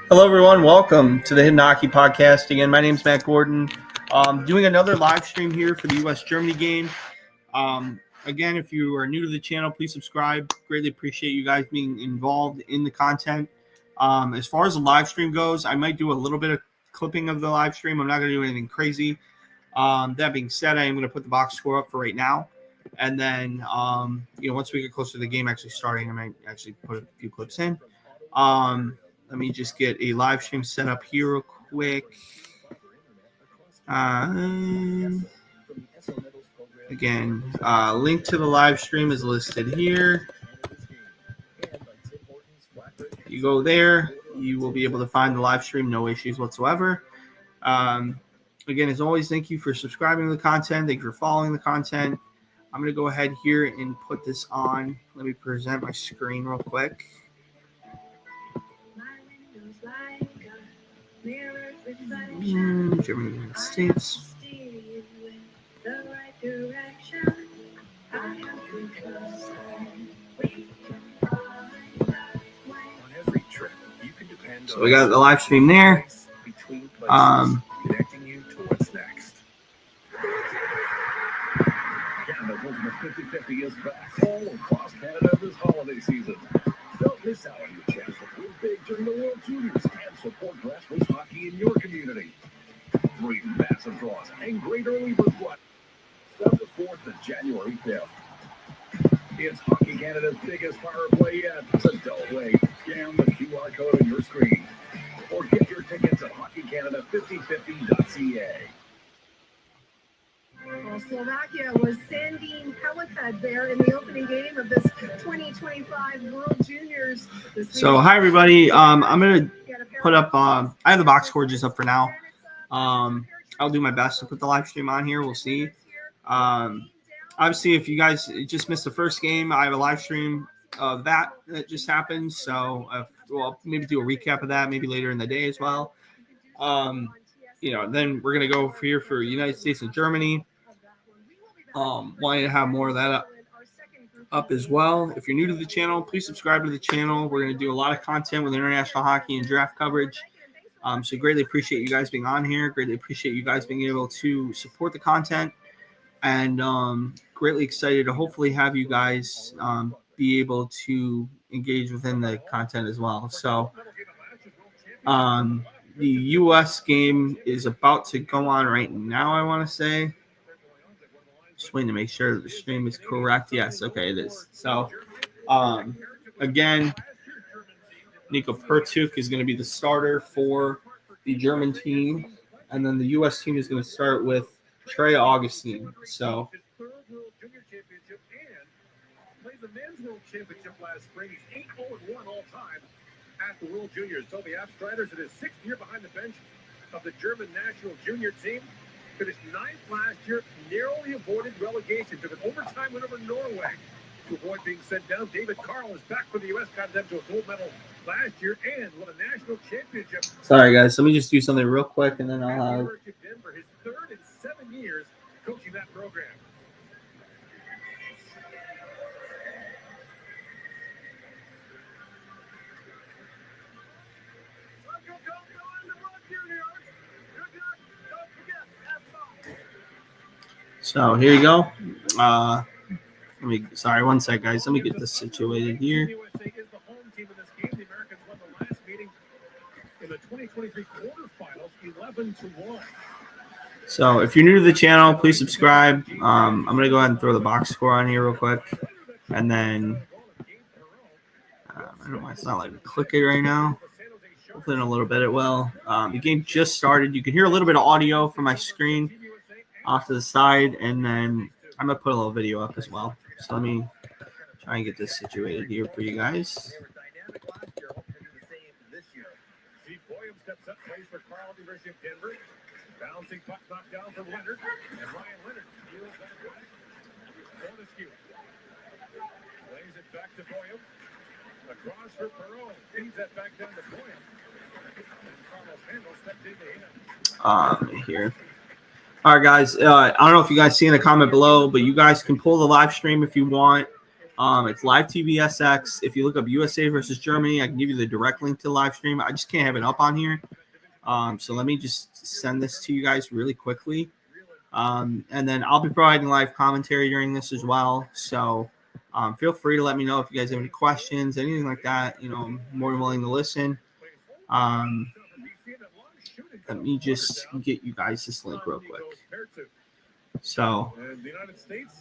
Hello, everyone. Welcome to the Hidden Hockey Podcast. Again, my name's Matt Gordon. Doing another live stream here for the U.S.-Germany game. Again, if you are new to the channel, please subscribe. Greatly appreciate you guys being involved in the content. As far as the live stream goes, I might do a little bit of clipping of the live stream. I'm not going to do anything crazy. That being said, I am going to put the box score up for right now. And then, once we get closer to the game actually starting, I might actually put a few clips in. Let me just get a live stream set up here real quick. Again, link to the live stream is listed here. You go there, you will be able to find the live stream, no issues whatsoever. Again, as always, thank you for subscribing to the content. Thank you for following the content. I'm going to go ahead here and put this on. Let me present my screen real quick. Germany, United States. So we got the live stream there. Connecting you to what's next. Canada's Ultimate 50-50 is back all across Canada this holiday season. Don't miss out on your chance to win big during the World Juniors and support grassroots hockey in your community. 3 massive draws and great early bird play. From the 4th to January 5th. It's Hockey Canada's biggest power play yet. So don't wait. Scan the QR code on your screen. Or get your tickets at hockeycanada5050.ca. Well, Slovakia was sending Pellicud there in the opening game of this 2025 World Juniors. So, hi, everybody. I'm going to put up, I have the box score just up for now. I'll do my best to put the live stream on here. We'll see. Obviously, if you guys just missed the first game, I have a live stream of that just happened. So, we'll maybe do a recap of that maybe later in the day as well. Then we're going to go here for United States and Germany. Wanting to have more of that up as well. If you're new to the channel, please subscribe to the channel. We're going to do a lot of content with international hockey and draft coverage. So greatly appreciate you guys being on here. Greatly appreciate you guys being able to support the content. And greatly excited to hopefully have you guys be able to engage within the content as well. So the U.S. game is about to go on right now, I want to say. Just waiting to make sure that the stream is correct. Yes, okay, it is. So, again, Nico Pertuk is going to be the starter for the German team. And then the U.S. team is going to start with Trey Augustine. So, Played the men's world championship last spring. He's 8-0-1 all time at the World Juniors. Toby Abstriders in his 6th year behind the bench of the German national junior team. Finished 9th last year, narrowly avoided relegation. Took an overtime win over Norway to avoid being sent down. David Carl is back for the U.S. Continental gold medal last year and won a national championship. Sorry, guys. Let me just do something real quick, and then I'll have. For his 3rd in 7 years coaching that program. So here you go. Sorry, one sec, guys. Let me get this situated here. USA is the home team in this game. The Americans won the last meeting in the 2023 quarterfinals, 11-1. So if you're new to the channel, please subscribe. I'm going to go ahead and throw the box score on here real quick. And then, I don't know why it's not letting me click it right now. Hopefully in a little bit it will. The game just started. You can hear a little bit of audio from my screen off to the side. And then I'm going to put a little video up as well. So let me try and get this situated here for you guys. Bouncing puck knocked down from Leonard, and Ryan Leonard steals that puck. Fortescue plays it back to Boyum. Across for Perron, feeds that back down to Boyum. And Carlos Handel stepped into him. Here. All right, guys. I don't know if you guys see in the comment below, but you guys can pull the live stream if you want. It's live TV SX. If you look up USA versus Germany, I can give you the direct link to the live stream. I just can't have it up on here. So let me just send this to you guys really quickly. And then I'll be providing live commentary during this as well. So feel free to let me know if you guys have any questions, anything like that. I'm more than willing to listen. Let me just get you guys this link real quick. So, the United States,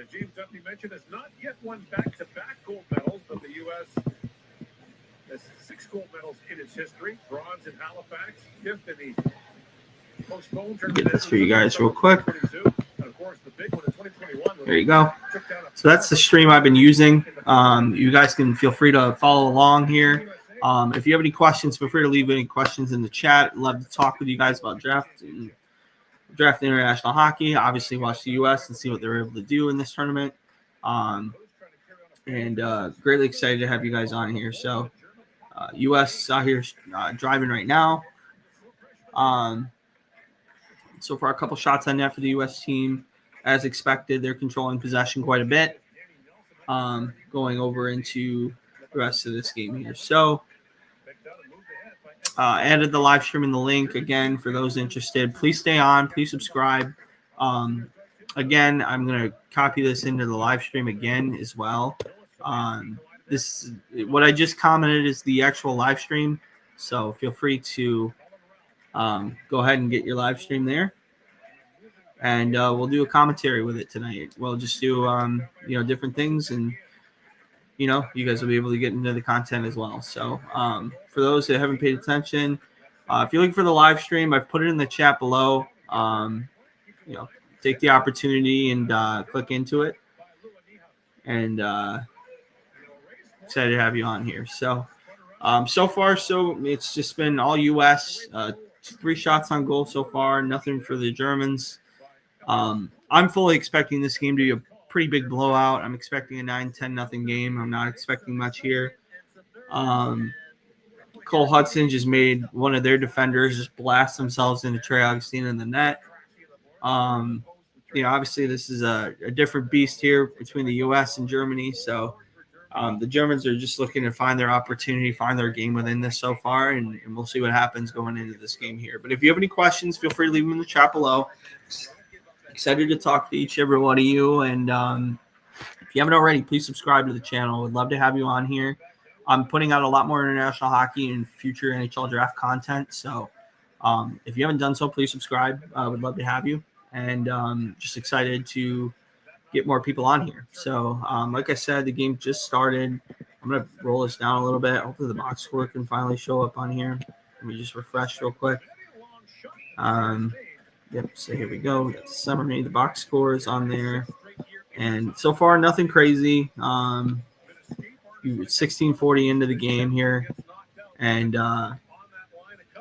as James Duffy mentioned, has not yet won back-to-back gold medals, but the U.S. has 6 gold medals in its history. Bronze in Halifax, 5th in the postponed tournament. Get this for you guys real quick. And of course, the big one in 2021. There you go. So that's the stream I've been using. You guys can feel free to follow along here. If you have any questions, feel free to leave any questions in the chat. Love to talk with you guys about draft international hockey. Obviously, watch the U.S. and see what they're able to do in this tournament. And greatly excited to have you guys on here. So, U.S. out here driving right now. So far, a couple shots on net for the U.S. team. As expected, they're controlling possession quite a bit. Going over into the rest of this game here. So, added the live stream in the link again for those interested. Please stay on. Please subscribe. Again, I'm going to copy this into the live stream again as well. This what I just commented is the actual live stream. So feel free to go ahead and get your live stream there. And we'll do a commentary with it tonight. We'll just do different things, and you guys will be able to get into the content as well. So for those that haven't paid attention, if you're looking for the live stream, I've put it in the chat below. Take the opportunity and click into it. And excited to have you on here. So so far, it's just been all U.S. 3 shots on goal so far. Nothing for the Germans. I'm fully expecting this game to be a pretty big blowout. I'm expecting a 9-10-0 game. I'm not expecting much here. Cole Hudson just made one of their defenders just blast themselves into Trey Augustine in the net. Obviously this is a different beast here between the U.S. and Germany. So the Germans are just looking to find their opportunity, find their game within this so far, and we'll see what happens going into this game here. But if you have any questions, feel free to leave them in the chat below. Excited to talk to each and every one of you. And if you haven't already, please subscribe to the channel. Would love to have you on here. I'm putting out a lot more international hockey and future NHL draft content. So if you haven't done so, please subscribe. I would love to have you. And just excited to get more people on here. So like I said, the game just started. I'm going to roll this down a little bit. Hopefully the box score can finally show up on here. Let me just refresh real quick. Yep, so here we go. We got the summary, the box score is on there. And so far, nothing crazy. 16:40 into the game here. And,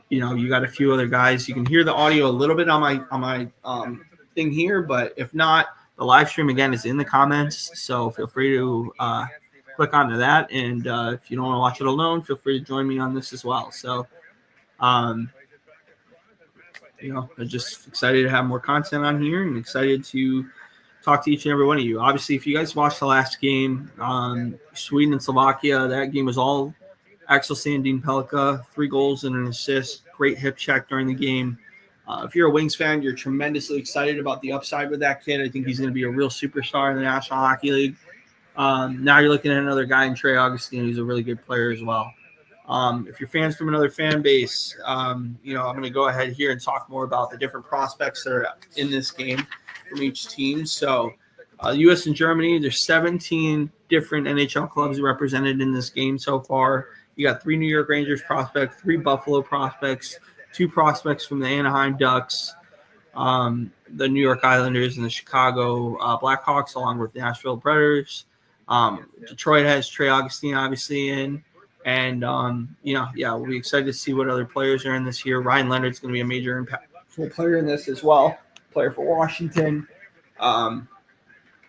you got a few other guys. You can hear the audio a little bit on my thing here, but if not, the live stream, again, is in the comments. So feel free to click onto that. And if you don't want to watch it alone, feel free to join me on this as well. So, I'm just excited to have more content on here and excited to talk to each and every one of you. Obviously, if you guys watched the last game, Sweden and Slovakia, that game was all Axel Sandin Pelka, 3 goals and an assist. Great hip check during the game. If you're a Wings fan, you're tremendously excited about the upside with that kid. I think he's going to be a real superstar in the National Hockey League. Now you're looking at another guy in Trey Augustine who's a really good player as well. If you're fans from another fan base, I'm going to go ahead here and talk more about the different prospects that are in this game from each team. So U.S. and Germany, there's 17 different NHL clubs represented in this game so far. You got 3 New York Rangers prospects, 3 Buffalo prospects, 2 prospects from the Anaheim Ducks, the New York Islanders, and the Chicago Blackhawks, along with the Nashville Predators. Detroit has Trey Augustine obviously in. And, we'll be excited to see what other players are in this year. Ryan Leonard's going to be a major impactful player in this as well, player for Washington.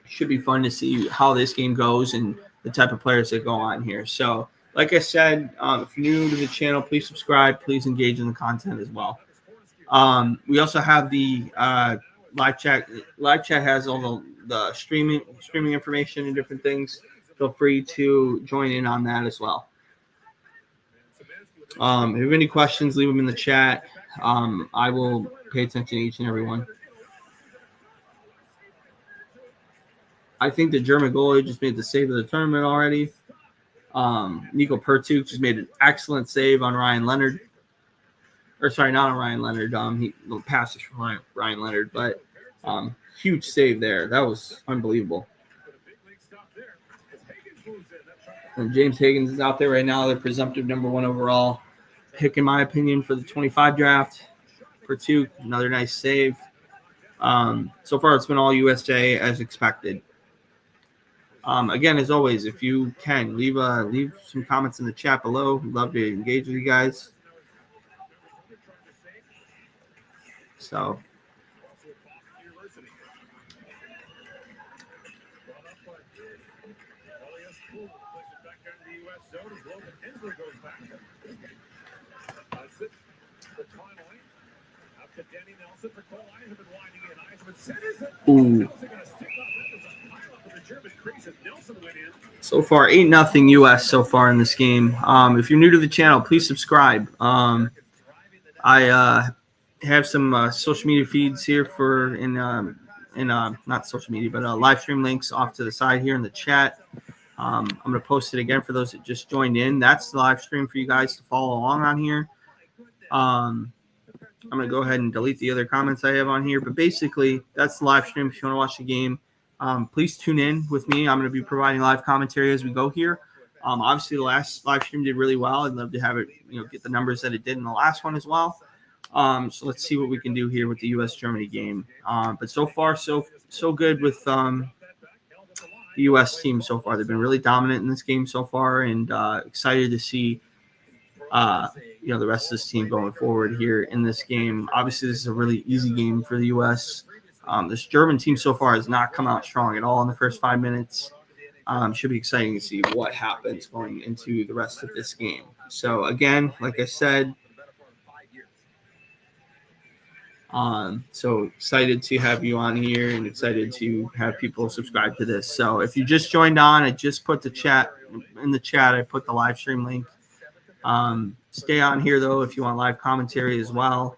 Should be fun to see how this game goes and the type of players that go on here. So, like I said, if you're new to the channel, please subscribe. Please engage in the content as well. We also have the live chat has all the streaming information and different things. Feel free to join in on that as well. If you have any questions, leave them in the chat. I will pay attention to each and every one. I think the German goalie just made the save of the tournament already. Nico Pertuk just made an excellent save on Ryan Leonard. Or sorry, not on Ryan Leonard. He passes from Ryan Leonard, but huge save there. That was unbelievable. And James Higgins is out there right now. The presumptive number 1 overall pick, in my opinion, for the 25 draft. Pertuk, another nice save. So far, it's been all USA as expected. Again, as always, if you can, leave some comments in the chat below. We'd love to engage with you guys. So, ooh. So far, 8-0 US so far in this game. If you're new to the channel, please subscribe. I have some social media feeds here for not social media, but live stream links off to the side here in the chat. I'm going to post it again for those that just joined in. That's the live stream for you guys to follow along on here. I'm going to go ahead and delete the other comments I have on here. But basically, that's the live stream. If you want to watch the game, please tune in with me. I'm going to be providing live commentary as we go here. Obviously, the last live stream did really well. I'd love to have it, get the numbers that it did in the last one as well. So let's see what we can do here with the U.S.-Germany game. But so far, so good with the U.S. team so far. They've been really dominant in this game so far, and excited to see the rest of this team going forward here in this game. Obviously, this is a really easy game for the U.S. This German team so far has not come out strong at all in the first 5 minutes. Should be exciting to see what happens going into the rest of this game. So, again, like I said, so excited to have you on here and excited to have people subscribe to this. So if you just joined on, I just put the chat in the chat. I put the live stream link. Stay on here though if you want live commentary as well.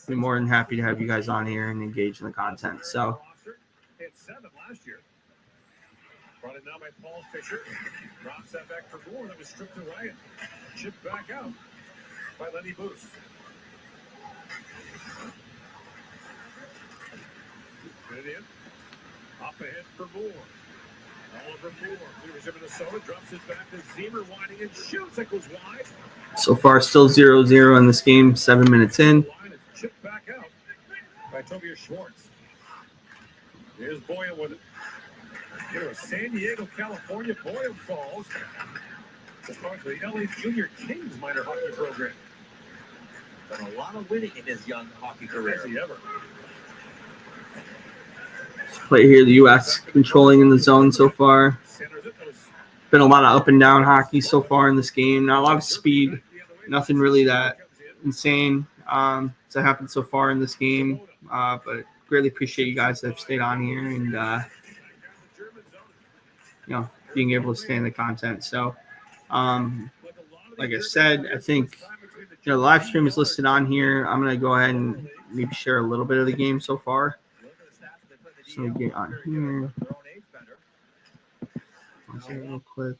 Be more than happy to have you guys on here and engage in the content. So. Brought in now by Paul Fisher. Drops that back for Moore. That was stripped to Ryan. Chipped back out by Lenny Booth. Put it in. Up ahead for Moore. Oliver Moore. Leaders of Minnesota drops it back to Zemer, winding and shoots. It goes wide. So far, still 0-0 in this game. 7 minutes in. Chipped back out by Tobias Schwartz. Here's Boyle with it. Here is San Diego, California. Boyle falls. As part of the LA Junior Kings minor hockey program. Done a lot of winning in his young hockey career. Has he ever? Play here, the U.S. controlling in the zone so far. Been a lot of up and down hockey so far in this game. Not a lot of speed. Nothing really that insane to happen so far in this game. But greatly appreciate you guys that have stayed on here and being able to stay in the content. So, like I said, I think the live stream is listed on here. I'm gonna go ahead and maybe share a little bit of the game so far. So let me get on here. I'll say real quick.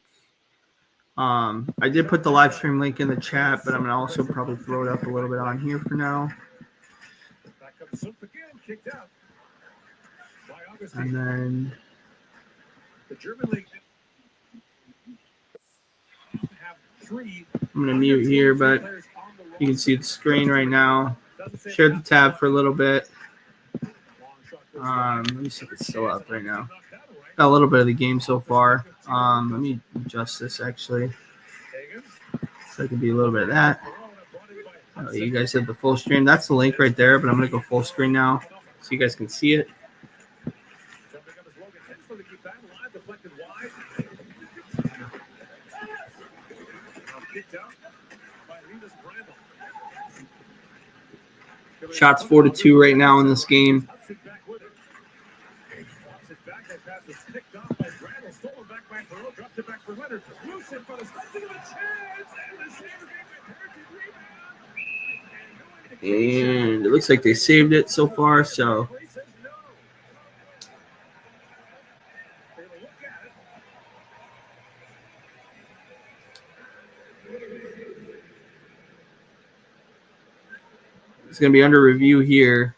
I did put the live stream link in the chat, but I'm gonna also probably throw it up a little bit on here for now. And then I'm gonna mute here, but you can see the screen right now. Share the tab for a little bit. Let me see if it's still up right now. Got a little bit of the game so far. Let me adjust this actually, so I can be a little bit of that. You guys have the full stream. That's the link right there, but I'm gonna go full screen now so you guys can see it. Shots 4-2 right now in this game. And it looks like they saved it so far, so it's going to be under review here.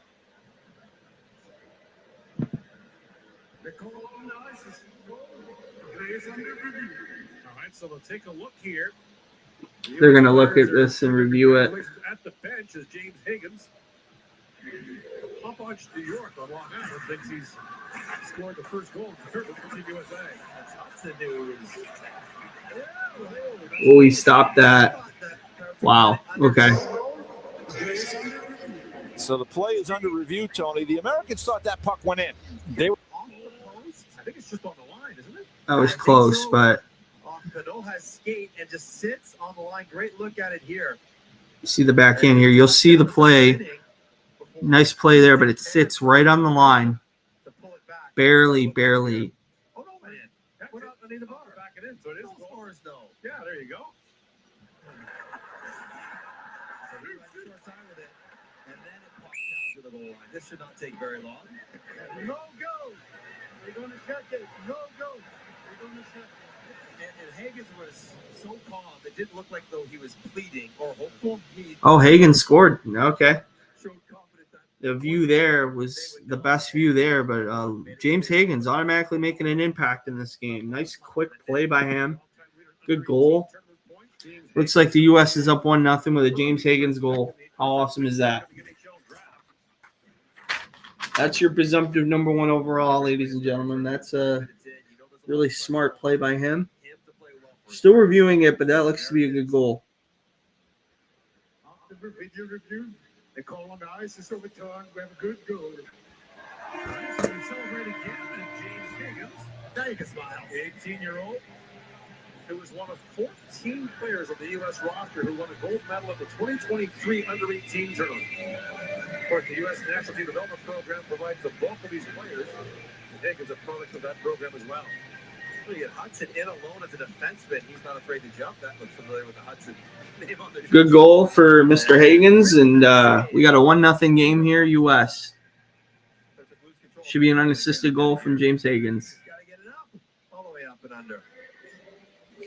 So we'll take a look here. They're going to look at this and review it. At the bench is James Higgins. Hoppunch, New York on Long Island thinks he's scored the first goal for Team USA. That's Hudson news. Oh, he stopped that. Wow. Okay. So the play is under review, Tony. The Americans thought that puck went in. They were Off the post. I think it's just on the line, isn't it? That was close, but Canoja's skate and just sits on the line. Great look at it here. you see the backhand here. You'll see the play. Nice play there, but it sits right on the line. Barely. Oh, no, man. That's it. I need the bar. Back it in. So it is Goal scorers, though. Yeah, there you go. So he went short side with it, and then it pops down to the goal line. This should not take very long. No go. They're going to check it. No go. They're going to check it. And Higgins was so calm. It didn't look like though he was pleading or hopeful. He Oh, Hagen scored. Okay. showed confidence that The view there was the best view there, but James Hagen's automatically making an impact in this game. Nice quick play by him. Good goal. Looks like the U.S. is up 1-0 with a James Hagen's goal. How awesome is that? That's your presumptive number 1 overall, ladies and gentlemen. That's a really smart play by him. Still reviewing it, but that looks to be a good goal. Video review. They call on the ice. It's over time. We have a good goal. So we celebrate again with James Higgins. now you can smile. The 18-year-old who was one of 14 players of the U.S. roster who won a gold medal at the 2023 Under-18 tournament. Of course, the U.S. National Team Development Program provides the bulk of these players. Higgins is a product of that program as well. Look at Hudson in alone as a defenseman. He's not afraid to jump. That looks familiar with the Hudson name on the Good goal for Mr. Hagens, and we got a 1-0 game here, U.S. Should be an unassisted goal from James Hagens. Got to get it up, all the way up and under.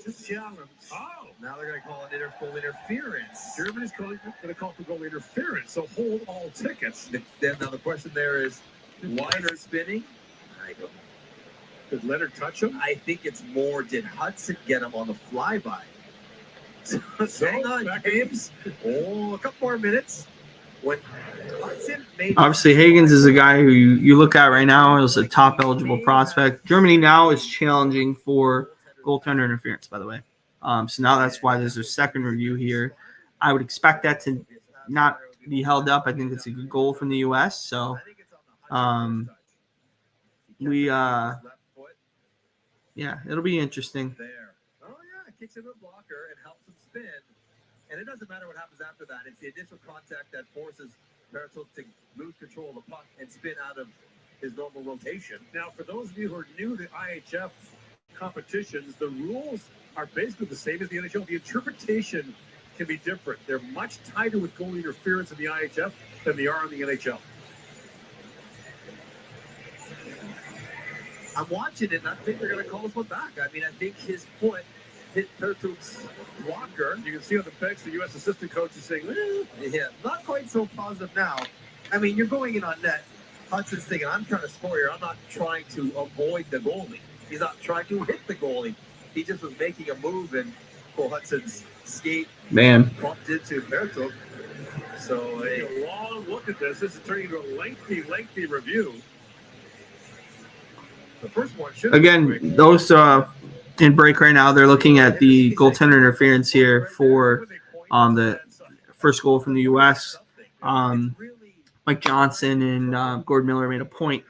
Just challenge. Oh, Now they're going to call it full interference. Germany's going to call for goal interference, so hold all tickets. Then now the question there is, Weiner spinning? I don't know. Did Leonard touch him? I think it's more, did Hudson get him on the flyby? So, hang on, back James. Oh, a couple more minutes. When Hudson made Obviously, Hagens is a guy who you look at right now as a top eligible prospect. Germany now is challenging for goaltender interference, by the way. So now that's why there's a second review here. I would expect that to not be held up. I think it's a good goal from the U.S. So yeah, it'll be interesting. there. Oh, yeah, it kicks him a blocker and helps him spin. And it doesn't matter what happens after that. It's the initial contact that forces Bertels to lose control of the puck and spin out of his normal rotation. Now, for those of you who are new to IHF competitions, the rules are basically the same as the NHL. The interpretation can be different. They're much tighter with goal interference in the IHF than they are in the NHL. I'm watching it, and I think they're going to call this one back. I mean, I think his foot hit Bertel's blocker. You can see on the bench the U.S. assistant coach is saying, Yeah, not quite so positive now. I mean, you're going in on net. Hudson's thinking, I'm trying to score here. I'm not trying to avoid the goalie. He's not trying to hit the goalie. He just was making a move, and Cole Hudson's skate Man, bumped into Bertel. So, take a long look at this. This is turning into a lengthy review. The first one should again, those in break right now, they're looking at the goaltender interference here for the first goal from the U.S. Mike Johnson and Gordon Miller made a point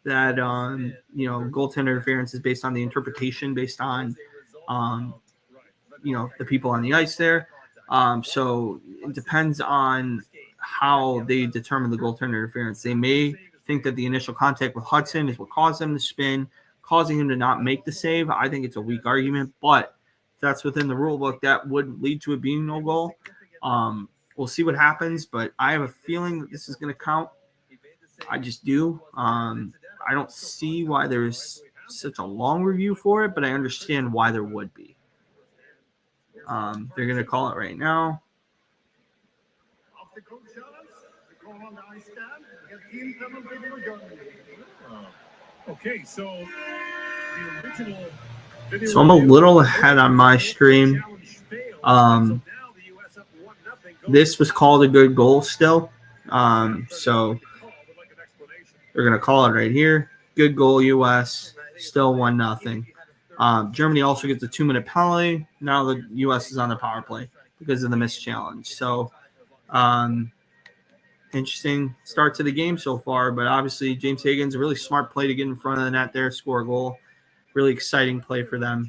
that goaltender interference is based on the interpretation, based on the people on the ice there. So it depends on how they determine the goaltender interference. They may think that the initial contact with Hudson is what caused him to spin, causing him to not make the save. I think it's a weak argument, but if that's within the rule book, that would lead to it being no goal. We'll see what happens, but I have a feeling that this is going to count. I just do. I don't see why there's such a long review for it, but I understand why there would be. They're going to call it right now. Okay, so the original video. So I'm a little ahead on my stream. This was called a good goal still. So they're going to call it right here. Good goal, U.S. Still 1-0. Germany also gets a 2-minute penalty. Now the U.S. is on the power play because of the missed challenge. So interesting start to the game so far. But obviously, James Higgins, a really smart play to get in front of the net there, score a goal. Really exciting play for them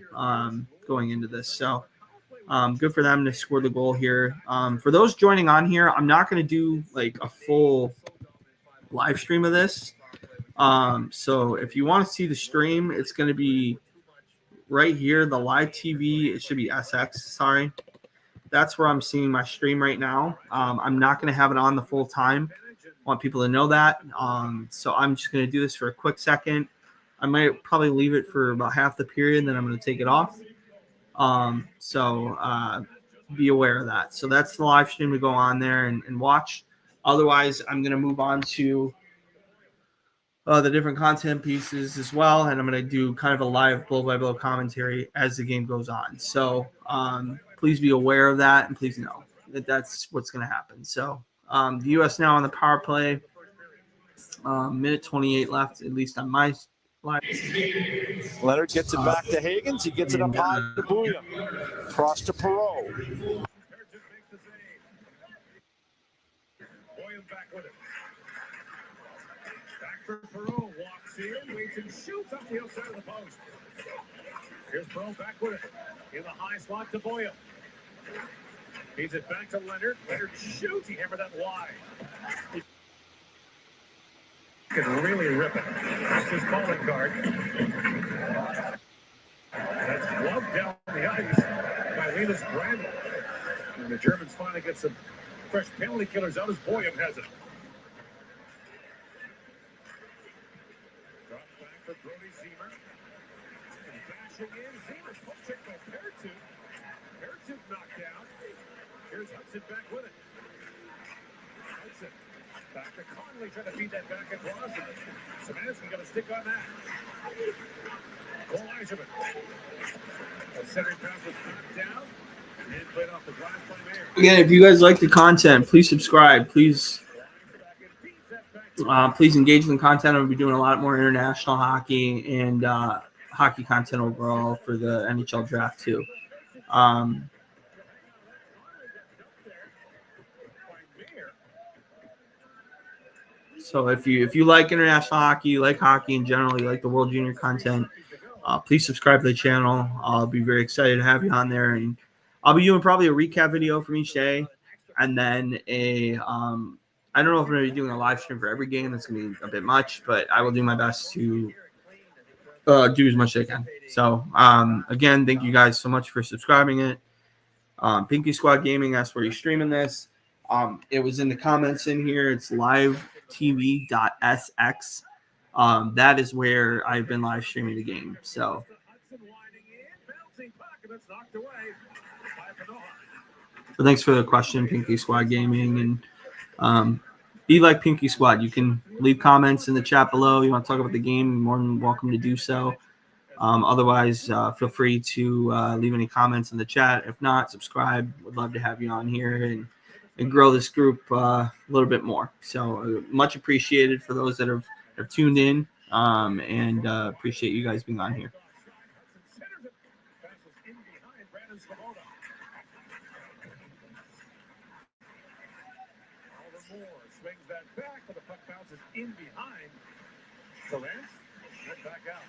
going into this. So good for them to score the goal here. For those joining on here, I'm not going to do like a full live stream of this. So if you want to see the stream, it's going to be right here, the live TV. It should be SX. Sorry. That's where I'm seeing my stream right now. I'm not going to have it on the full time. I want people to know that. So I'm just going to do this for a quick second. I might probably leave it for about half the period, then I'm going to take it off. So be aware of that. So that's the live stream to go on there and watch. Otherwise, I'm going to move on to the different content pieces as well, and I'm going to do kind of a live blow-by-blow commentary as the game goes on. So please be aware of that, and please know that that's what's going to happen. So the U.S. now on the power play. Minute 28 left, at least on my live. Leonard gets it back to Higgins. He gets it up high to Bouya. Cross to Perot. Boyum back with it. Back for Perot. Walks in, waits and shoots up the outside of the post. Here's Perot back with it. In the high slot to Boyum. Feeds it back to Leonard. Leonard shoots. He hammered that wide. He can really rip it. That's his calling card. That's gloved down the ice by Linus Brandl. And the Germans finally get some fresh penalty killers out as Boyum has it. Drop back for Brody Zimmer. And bashing in. Zimmer's poke check by Pertut. Pertut knocked down. Here's Hudson back with it. Hudson back to Conley trying to feed that back across. Szymanski got to stick on that. Cole Eiserman. The center pass was knocked down. And played off the glass by Mayer. Again, if you guys like the content, please subscribe. Please engage in the content. I'm going to be doing a lot more international hockey and hockey content overall for the NHL draft too. So if you like international hockey, you like hockey in general, you like the World Junior content, please subscribe to the channel. I'll be very excited to have you on there, and I'll be doing probably a recap video from each day, and then I don't know if I'm going to be doing a live stream for every game. That's going to be a bit much, but I will do my best to do as much as I can. So again, thank you guys so much for subscribing it. Pinky Squad Gaming, that's where you're streaming this. It was in the comments in here. It's livetv.sx. That is where I've been live streaming the game. So thanks for the question, Pinky Squad Gaming. And be like Pinky Squad. You can leave comments in the chat below. You want to talk about the game, you're more than welcome to do so. Otherwise, feel free to leave any comments in the chat. If not, subscribe. Would love to have you on here and grow this group a little bit more. So much appreciated for those that have tuned in, and appreciate you guys being on here. Swings that back, but the puck bounces in behind. So Lance, get back out.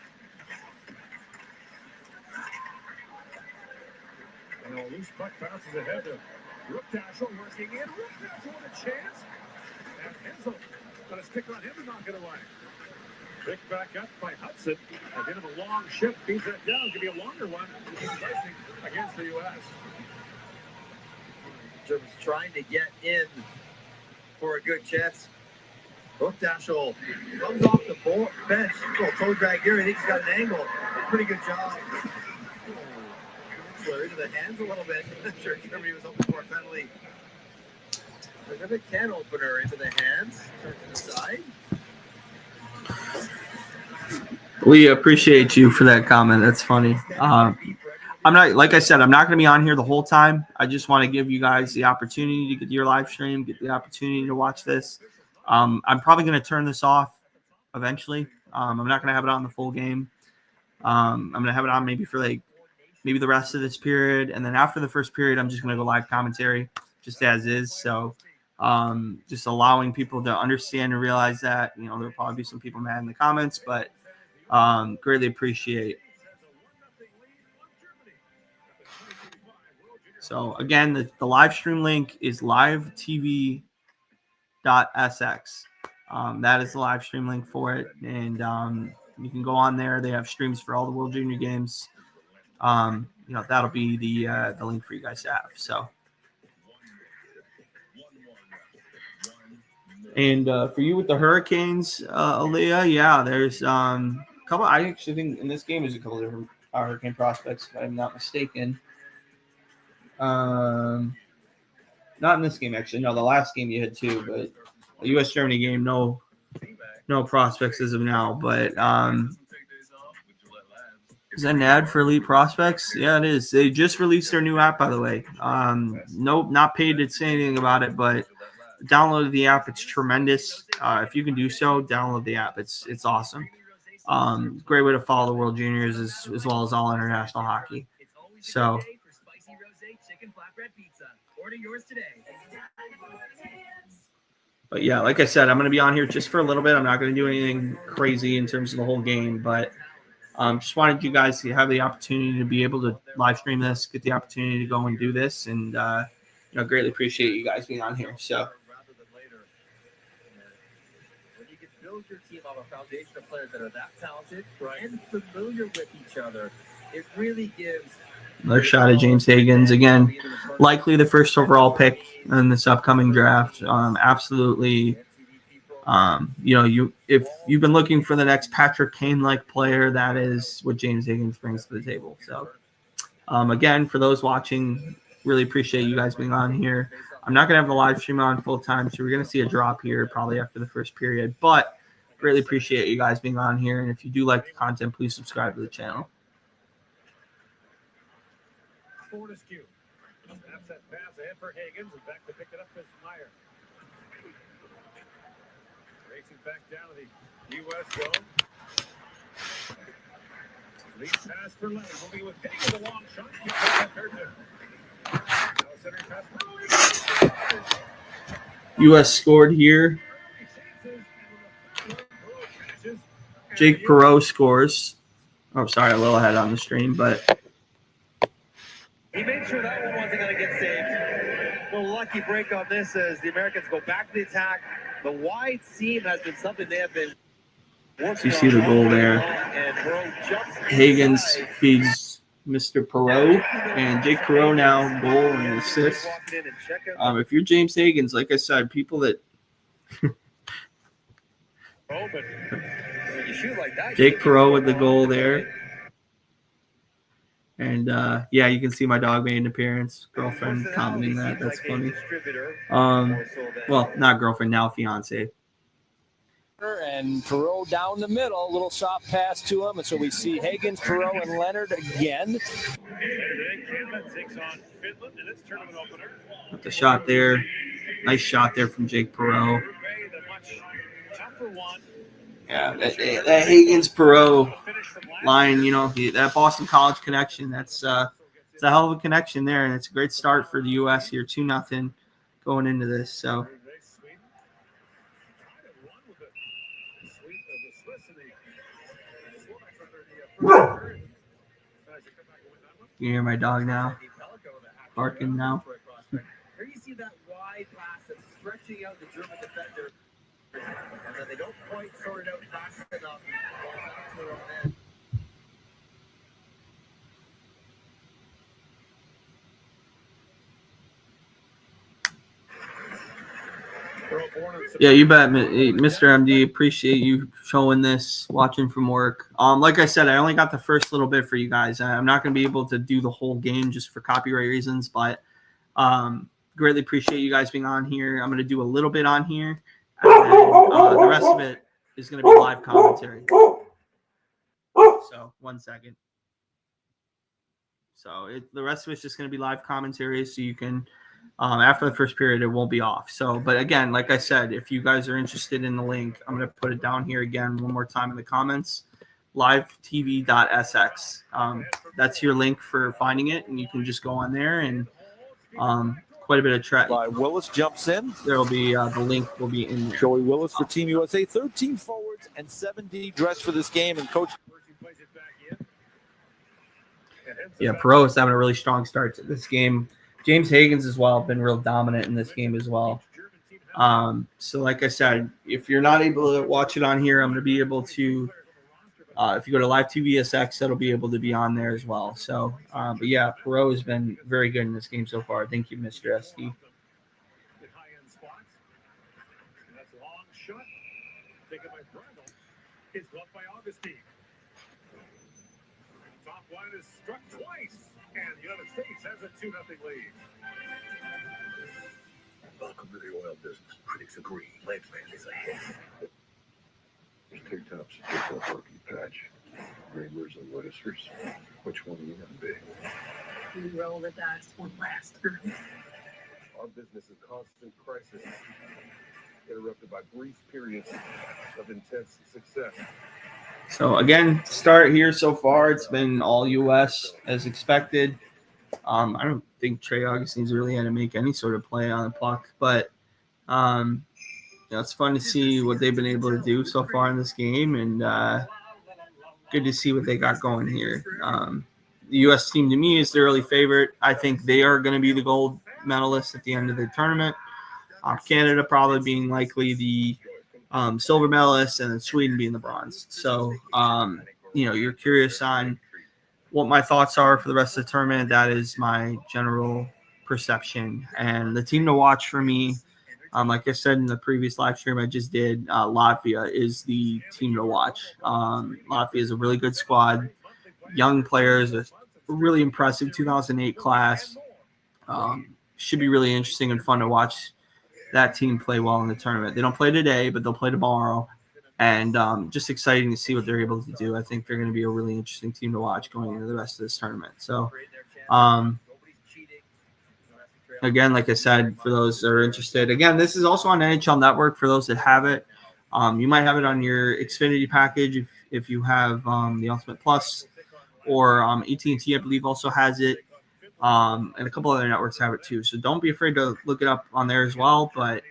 And a loose puck bounces ahead to Ruptaschel working in. Ruptaschel with a chance. And Hensel going to stick on him and knock it away. Picked back up by Hudson. A bit of a long shift. Beats that down. Could be a longer one. Against the U.S. Germans trying to get in for a good chance. Ruptaschel comes off the bench. Little toe drag here. I think he's got an angle. Pretty good job. Into the hands a little bit. I'm sure Germany was hoping for a penalty. Another can opener into the hands. Turn to the side. We appreciate you for that comment. That's funny. I'm not, like I said, I'm not going to be on here the whole time. I just want to give you guys the opportunity to get your live stream, get the opportunity to watch this. I'm probably going to turn this off eventually. I'm not going to have it on the full game. I'm going to have it on maybe for maybe the rest of this period. And then after the first period, I'm just going to go live commentary just as is. So just allowing people to understand and realize that, there'll probably be some people mad in the comments, but greatly appreciate. So again, the live stream link is livetv.sx. That is the live stream link for it. And you can go on there. They have streams for all the World Junior games. That'll be the link for you guys to have. So, and for you with the Hurricanes, Aaliyah, yeah, there's a couple. I actually think in this game there's a couple of different Hurricane prospects, if I'm not mistaken. Not in this game actually. No, the last game you had two, but the U.S. Germany game, no prospects as of now. But is that an ad for Elite Prospects? Yeah, it is. They just released their new app, by the way. Nope, not paid to say anything about it, but download the app. It's tremendous. If you can do so, download the app. It's awesome. Great way to follow the World Juniors as well as all international hockey. So. But yeah, like I said, I'm going to be on here just for a little bit. I'm not going to do anything crazy in terms of the whole game, but just wanted you guys to have the opportunity to be able to live stream this, get the opportunity to go and do this, and greatly appreciate you guys being on here. So. When you can build your team on a foundation of players that are that talented and familiar with each other, it really gives. Another shot at James Higgins. Again, likely the first overall pick in this upcoming draft. Absolutely. If you've been looking for the next Patrick Kane-like player, that is what James Higgins brings to the table. So, again, for those watching, really appreciate you guys being on here. I'm not going to have the live stream on full time, so we're going to see a drop here probably after the first period. But really appreciate you guys being on here. And if you do like the content, please subscribe to the channel. Fortescue. Snaps that pass ahead for Higgins and back to pick it up is Meyer. Racing back down to the U.S. zone. Lead pass for Leonard. Moving with Higgins, a long shot. U.S. scored here. Jake Perreault scores. Oh, sorry, a little ahead on the stream, but He made sure that one wasn't going to get saved. A lucky break on this as the Americans go back to the attack. The wide seam has been something they have been working you see the goal there. Higgins feeds Mr. Perreault, and Jake Perreault now goal and assist. If you're James Higgins, like I said, people that Jake Perreault with the goal there. And, you can see my dog made an appearance. Girlfriend commenting that. That's funny. Well, not girlfriend, now fiance. And Perreault down the middle, a little soft pass to him. And so we see Higgins, Perreault, and Leonard again. Got the shot there. Nice shot there from Jake Perreault. Yeah, that Higgins-Perreault line, that Boston College connection, it's a hell of a connection there, and it's a great start for the U.S. here, 2-0 going into this. So, you hear my dog now barking now. Here you see that wide pass that's stretching out the German defender. And then they don't quite sort it out fast enough. Ball back to their own end. Yeah, you bet, Mr. MD. Appreciate you showing this, watching from work. Like I said, I only got the first little bit for you guys. I'm not going to be able to do the whole game just for copyright reasons, but greatly appreciate you guys being on here. I'm going to do a little bit on here, and then the rest of it is going to be live commentary. So, 1 second. So the rest of it's just going to be live commentary, so you can, after the first period, it won't be off. So, but again, like I said, if you guys are interested in the link, I'm going to put it down here again one more time in the comments, livetv.sx. That's your link for finding it, and you can just go on there and quite a bit of track. Willis jumps in. There will be the link will be in there. Joey Willis for Team USA. 13 forwards and 7D dressed for this game, and Coach. Yeah, Perot is having a really strong start to this game. James Higgins as well been real dominant in this game as well. So like I said, if you're not able to watch it on here, I'm going to be able to, if you go to Live TVSX, that'll be able to be on there as well. So, but yeah, Perot has been very good in this game so far. Thank you, Mr. SD. Top line is struck twice, and the United States has a 2-0 lead. Welcome to the oil business. Critics agree. Landman is ahead. There's two types of football turkey patch. Dreamers and witnessers. Which one are you going to be? We roll the dice one last. Our business is constant crisis, interrupted by brief periods of intense success. So again, start here so far, it's been all U.S. as expected. I don't think Trey Augustine's really had to make any sort of play on the puck, but it's fun to see what they've been able to do so far in this game, and good to see what they got going here. The U.S. team to me is the early favorite. I think they are going to be the gold medalists at the end of the tournament. Canada probably being likely the silver medalist, and then Sweden being the bronze. So, you're curious on what my thoughts are for the rest of the tournament. That is my general perception. And the team to watch for me, like I said in the previous live stream I just did, Latvia is the team to watch. Latvia is a really good squad. Young players, a really impressive 2008 class. Should be really interesting and fun to watch that team play well in the tournament. They don't play today, but they'll play tomorrow. And just exciting to see what they're able to do. I think they're going to be a really interesting team to watch going into the rest of this tournament. So, again, like I said, for those that are interested, again, this is also on NHL Network for those that have it. You might have it on your Xfinity package if you have the Ultimate Plus, or AT&T, I believe, also has it. And a couple other networks have it too. So don't be afraid to look it up on there as well. But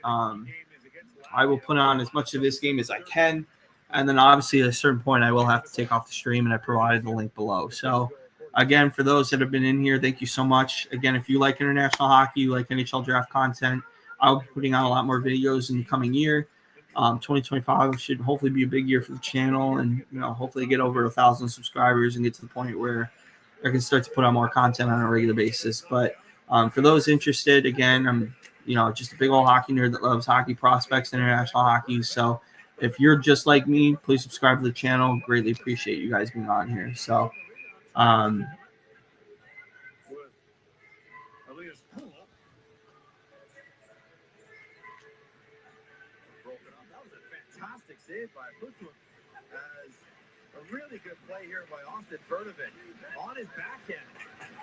I will put on as much of this game as I can. And then obviously at a certain point, I will have to take off the stream, and I provided the link below. So again, for those that have been in here, thank you so much. Again, if you like international hockey, you like NHL draft content, I'll be putting out a lot more videos in the coming year. 2025 should hopefully be a big year for the channel, and hopefully get over 1,000 subscribers and get to the point where I can start to put out more content on a regular basis. But for those interested, again, I'm just a big old hockey nerd that loves hockey prospects, international hockey. So if you're just like me, please subscribe to the channel. Greatly appreciate you guys being on here. So Fantastic save by Putin, as a really good play here by Austin Bertovin on his backhand.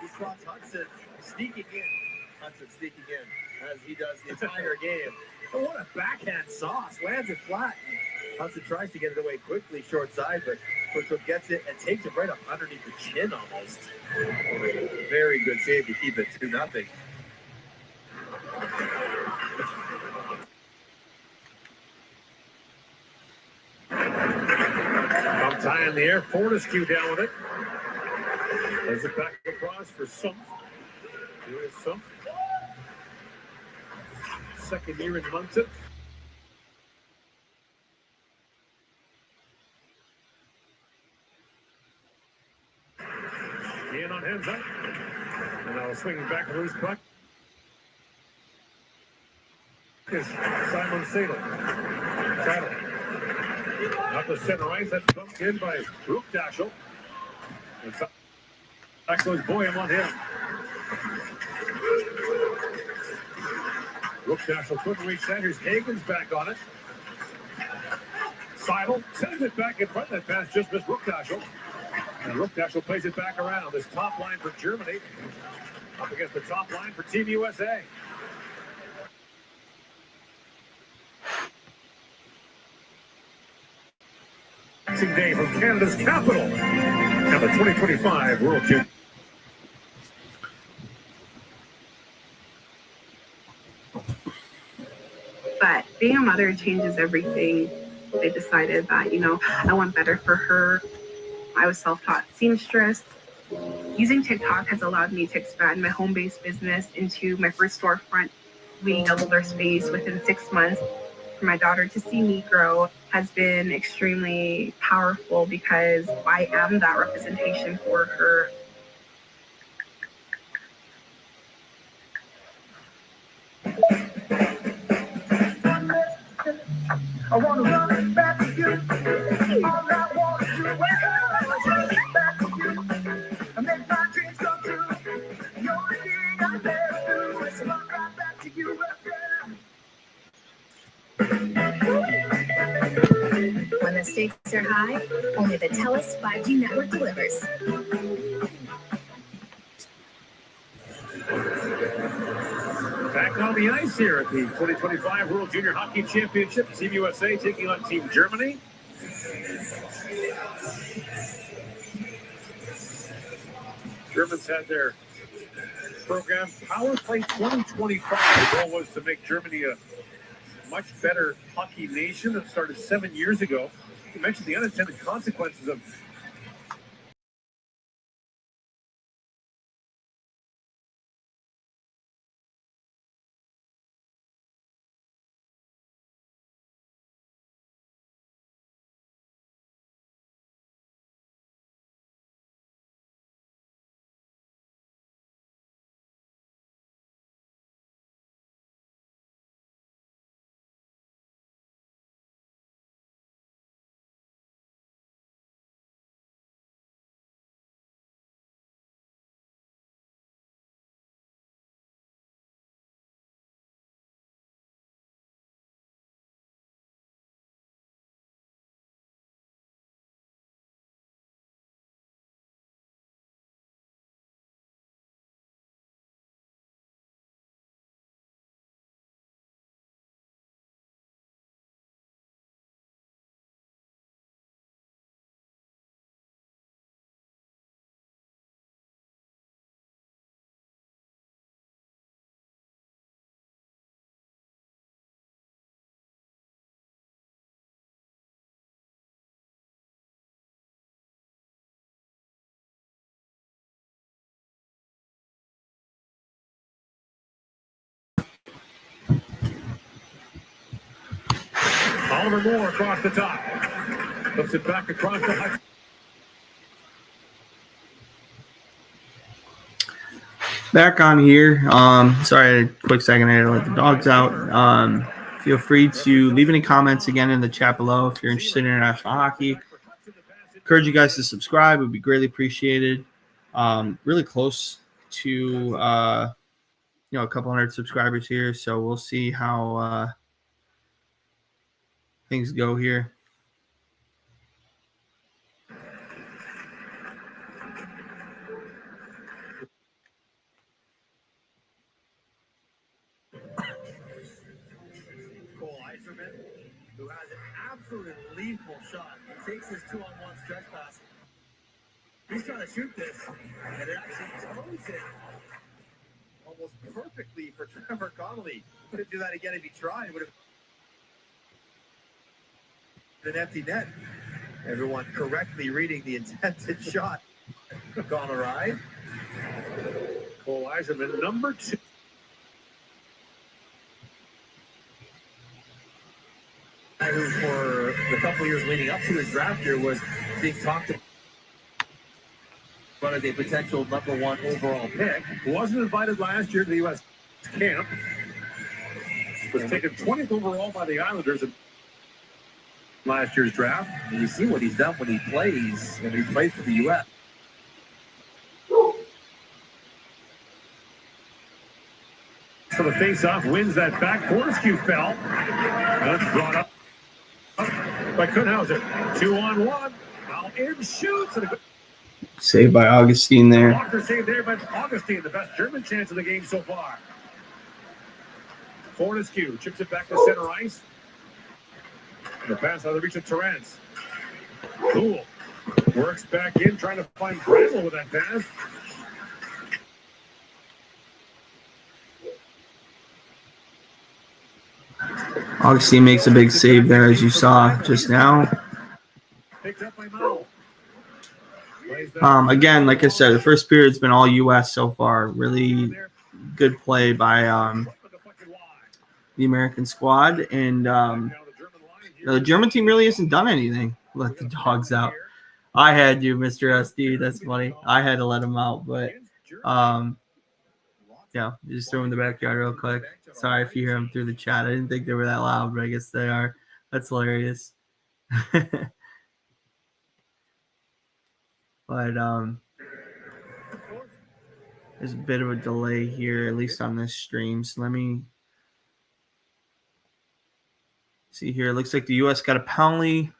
He spots Hudson sneaking in. Hudson sneaking in as he does the entire game. But what a backhand sauce. Lands it flat. Hudson tries to get it away quickly, short side, but Putin gets it and takes it right up underneath the chin almost. Very good save to keep it 2-0. Tie in the air, Fortescue down with it. There's it back across for Sumpf. Doing Sumpf. second year in Munson. In on hands up. And now swinging back a loose puck. Is Simon Sadel. Up the center ice. That's bumped in by Ruckdaschel. And back goes Boyum on him. Ruckdaschel couldn't reach that. Here's Hagen's back on it. Seidel sends it back in front. That pass just missed Ruckdaschel. And Ruckdaschel plays it back around. This top line for Germany up against the top line for Team USA. Day from Canada's capital and the 2025 World Junior. But being a mother changes everything. They decided that, I want better for her. I was self-taught seamstress. Using TikTok has allowed me to expand my home-based business into my first storefront. We doubled our space within 6 months. For my daughter to see me grow has been extremely powerful because I am that representation for her. I want to run back to you. All I want to do is run back to you and make my dreams come true. The only thing I ever do is run right back to you. When the stakes are high, only the TELUS 5G network delivers. Back on the ice here at the 2025 World Junior Hockey Championship. Team USA taking on Team Germany. Germans had their program Power Play 2025. The goal was to make Germany a much better hockey nation. That started 7 years ago. You mentioned the unintended consequences of Oliver Moore across the top. Puts it back across the high. Back on here. Sorry, a quick second. I had to let the dogs out. Feel free to leave any comments again in the chat below if you're interested in international hockey. Encourage you guys to subscribe. It would be greatly appreciated. Really close to a couple hundred subscribers here, so we'll see how things go here. Who has an absolutely lethal shot. He takes his 2-on-1 stretch pass. He's trying to shoot this, and it actually toes it almost perfectly for Trevor Connolly. Couldn't do that again if he tried. Would have been an empty net. Everyone correctly reading the intended shot. Gone awry. Cole Eiserman, number 2. who for the couple years leading up to his draft year was being talked about as a potential #1 overall pick. Wasn't invited last year to the U.S. camp. Was taken 20th overall by the Islanders in last year's draft. And you see what he's done when he plays for the U.S. So the face-off wins that back. Fortescue fell. That's brought up by Kuhnhauser. 2-on-1. Now in shoots. And a good Saved by Augustine there. blocker save there by Augustine. The best German chance of the game so far. Fortescue chips it back to center ice. And the pass out of the reach of Terrence. Cool. Works back in, trying to find Bradwell with that pass. Augustine makes a big save there, as you saw just now. Picked up by Mao. Plays that Again, like I said, the first period's been all U.S. so far. Really good play by the American squad. And the German team really hasn't done anything. Let the dogs out. I had to, Mr. SD. That's funny. I had to let him out. But, yeah, just throw him in the backyard real quick. Sorry if you hear them through the chat. I didn't think they were that loud, but I guess they are. That's hilarious. But there's a bit of a delay here, at least on this stream. So let me see here. It looks like the U.S. got a penalty.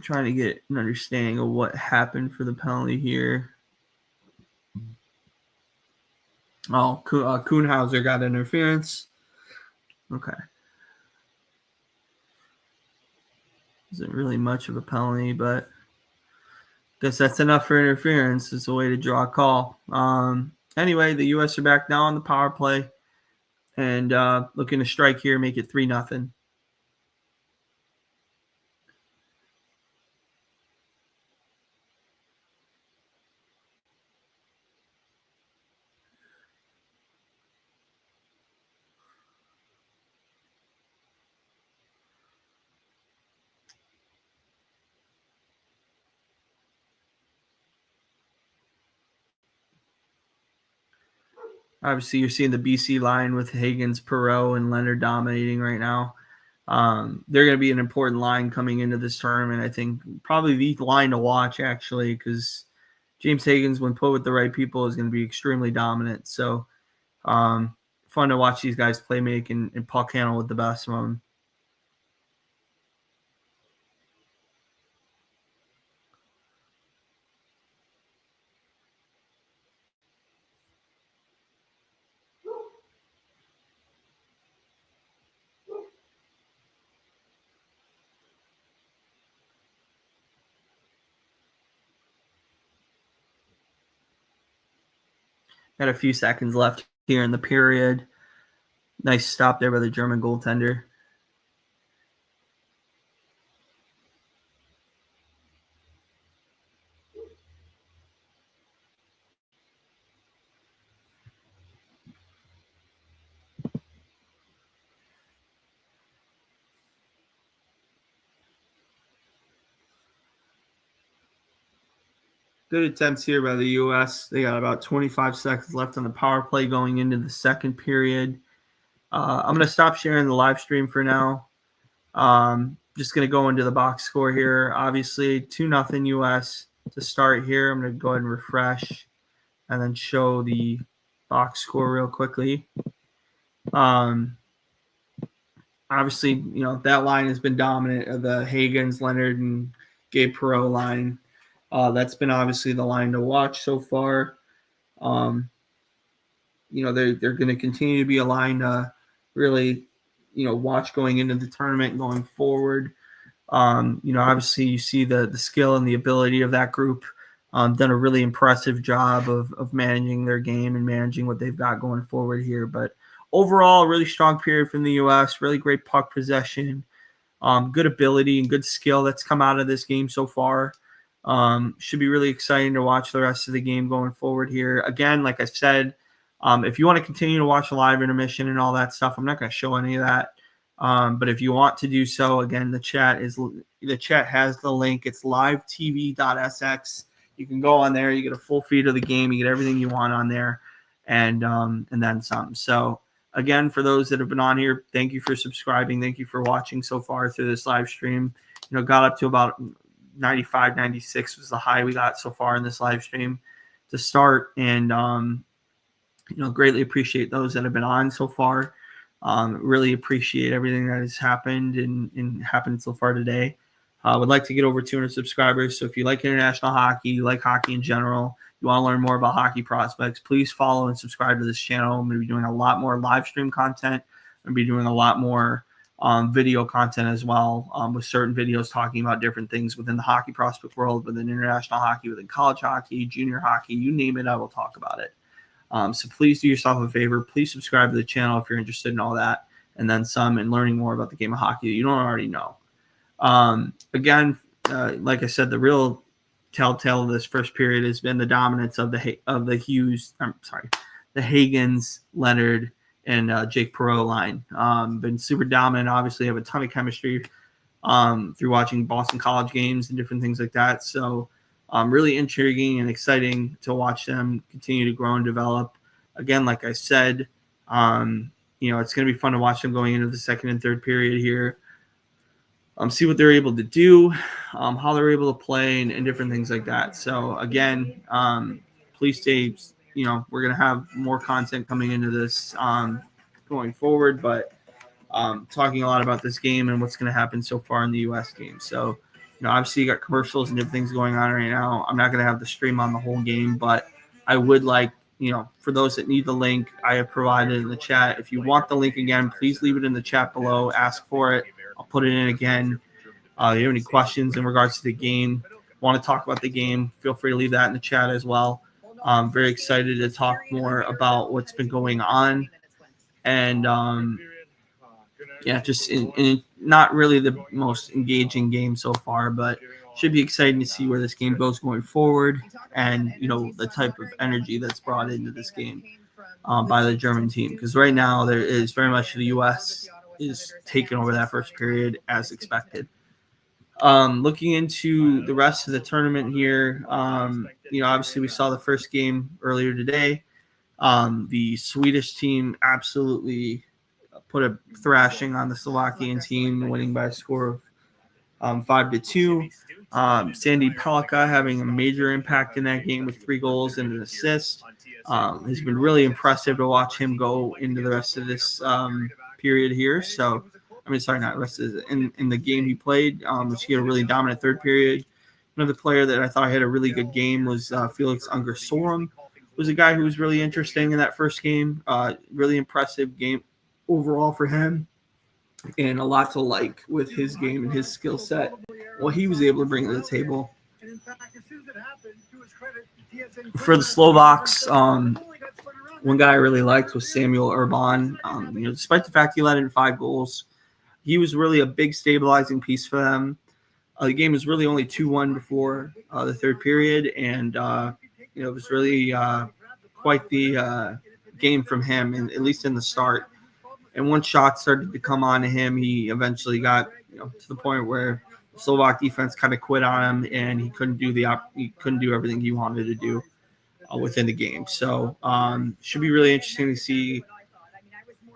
Trying to get an understanding of what happened for the penalty here. Oh, Kuhnhauser got interference. Okay. Isn't really much of a penalty, but guess that's enough for interference. It's a way to draw a call. Anyway, the U.S. are back now on the power play and looking to strike here, make it 3-0. Obviously, you're seeing the BC line with Higgins, Perreault, and Leonard dominating right now. They're going to be an important line coming into this tournament. I think probably the line to watch, actually, because James Higgins, when put with the right people, is going to be extremely dominant. So fun to watch these guys play make and puck handle with the best of them. Got a few seconds left here in the period. Nice stop there by the German goaltender. Good attempts here by the U.S. They got about 25 seconds left on the power play going into the second period. I'm going to stop sharing the live stream for now. Just going to go into the box score here. Obviously, 2-0 U.S. to start here. I'm going to go ahead and refresh and then show the box score real quickly. Obviously, that line has been dominant. The Higgins, Leonard, and Gabe Perreault line. That's been obviously the line to watch so far. They're going to continue to be a line to really, watch going into the tournament going forward. Obviously you see the skill and the ability of that group. Done a really impressive job of managing their game and managing what they've got going forward here. But overall, really strong period from the U.S. Really great puck possession. Good ability and good skill that's come out of this game so far. Should be really exciting to watch the rest of the game going forward here. Again, like I said, If you want to continue to watch the live intermission and all that stuff, I'm not going to show any of that. But if you want to do so, again, the chat has the link. It's livetv.sx. You can go on there. You get a full feed of the game. You get everything you want on there, and then some. So again, for those that have been on here, thank you for subscribing. Thank you for watching so far through this live stream. Got up to about 95, 96 was the high we got so far in this live stream to start, and greatly appreciate those that have been on so far. Really appreciate everything that has happened and happened so far today. Would like to get over 200 subscribers. So if you like international hockey, you like hockey in general, you want to learn more about hockey prospects, please follow and subscribe to this channel. I'm going to be doing a lot more live stream content. I'm going to be doing a lot more video content as well, with certain videos talking about different things within the hockey prospect world, within international hockey, within college hockey, junior hockey, you name it, I will talk about it. So please do yourself a favor. Please subscribe to the channel if you're interested in all that, and then some, and learning more about the game of hockey that you don't already know. Again, like I said, the real telltale of this first period has been the dominance of the Hagens, Leonard, and Jake Perreault line. Been super dominant. Obviously, have a ton of chemistry through watching Boston College games and different things like that. So really intriguing and exciting to watch them continue to grow and develop. Again, like I said, it's going to be fun to watch them going into the second and third period here. See what they're able to do, how they're able to play, and different things like that. So again, please stay. We're going to have more content coming into this going forward, but talking a lot about this game and what's going to happen so far in the U.S. game. So, obviously you got commercials and different things going on right now. I'm not going to have the stream on the whole game, but I would like, for those that need the link, I have provided in the chat. If you want the link again, please leave it in the chat below. Ask for it. I'll put it in again. If you have any questions in regards to the game, want to talk about the game, feel free to leave that in the chat as well. I'm very excited to talk more about what's been going on. And, just in not really the most engaging game so far, but should be exciting to see where this game goes going forward, and the type of energy that's brought into this game by the German team, because right now there is very much the U.S. is taking over that first period as expected. Looking into the rest of the tournament here, obviously we saw the first game earlier today. The Swedish team absolutely put a thrashing on the Slovakian team, winning by a score of 5-2. Sandy Pelika having a major impact in that game with 3 goals and an assist. Has been really impressive to watch him go into the rest of this period here. So, not rest of in the game he played. He had a really dominant third period. Another player that I thought had a really good game was Felix Unger-Sorum. Was a guy who was really interesting in that first game. Really impressive game overall for him, and a lot to like with his game and his skill set, what he was able to bring to the table. For the Slovaks, one guy I really liked was Samuel Urban. Despite the fact he let in 5 goals, he was really a big stabilizing piece for them. The game was really only 2-1 before the third period, and it was really quite the game from him, and at least in the start. And once shots started to come on to him, he eventually got to the point where the Slovak defense kind of quit on him, and he couldn't do everything he wanted to do within the game. So should be really interesting to see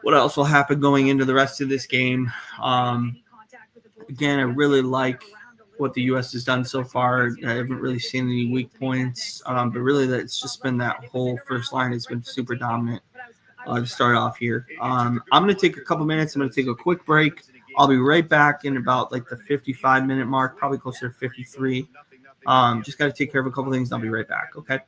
what else will happen going into the rest of this game. Again, I really like what the U.S. has done so far. I haven't really seen any weak points, but really it's just been that whole first line has been super dominant. To start off here. I'm going to take a couple minutes. I'm going to take a quick break. I'll be right back in about like the 55-minute mark, probably closer to 53. Just got to take care of a couple things. I'll be right back. Okay.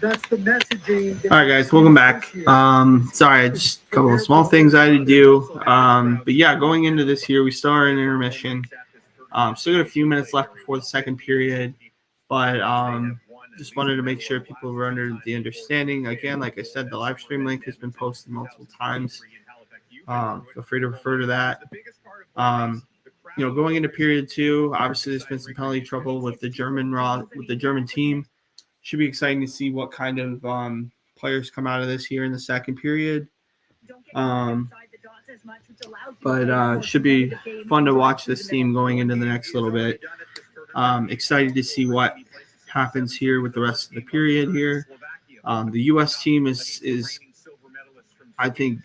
That's the messaging. All right, guys, welcome back. Sorry, just a couple of small things I had to do. But yeah, going into this here, we started an intermission. Still got a few minutes left before the second period, but just wanted to make sure people were under the understanding. Again, like I said, the live stream link has been posted multiple times. Feel free to refer to that. Going into period 2, obviously there's been some penalty trouble with the German team. Should be exciting to see what kind of players come out of this here in the second period. But should be fun to watch this team going into the next little bit. Excited to see what happens here with the rest of the period here. The U.S. team is I think,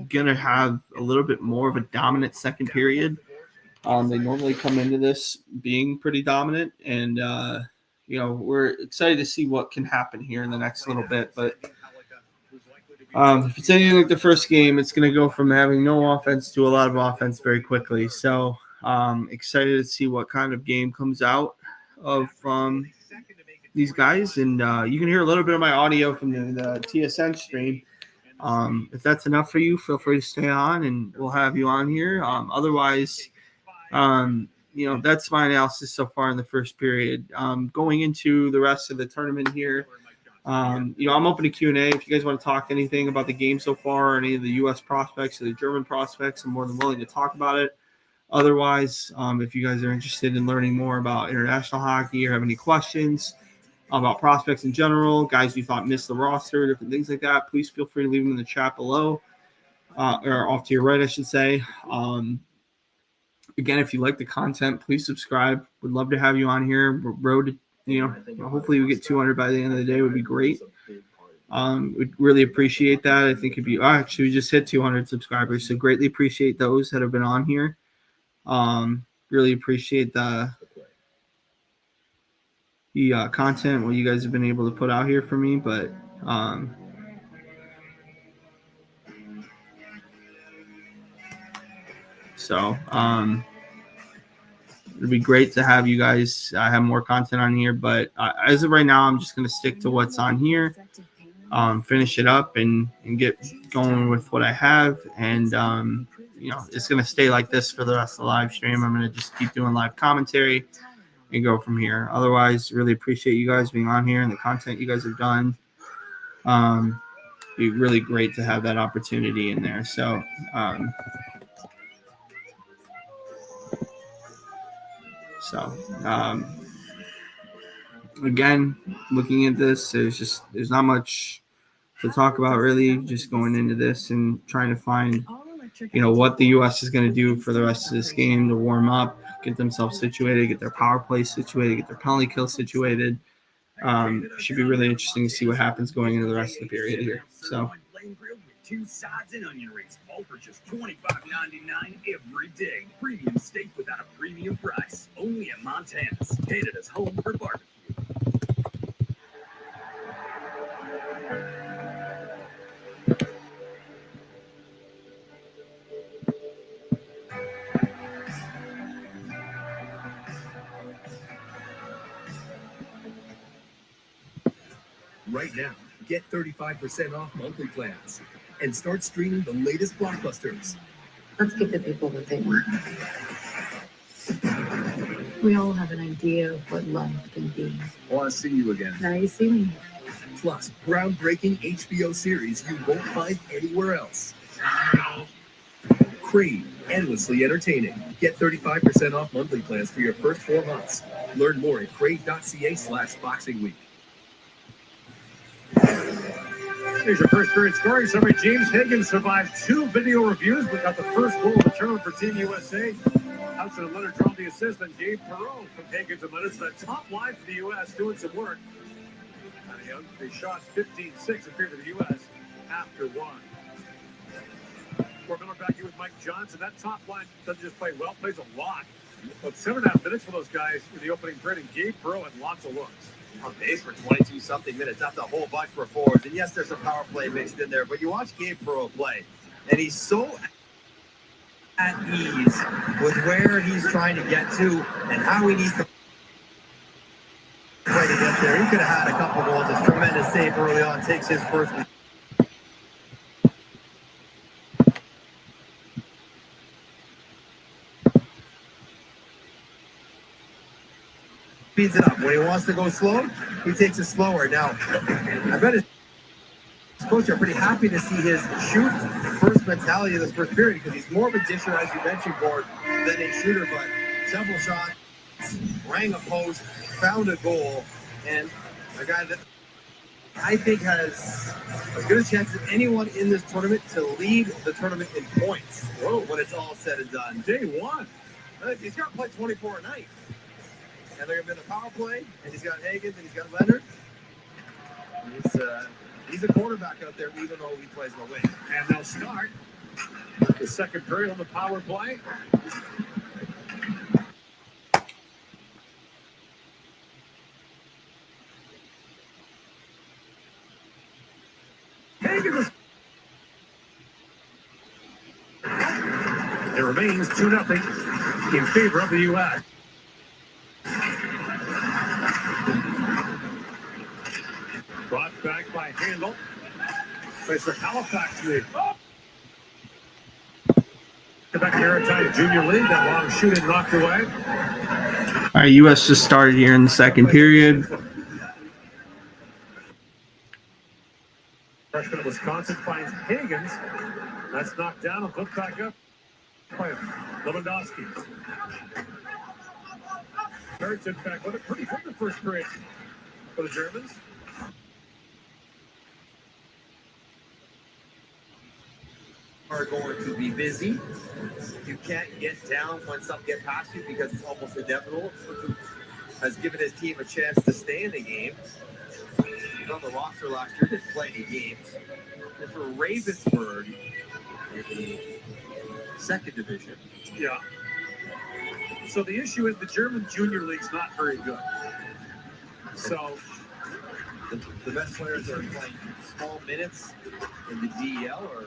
going to have a little bit more of a dominant second period. They normally come into this being pretty dominant, and we're excited to see what can happen here in the next little bit. But if it's anything like the first game, it's going to go from having no offense to a lot of offense very quickly. So excited to see what kind of game comes out of these guys. And you can hear a little bit of my audio from the TSN stream. If that's enough for you, feel free to stay on, and we'll have you on here. Otherwise, that's my analysis so far in the first period. Going into the rest of the tournament here, I'm open to Q&A. If you guys want to talk anything about the game so far, or any of the U.S. prospects or the German prospects, I'm more than willing to talk about it. Otherwise, if you guys are interested in learning more about international hockey or have any questions about prospects in general, guys you thought missed the roster, different things like that, please feel free to leave them in the chat below, or off to your right, I should say. Again, if you like the content, please subscribe. Would love to have you on here. Road to, hopefully we get 200 by the end of the day would be great. We'd really appreciate that. I think we just hit 200 subscribers, so greatly appreciate those that have been on here. Really appreciate the content, what you guys have been able to put out here for me. But it'd be great to have you guys have more content on here. But as of right now, I'm just going to stick to what's on here, finish it up, and get going with what I have. And it's going to stay like this for the rest of the live stream. I'm going to just keep doing live commentary and go from here. Otherwise, really appreciate you guys being on here and the content you guys have done. Be really great to have that opportunity in there. So again, looking at this, there's not much to talk about really. Just going into this and trying to find what the U.S. is going to do for the rest of this game to warm up, get themselves situated, get their power play situated, get their penalty kill situated. Should be really interesting to see what happens going into the rest of the period here. So. 2 sides and onion rings, all for just $25.99 every day. Premium steak without a premium price. Only at Montana's, Canada's home for barbecue. Right now, get 35% off monthly plans and start streaming the latest blockbusters. Let's give the people what they want. We all have an idea of what love can be. I want to see you again. Now you see me. Plus, groundbreaking HBO series you won't find anywhere else. Crave, endlessly entertaining. Get 35% off monthly plans for your first 4 months. Learn more at crave.ca/Boxing Week. Here's your first period scoring summary. James Higgins survived 2 video reviews, but got the first goal of the tournament for Team USA. Hudson and Leonard drove the assist, and Gabe Perreault from Higgins and Leonard. The top line for the U.S. doing some work. They shot 15-6 in favor of the U.S. after 1. Fort Miller back here with Mike Johnson. That top line doesn't just play well, plays a lot. But 7.5 minutes for those guys in the opening period, and Gabe Perreault had lots of looks. On base for 22-something minutes. That's a whole bunch for forwards. And yes, there's a power play mixed in there, but you watch Gabe Perreault play, and he's so at ease with where he's trying to get to and how he needs to play together. get there. He could have had a couple goals. It's tremendous save early on. Takes his first. Speeds it up. When he wants to go slow, he takes it slower. Now, I bet his coach are pretty happy to see his shoot first mentality of this first period because he's more of a disher, as you mentioned, Gord, than a shooter. But several shots, rang a post, found a goal, and a guy that I think has as good a chance as anyone in this tournament to lead the tournament in points. Whoa, when it's all said and done. Day one. He's got to play 24 a night. And they're going to be in the power play, and he's got Higgins, and he's got Leonard. He's a quarterback out there, even though he plays no wing. And they'll start the second period on the power play. It remains 2-0 in favor of the U.S. Brought back by Handel. Plays for Halifax lead. Back Maritime Junior League. That long shooting knocked away. All right, U.S. just started here in the second period. Freshman of Wisconsin finds Higgins. That's knocked down and put back up by Lewandowski. Merton back with it pretty quick the first period for the Germans. Are going to be busy. You can't get down when something gets past you because it's almost inevitable. Has given his team a chance to stay in the game. He's on the roster last year, didn't play any games. And for Ravensburg in the second division. Yeah. So the issue is the German Junior League's not very good. So the best players are playing small minutes in the DEL or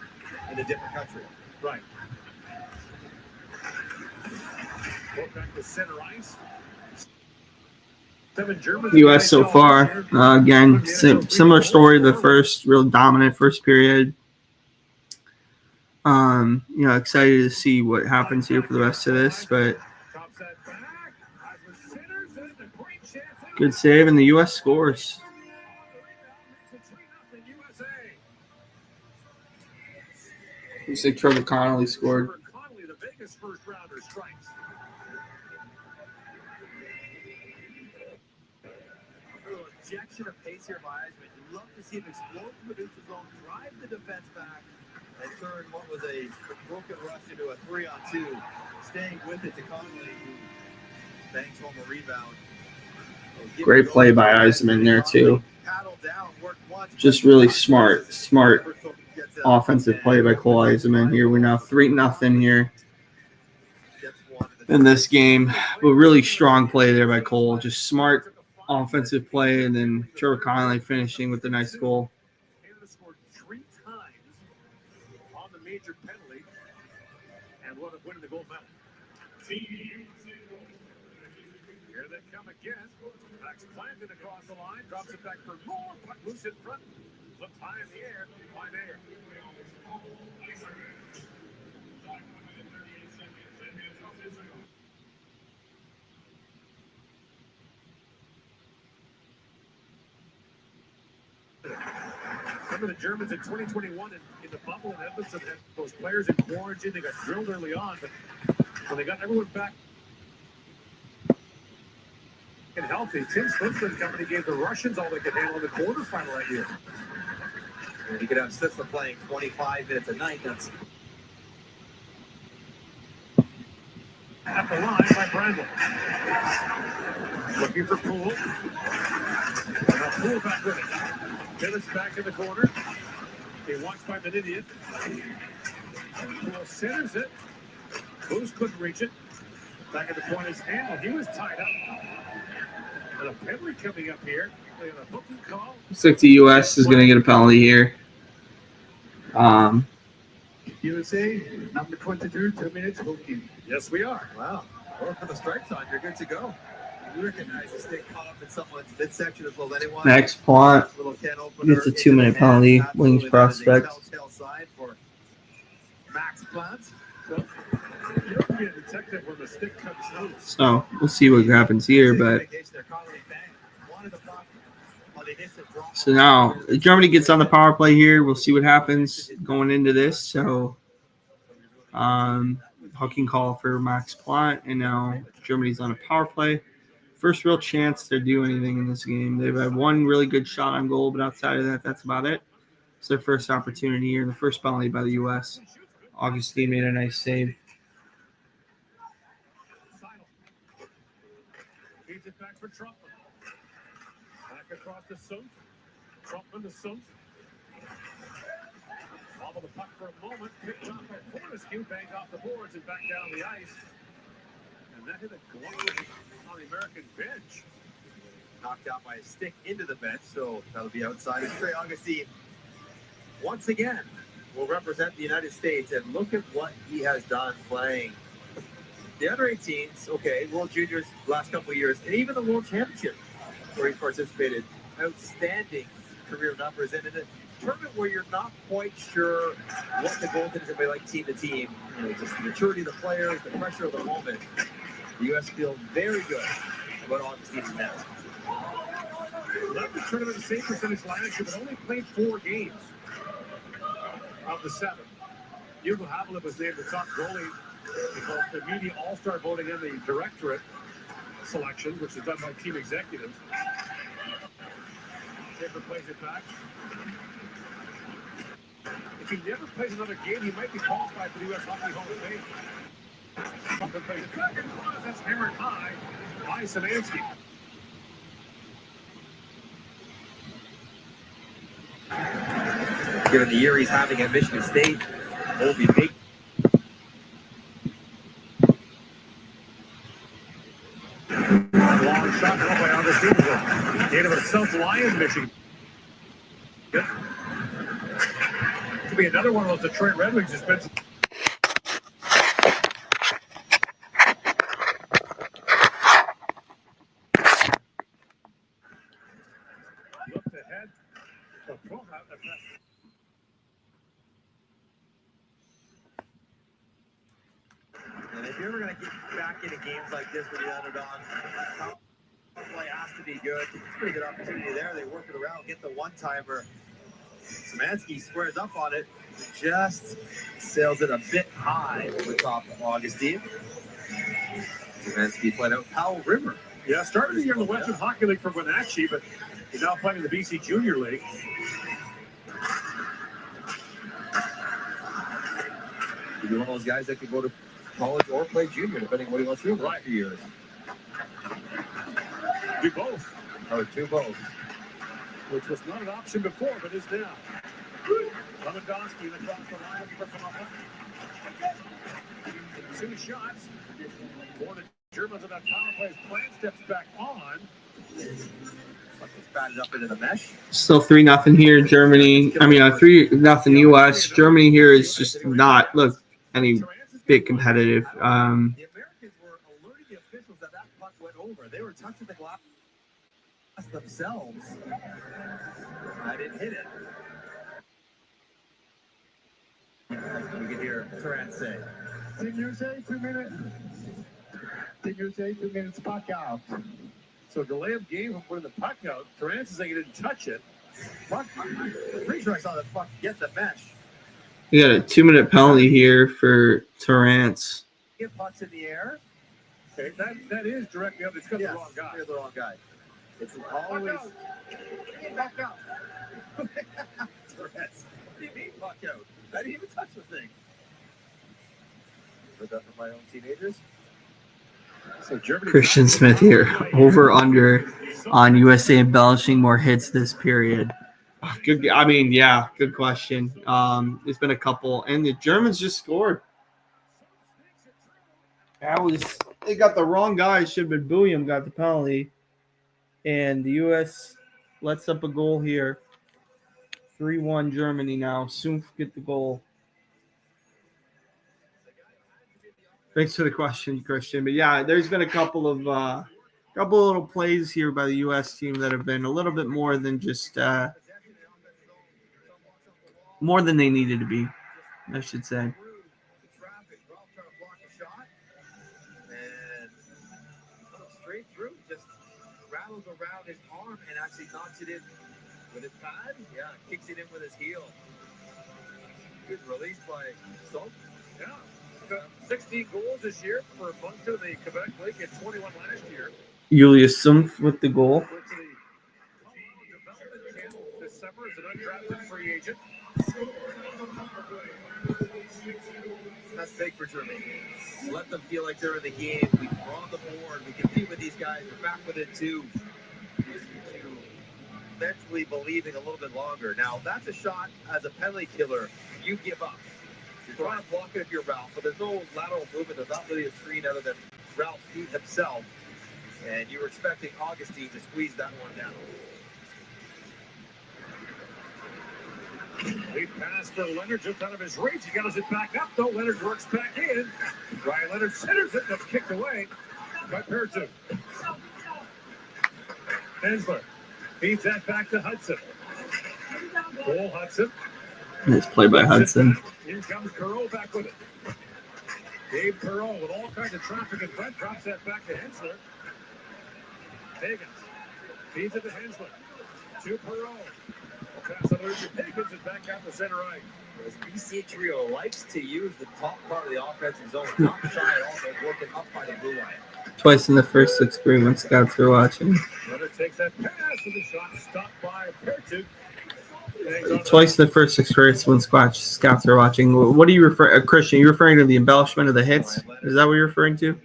in a different country. Right. Go back to center ice. 7 Germans. U.S. so far, again, similar story. The first real dominant first period. Excited to see what happens here for the rest of this, but good save, and the U.S. scores. Looks like Trevor Connolly scored. Connolly, the Vegas first rounder, strikes. Injection of pace here by Eisman. You'd love to see him explode from the neutral zone, drive the defense back, and turn what was a broken rush into a 3-on-2. Staying with it to Connolly, who bangs home a rebound. Great play by Eisman there too. Just really smart offensive play by Cole Eisman here. We're now 3-0 here in this game. But really strong play there by Cole. Just smart offensive play, and then Trevor Connolly finishing with a nice goal. Canada scored 3 times on the major penalty and wound up winning the gold medal. Here they come again. Max planted across the line, drops it back for more. Puck loose in front. Looks high in the air. By there. Remember the Germans in 2021 in the bubble in Edmonton had those players in quarantine. They got drilled early on, but when they got everyone back and healthy, Tim Slipster and company gave the Russians all they could handle in the quarterfinal that year. And you could have Slipster playing 25 minutes a night. That's at the line by Brandel. Looking for Poole. And now Poole back with it. Dennis back in the corner. He watched by Menidian. Poole centers it. Booze couldn't reach it. Back at the point is Handel. He was tied up. And a penalty coming up here. They got a booking call. Looks like the U.S. is going to get a penalty here. USA, number 22, 2 minutes, hooking. Yes, we are. Wow. Well, for the strike zone, you're good to go. You recognize the stick caught up in someone's midsection as well as anyone. Max Plant Little can opener gets a into 2-minute the penalty. hands. Wings Absolutely, that is a prospect. telltale sign for Max Plant. You don't be a detective when the stick comes loose. So we'll see what happens here. But so now Germany gets on the power play here. We'll see what happens going into this. So hooking call for Max Plant, and now Germany's on a power play. First real chance to do anything in this game. They've had one really good shot on goal, but outside of that, that's about it. It's their first opportunity here, the first penalty by the U.S. Augustine made a nice save. Feeds it back for Trumpman. Back across to Sunk. Trumpman to Sunk. Follow the puck for a moment. Picked up by Fortescue. Banged off the boards and back down the ice. And that hit a glove on the American bench. Knocked out by a stick into the bench, so that'll be outside. And Trey Augustine, once again, will represent the United States. And look at what he has done playing the under 18s, okay, World Juniors last couple of years, and even the World Championship where he's participated. Outstanding career numbers. And in a tournament where you're not quite sure what the goaltenders are going to be like team to team, you know, just the maturity of the players, the pressure of the moment, the U.S. feel very good about Augustine's net. Led the tournament the same percentage last year, but only played 4 games of the 7. Hugo Havlicek was named the top goalie in both the media all-star voting and the directorate selections, which is done by team executives. Taper plays it back. If he never plays another game, he might be qualified for the U.S. Hockey Hall of Fame. Trumpet plays it back and that's hammered high by Szymanski. Given the year he's having at Michigan State, will be big. Long shot by Augustine. Gain of himself, Lion, Michigan. Good. Could be another one of those Detroit Red Wings has been. Looked ahead. And if you're ever going to get back into games like this with the underdog, power play has to be good. It's a pretty good opportunity there. They work it around, get the one-timer. Szymanski squares up on it, just sails it a bit high over top of Augustine. Szymanski played out Powell River. Yeah, started the year in the Western Hockey League for Wenatchee, but he's now playing in the BC Junior League. He'd be one of those guys that could go to college or play junior, depending on what he wants to do in the next few years. Do both. Or do both. Which was not an option before, but is now. Lewandowski across the line for Papa. 2 shots. For the Germans on that power play. Plant steps back on. It's batted up into the mesh. Still 3-0 here, Germany. I mean, 3-0 U.S. Germany here is just not any big competitive. The Americans were alerting the officials that puck went over. They were touching the glass themselves. I didn't hit it. You can hear Trent say, Did you say 2 minutes? Did you say 2 minutes puck out? So delay of game from putting the puck out. Durant is saying he didn't touch it. I'm pretty sure I saw the puck get the mesh. We got a 2-minute penalty here for Torrance. Get pucks in the air. Okay, that is directly up. It's got the wrong guy. You're the wrong guy. It's always Get back out. Tourette's. What do you mean puck out? I didn't even touch the thing. Heard that from my own teenagers. So Germany. Christian Smith here. Over under on USA embellishing more hits this period. Good. I mean, yeah, good question. There's been a couple, and the Germans just scored. They got the wrong guy. Should have been William got the penalty, and the U.S. lets up a goal here. 3-1 Germany now. Soon get the goal. Thanks for the question, Christian. But yeah, there's been a couple of couple little plays here by the U.S. team that have been a little bit more than just more than they needed to be, I should say. Straight through, just rattles around his arm and actually knocks it in with his pad. Yeah, kicks it in with his heel. Good release by Soap. Yeah. 16 goals this year for Bunta, the Quebec League, and 21 last year. Julius Sumpf with the goal. Went to the development camp this summer as an undrafted free agent. That's big for Germany. Let them feel like they're in the game. We're on the board. We compete with these guys. We're back with it too. Mentally believing a little bit longer. Now, that's a shot as a penalty killer. You give up. You're trying to block it if you're Ralph, but there's no lateral movement. There's not really a screen other than Ralph feet himself. And you were expecting Augustine to squeeze that one down. Lead pass for Leonard just out of his reach. He got it back up, though. Leonard works back in. Ryan Leonard centers it. That's kicked away by Pertu. Hensler feeds that back to Hudson. Cole Hudson. Nice play by Hudson. Here comes Perot back with it. Dave Perot with all kinds of traffic in front. Drops that back to Hensler. Higgins feeds it to Hensler. To Perot. Pass over to Higgins and back out the center right. This BC trio likes to use the top part of the offensive zone. Not shy at all. They're working up by the blue line. Twice in the first 6 period when scouts are watching. Leonard takes that pass and the shot stopped by Pertu. Twice in the first 6 periods when scouts are watching. What do you refer, Christian? Are you referring to the embellishment of the hits? Is that what you're referring to?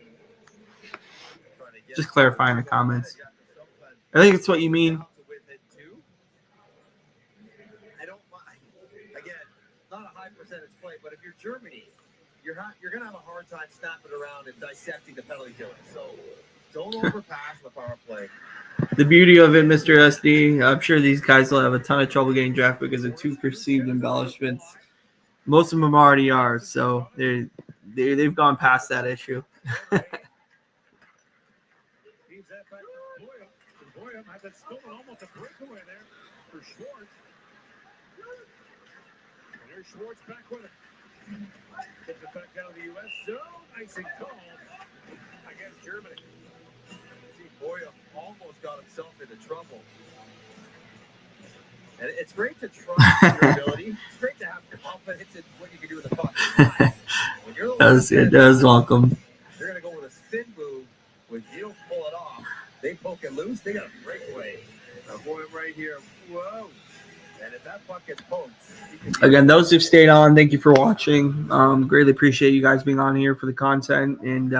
Just clarifying the comments. I think it's what you mean. Play, but if you're Germany, you're going to have a hard time snapping around and dissecting the penalty killer. So don't overpass the power play. The beauty of it, Mr. SD, I'm sure these guys will have a ton of trouble getting drafted because of 2 perceived embellishments. Most of them already are, so they've gone past that issue. Feeds that back to Boyum. Had that stolen almost a breakaway there for Schwartz. Schwartz back with it. Gets it back down to the U.S. So, icing call against Germany. See, Boyum almost got himself into trouble. And it's great to trust your ability. It's great to have confidence in what you can do with the puck. When you're It does welcome. They're going to go with a spin move. When you don't pull it off, they poke it loose. They got a breakaway. Now, Boyum right here. Whoa. And if that puck gets poked, again, those who've stayed on, thank you for watching. Greatly appreciate you guys being on here for the content, and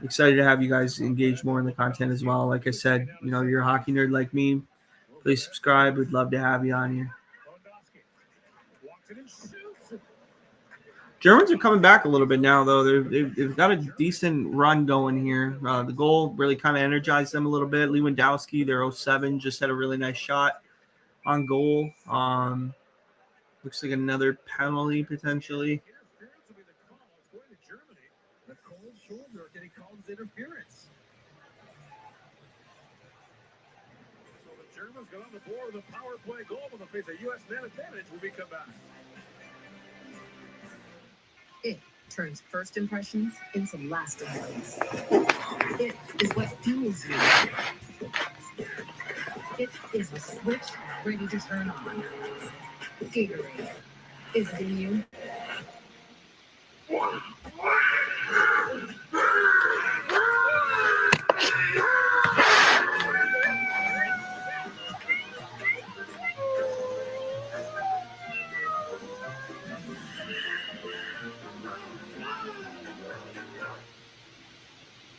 excited to have you guys engage more in the content as well. Like I said, you're a hockey nerd like me. Please subscribe. We'd love to have you on here. Germans are coming back a little bit now, though. They've got a decent run going here. The goal really kind of energized them a little bit. Lewandowski, their 07, just had a really nice shot on goal. Looks like another penalty potentially. The cold shoulder getting called as interference. So the Germans got on the board with a power play goal with a face of U.S. man advantage when we come back. It turns first impressions into lasting ones. It is what fuels you. It is a switch ready to turn on. Gatorade. Is it in you?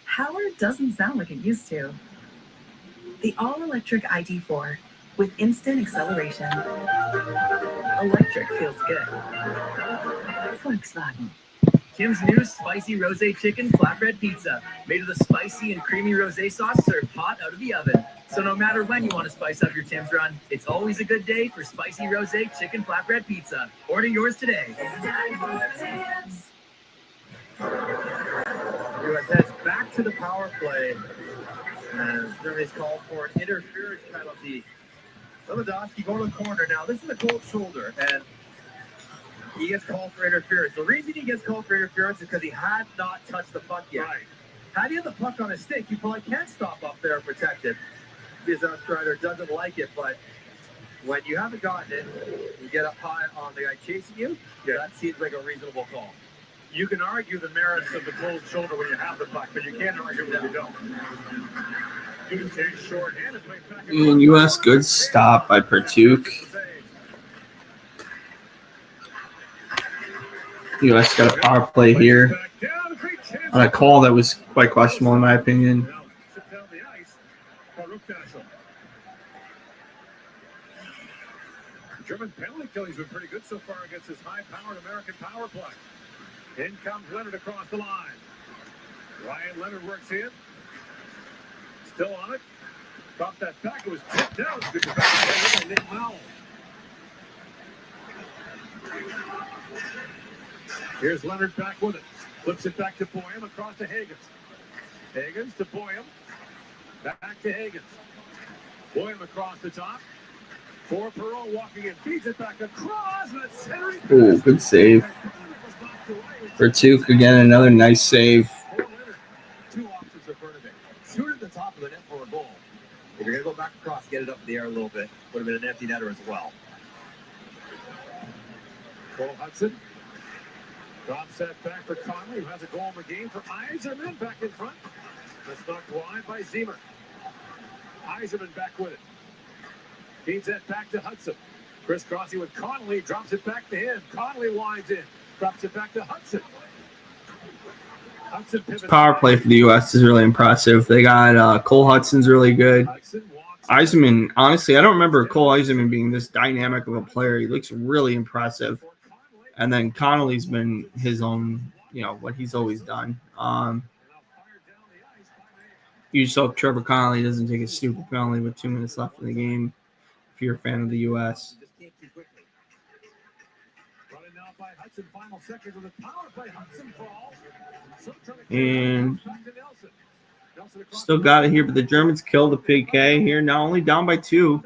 Power doesn't sound like it used to. The all-electric ID4 with instant acceleration. Electric feels good. Volkswagen. Kim's new spicy rosé chicken flatbread pizza, made with a spicy and creamy rosé sauce served hot out of the oven. So no matter when you want to spice up your Tim's run, it's always a good day for spicy rosé chicken flatbread pizza. Order yours today. U.S. heads back to to the power play. And Germany's called for an interference penalty. Lewandowski going to the corner now. This is a cold shoulder, and he gets called for interference. The reason he gets called for interference is because he had not touched the puck yet. Right. Had he had the puck on his stick, he probably can't stop up there and protect it. His strider doesn't like it, but when you haven't gotten it, you get up high on the guy chasing you. Yeah, that seems like a reasonable call. You can argue the merits of the cold shoulder when you have the puck, but you can't argue when you don't. You can take shorthanded, play back And U.S. good stop by Pertuk. U.S. got a power play here on a call that was quite questionable in my opinion. German penalty kill. He's been pretty good so far against his high-powered American power play. In comes Leonard across the line. Ryan Leonard works in. Still on it. Dropped that back. It was tipped out. Good back by Nick Mowell. Here's Leonard back with it. Flips it back to Boyum across to Higgins. Higgins to Boyum. Back to Higgins. Boyum across the top. For Perot walking in. Feeds it back across. And it's Henry. Ooh, good save. Pertuk again, another nice save. Two options for Bernabé. Shoot at the top of the net for a goal. If you're going to go back across, get it up in the air a little bit. Would have been an empty netter as well. Cole Hudson. Drop set back for Conley, who has a goal in the game for Eiserman back in front. That's knocked wide by Ziemer. Eiserman back with it. Feeds that back to Hudson. Chris Crossy with Conley, drops it back to him. Conley winds in, drops it back to Hudson. Hudson pivots. Power play for the U.S. is really impressive. They got Cole Hudson's really good. Eiserman, honestly, I don't remember Cole Eiserman being this dynamic of a player. He looks really impressive. And then Connolly's been his own, what he's always done. You just hope Trevor Connolly doesn't take a stupid penalty with 2 minutes left in the game if you're a fan of the U.S. And still got it here, but the Germans killed the PK here. Now only down by 2.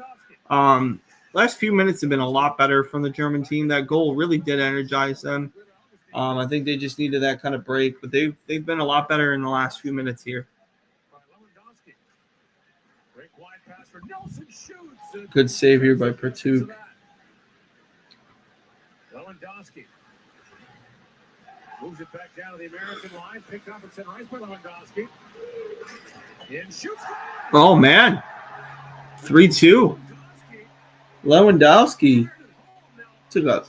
Last few minutes have been a lot better from the German team. That goal really did energize them. I think they just needed that kind of break, but they've been a lot better in the last few minutes here. Good save here by Pertuk. Lewandowski moves it back down to the American line. Picked up and sent right by Lewandowski. And shoots. Oh, man. 3-2. Lewandowski took a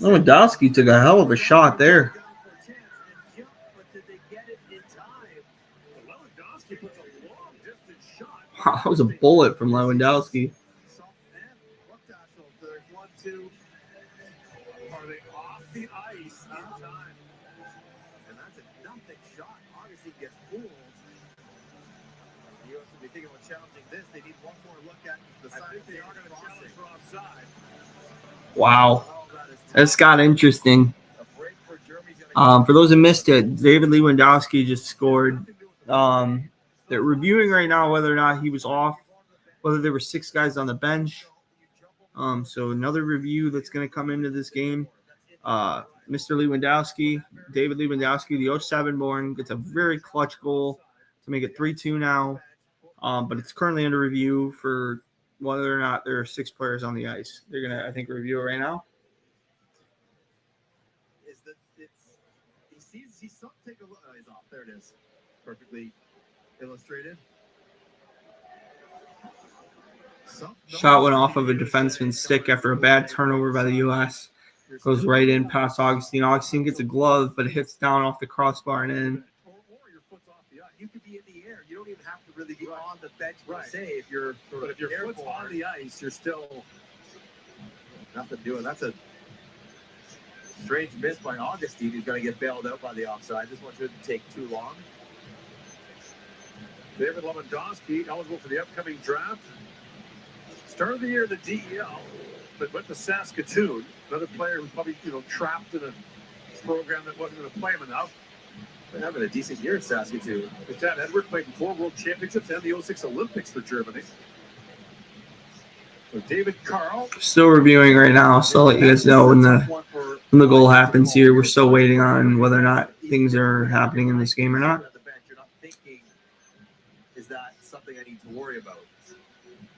Lewandowski took a hell of a shot there. Wow, that was a bullet from Lewandowski. Are they off the ice in time? And that's a nothing shot. Obviously gets fooled. The U.S. will be thinking about challenging this. They need one more look at the side. I think they are going to challenge for offside. Wow. That's got interesting. For those who missed it, David Lewandowski just scored. They're reviewing right now whether or not he was off, whether there were 6 guys on the bench. So another review that's going to come into this game. Mr. Lewandowski, David Lewandowski, the 07 born, gets a very clutch goal to make it 3-2 now. But it's currently under review for whether or not there are 6 players on the ice. They're going to, I think, review it right now. Take a look. Oh, he's off. There it is. Perfectly illustrated. Shot went off of a defenseman's stick after a bad turnover by the U.S. Goes right in past Augustine. Augustine gets a glove, but it hits down off the crossbar and in. Or your foot's off the ice. You could be in the air. You don't even have to really be on the bench per se. If you're but if your foot's on the ice, you're still nothing doing. That's a strange miss by Augustine. He's going to get bailed out by the offside. This one shouldn't take too long. David Lewandowski, eligible for the upcoming draft. Start of the year, the DEL. but went to Saskatoon. Another player who's probably trapped in a program that wasn't going to play him enough. They're having a decent year at Saskatoon. But Chad Edward played in 4 World Championships and the 06 Olympics for Germany. So David Carl. Still reviewing right now, so I'll let you guys know when the goal happens here. We're still waiting on whether or not things are happening in this game or not. At the bench, you're not thinking, is that something I need to worry about?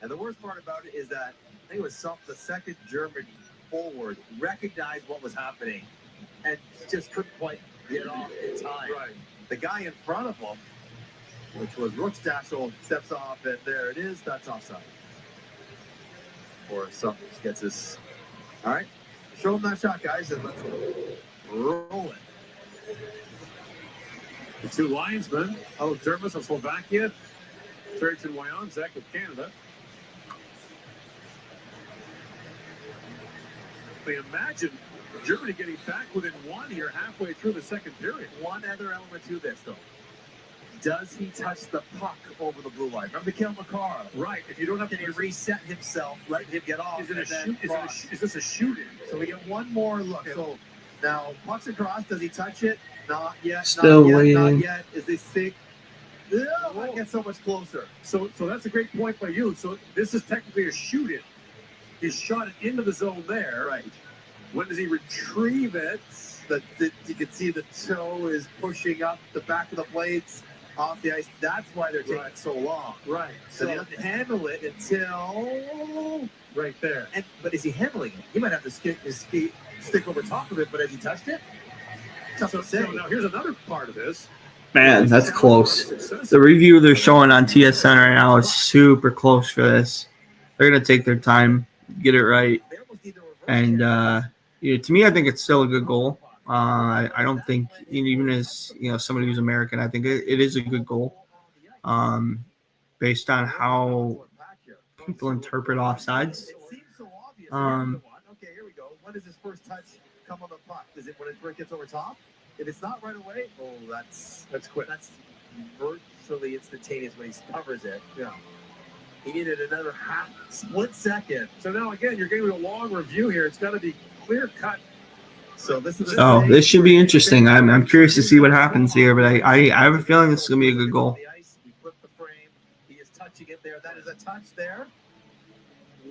And the worst part about it is that I think it was the second German forward recognized what was happening and just couldn't quite get off in time. Right. The guy in front of him, which was Ruckstachel, steps off, and there it is. That's offside. Or something gets his. All right, show him that shot, guys, and let's roll it. The 2 linesmen, Alex Dermis of Slovakia, Terrington Wyonzek of Canada. They imagine Germany getting back within 1 here halfway through the second period. One other element to this, though. Does he touch the puck over the blue line? Remember Kale McCarr? Right. If you don't have Can he reset himself, let him get off? Is this a shoot-in? So we get one more look. Okay. So now, puck's across. Does he touch it? Not yet. Still waiting. Not yet. Is this thick? Oh, that gets so much closer. So that's a great point by you. So this is technically a shoot-in. He shot it into the zone there. Right. When does he retrieve it? You can see the toe is pushing up the back of the blades off the ice. That's why they're taking so long. Right. So they have to handle it until right there. But is he handling it? He might have to stick over top of it, but has he touched it? So now here's another part of this. Man, that's close. The review they're showing on TSN right now is super close for this. They're going to take their time, get it right. And to me, I think it's still a good goal. I don't think, even as somebody who's American, I think it is a good goal based on how people interpret offsides. Okay, here we go. When does his first touch come on the puck? Is it when it gets over top? If it's not right away, that's quick. That's virtually instantaneous when he covers it. Yeah. He needed another split second. So now again, you're getting a long review here. It's got to be clear cut. So this should be interesting. I'm curious to see what happens here, but I have a feeling this is gonna be a good goal. He flipped the frame. He is touching it there. That is a touch there.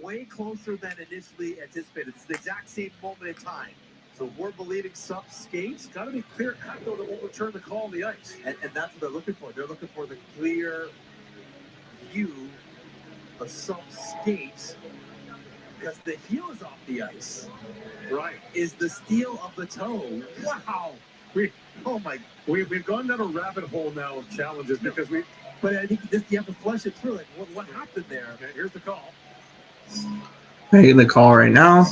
Way closer than initially anticipated. It's the exact same moment in time. So we're believing some skates. Got to be clear cut though that won't return the call on the ice. And that's what they're looking for. They're looking for the clear view of some skates because the heel is off the ice. Right. Is the steel of the toe. Wow. We've gone down a rabbit hole now of challenges because but I think you have to flush it through. Like what happened there? Okay, here's the call. Making the call right now.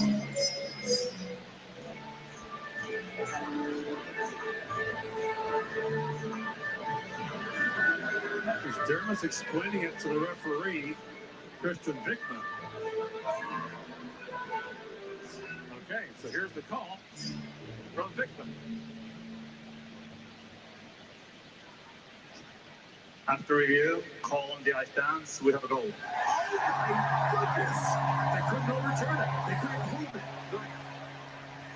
Dermis explaining it to the referee, Christian Vickman. Okay, so here's the call from Vickman. After review, call on the ice dance, we have a goal. Oh my goodness! They couldn't overturn it. They couldn't move it. Right.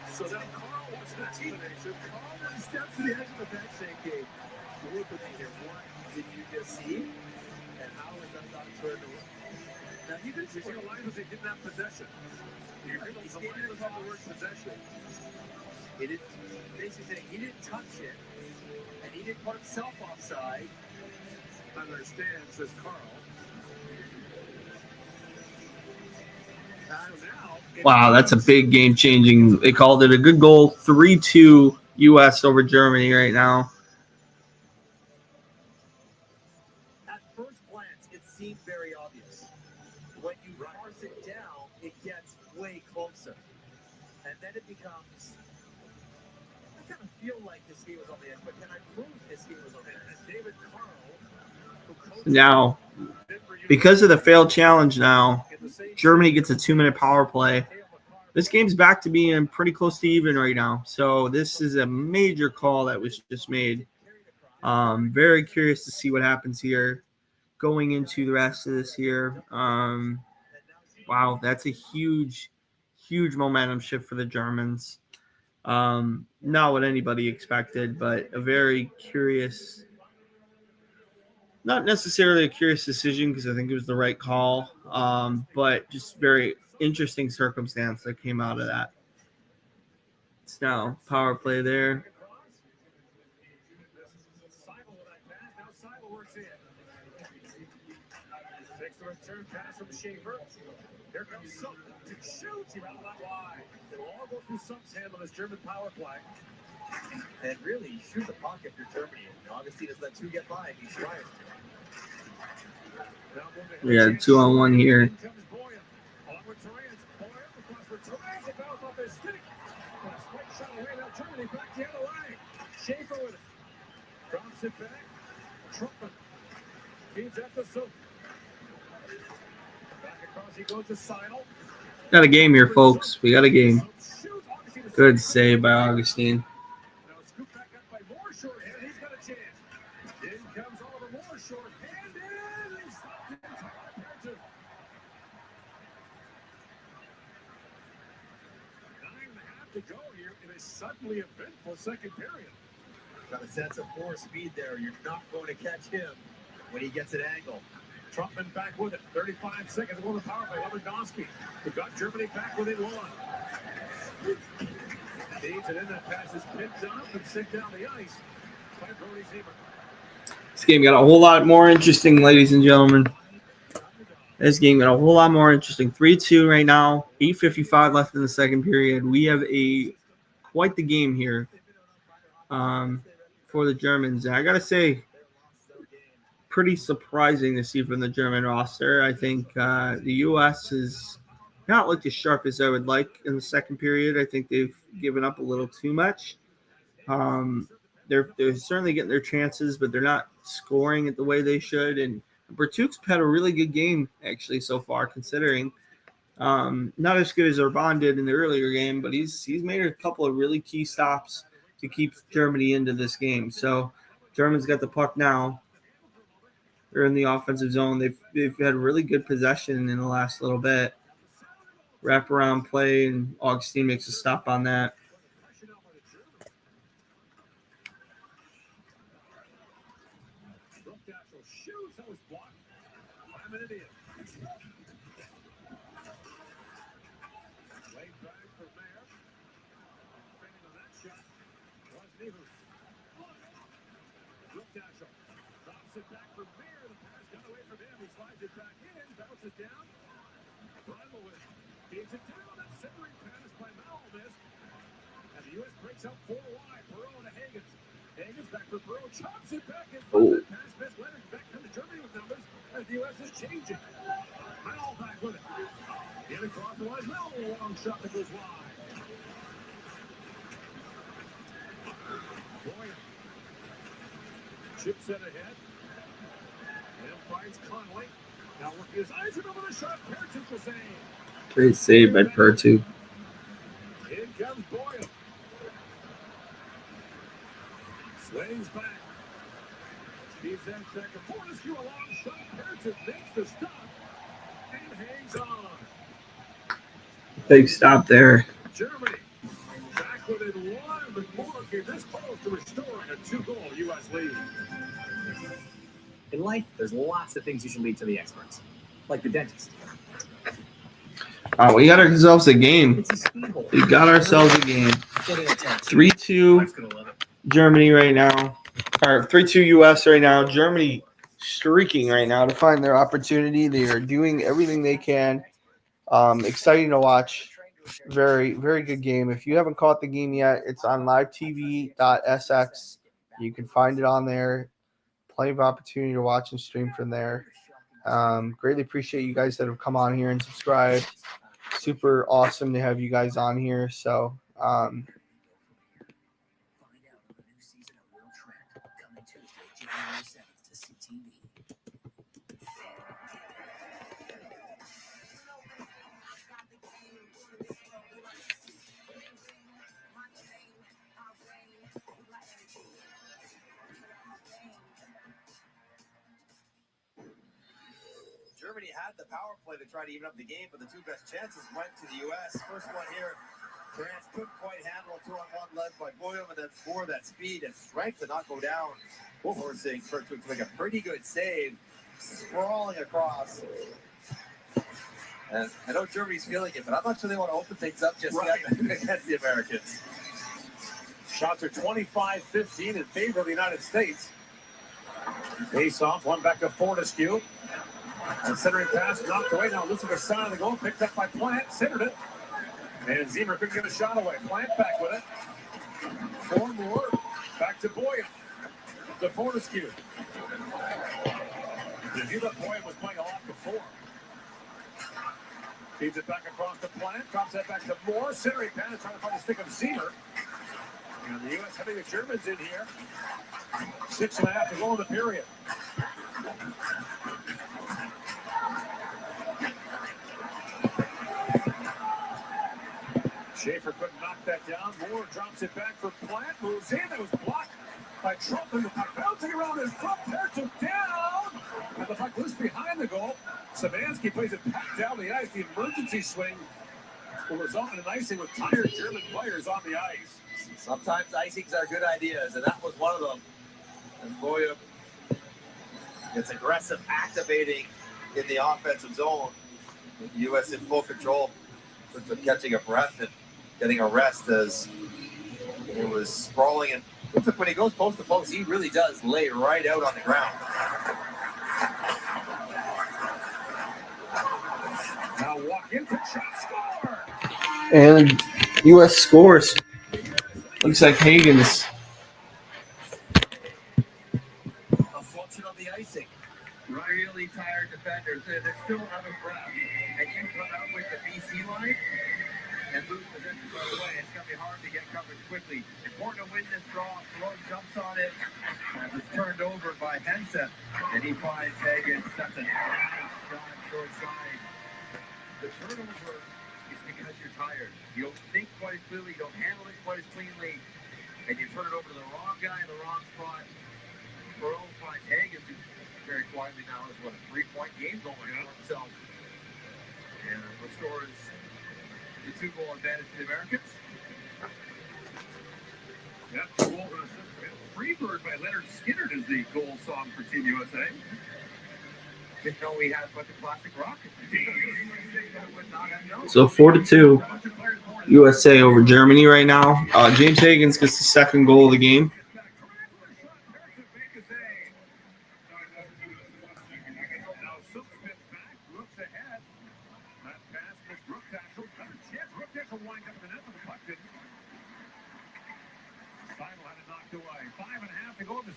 So then Carl was the explanation. Carl steps to the edge of the bench saying, "Okay, look at me here. What did you just see? And how is that not turned around?" Now you can see the line was they didn't have possession. You heard the line was on the word possession. He didn't. Basically saying he didn't touch it, and he didn't put himself offside. I understand, says Carl. Wow, that's a big game changing. They called it a good goal. 3-2 U.S. over Germany right now. At first glance, it seemed very obvious. When you parse it down, it gets way closer. And then it becomes, I kind of feel like this game was on the edge, but can I prove this game was on the edge? And David Carl, now, because of the failed challenge now, Germany gets a 2-minute power play. This game's back to being pretty close to even right now. So this is a major call that was just made. Very curious to see what happens here going into the rest of this here. Wow, that's a huge, huge momentum shift for the Germans. Not what anybody expected, but a very curious, not necessarily a curious decision because I think it was the right call, but just very interesting circumstance that came out of that. It's now power play there. Takes the return pass from Schaefer. Here comes Sutton to shoot. He ran that wide. It'll all go through Sutton's hand on this German power play. And really, shoot the puck if you're Germany. Augustine has let two get by and he's trying. We got 2-on-1 here. Schaefer with it. Drops it back. Trumpet. Feeds at the Sutton. Back across he goes to Seidel. Got a game here, folks. We got a game. Good save by Augustine. Now it's scooped back up by Moore shorthand. He's got a chance. In comes Oliver Moore shorthanded. He's stopped in time. 9.5 to go here in a suddenly eventful second period. Got a sense of floor speed there. You're not going to catch him when he gets an angle. Trumpman back with it. 35 seconds to go to the power play. Lewandowski. We've got Germany back within one. Feeds it in. That pass is picked up and sent down the ice by Brody Zimmer. This game got a whole lot more interesting, ladies and gentlemen. This game got a whole lot more interesting. 3-2 right now. 8:55 left in the second period. We have quite the game here for the Germans. I got to say, pretty surprising to see from the German roster. I think the U.S. is not looked as sharp as I would like in the second period. I think they've given up a little too much. They're certainly getting their chances, but they're not scoring it the way they should. And Bertuk's had a really good game, actually, so far, considering. Not as good as Orban did in the earlier game, but he's made a couple of really key stops to keep Germany into this game. So Germans got the puck now. They're in the offensive zone. They've had really good possession in the last little bit. Wraparound play, and Augustine makes a stop on that. Drops it back for Beer. The pass got away from him. He slides it back in, bounces down. Bridle with it. Feeds it down. That centering pass by Mowell missed. And the U.S. breaks up 4 wide. Perot to Higgins. Higgins back for Perot. Chops it back in front. That pass missed. Leonard back comes Germany with numbers as the U.S. is changing. Mowell back with it. In across the line. Mowell, a long shot that goes wide. Boyer. Chips it ahead. And finds Conley. Now working his eyes and over the shot. Perchuk the save. Great save by Perchuk. In comes Boyle. Swings back. Keeps that second. Fortescue a long shot. Perchuk makes the stop. And hangs on. Big stop there. Germany back within one. But Moore came this close to restoring a 2-goal U.S. lead. In life, there's lots of things you should leave to the experts, like the dentist. We got ourselves a game. We got ourselves a game. 3-2 Germany right now. Or 3-2 U.S. right now. Germany streaking right now to find their opportunity. They are doing everything they can. Exciting to watch. Very, very good game. If you haven't caught the game yet, it's on livetv.sx. You can find it on there. Plenty of opportunity to watch and stream from there. Greatly appreciate you guys that have come on here and subscribed. Super awesome to have you guys on here. So, Germany had the power play to try to even up the game, but the two best chances went to the U.S. First one here, France couldn't quite handle a 2-on-1 led by William, and then for that speed and strength to not go down. Forcing Kurt to make a pretty good save, sprawling across. And I know Germany's feeling it, but I'm not sure they want to open things up just yet against the Americans. Shots are 25-15 in favor of the United States. Face off, one back to Fortescue. And centering pass knocked away. Now listen to the side of the goal, picked up by Plant, centered it. And Zimmer couldn't get a shot away. Plant back with it. 4 more. Back to Boyd. To Fortescue. You knew that Boyd was playing a lot before. Feeds it back across the Plant. Drops that back to Moore. Centering pass trying to find a stick of Zimmer. And the U.S. having the Germans in here. 6.5 to go in the period. Schaefer couldn't knock that down. Moore drops it back for Plant. Moves in. It was blocked by Trump. And the puck bouncing around his front there. Took down. And the puck loose behind the goal. Savansky plays it back down the ice. The emergency swing will result in an icing with tired German players on the ice. Sometimes icings are good ideas, and that was one of them. And Boyd gets aggressive, activating in the offensive zone. With the U.S. in full control, catching a breath and getting a rest as it was sprawling. And looks like when he goes post to post, he really does lay right out on the ground. Now walk in, quick shot, score! And U.S. scores. Looks like Hagen's. A function of the icing. Really tired defenders. They're still out of breath. And you come out with the BC line and lose position right away. It's going to be hard to get coverage quickly. Important to win this draw. Thoreau jumps on it. And it's turned over by Henson. And he finds Hagen. That's a nice shot short side. The turnover is because you're tired. You don't think quite as clearly. You don't handle it quite as cleanly. And you turn it over to the wrong guy in the wrong spot. Thoreau finds Hagen, who very quietly now has, what, a 3-point game going for himself. And restores the 2-goal advantage to the Americans. Yep, goal and assist. Freebird by Leonard Skinner is the goal song for Team USA. Didn't know we had a bunch of classic rock. So 4-2 USA over Germany right now. James Higgins gets the second goal of the game.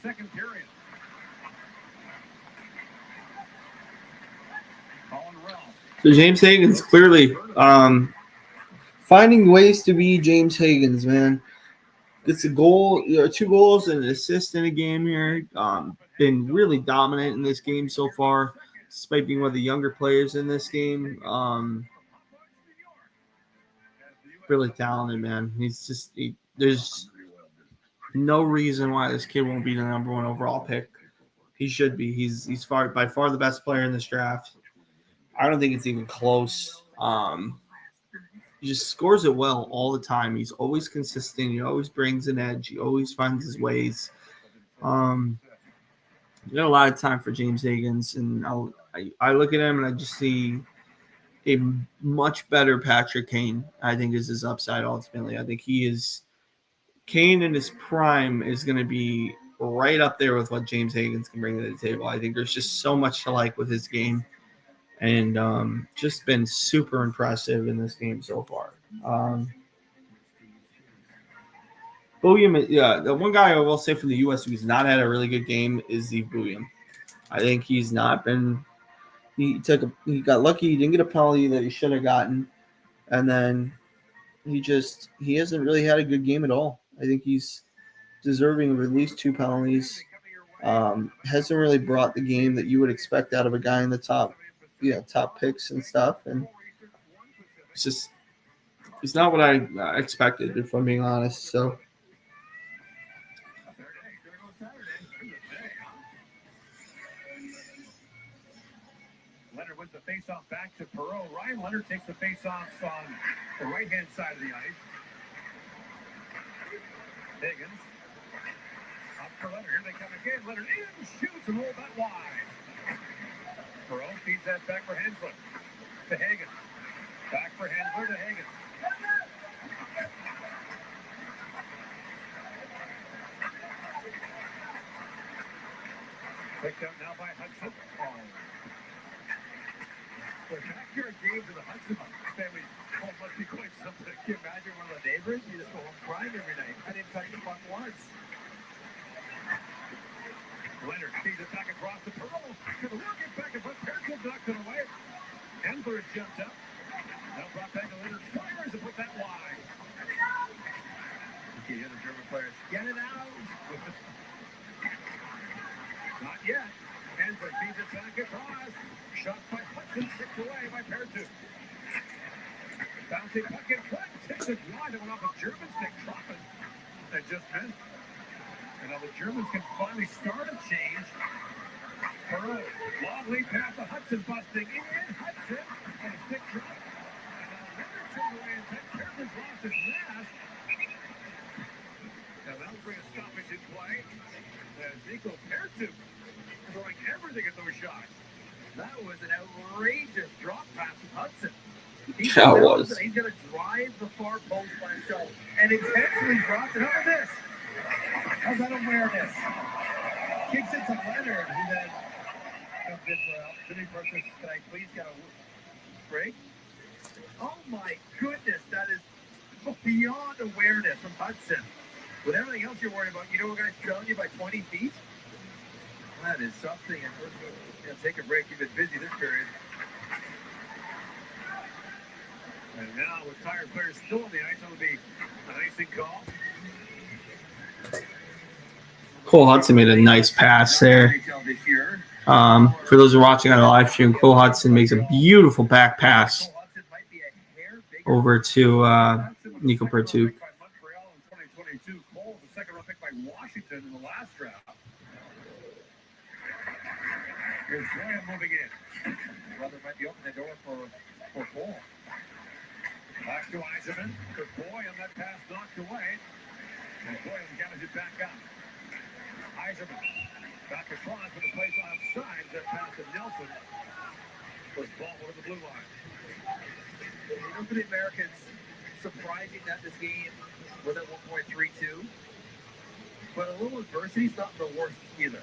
Second period. So James Higgins clearly finding ways to be James Higgins, man. Gets a goal, 2 goals and an assist in a game here. Been really dominant in this game so far, despite being one of the younger players in this game. Really talented, man. He's just there's no reason why this kid won't be the number 1 overall pick. He should be. He's by far the best player in this draft. I don't think it's even close. He just scores it well all the time. He's always consistent. He always brings an edge. He always finds his ways. You got a lot of time for James Higgins, and I look at him and I just see a much better Patrick Kane. I think is his upside ultimately. I think Kane in his prime is going to be right up there with what James Higgins can bring to the table. I think there's just so much to like with his game, and just been super impressive in this game so far. William, yeah, the one guy I will say for the U.S. who's not had a really good game is Steve William. I think he's not been. He got lucky. He didn't get a penalty that he should have gotten, and then he hasn't really had a good game at all. I think he's deserving of at least 2 penalties. Hasn't really brought the game that you would expect out of a guy in the top picks and stuff. And it's not what I expected, if I'm being honest. So. Leonard wins the face-off back to Perot. Ryan Leonard takes the face-off on the right-hand side of the ice. Higgins. Up for Leonard. Here they come again. Leonard in, shoots, and roll that wide. Perot feeds that back for Hensler. To Higgins. Back for Hensler to Higgins. Picked up now by Hudson. The backyard games of the Hudson family must be quite something. Can you imagine one of the neighbors? You just go home crying every night. I didn't touch the puck once. Leonard feeds it back across the Perot. To the work it back and put Perkins knocked it away. Hensler has jumped up. Now brought back to Leonard. Fires to put that wide. You hear the German players. Get it out. Not yet. Hensler feeds it back across. Shot by Hudson, kicked away by Pertu. Bouncing puck in front, takes it wide. It went off a German stick, dropping. That just missed. And now the Germans can finally start a change. Perot, long lead pass to Hudson, busting in. Hudson, and a stick drop. And now Leonard turned away and Pertu's lost his mask. Now that'll bring a stoppage in play. Nico Pertu throwing everything at those shots. That was an outrageous drop pass from Hudson. He's going to drive the far post by himself and intentionally drops it. How about this? How's that awareness? Kicks it to Leonard, who then comes in for help. Jimmy Purchase, can I please get a break? Oh my goodness, that is beyond awareness from Hudson. With everything else you're worried about, you know what guy's trailing you by 20 feet? That is something. And we're going to take a break. You've been busy this period. And now with tired players still on the ice, it'll be an icing call. Cole Hudson made a nice pass there. For those who are watching on the live stream, Cole Hudson makes a beautiful back pass over to Nico Pertu. Cole, the second round pick by Washington in the last draft. Here's Graham moving in. Brother might be opening the door for Cole. Back to Eiserman. For Boy on that pass knocked away. And Boyle gathers it back up. Eiserman back across with the place offside. That pass to Nelson was ball over the blue line. You know, for the Americans, surprising that this game was at 1.32. But a little adversity is not the worst either.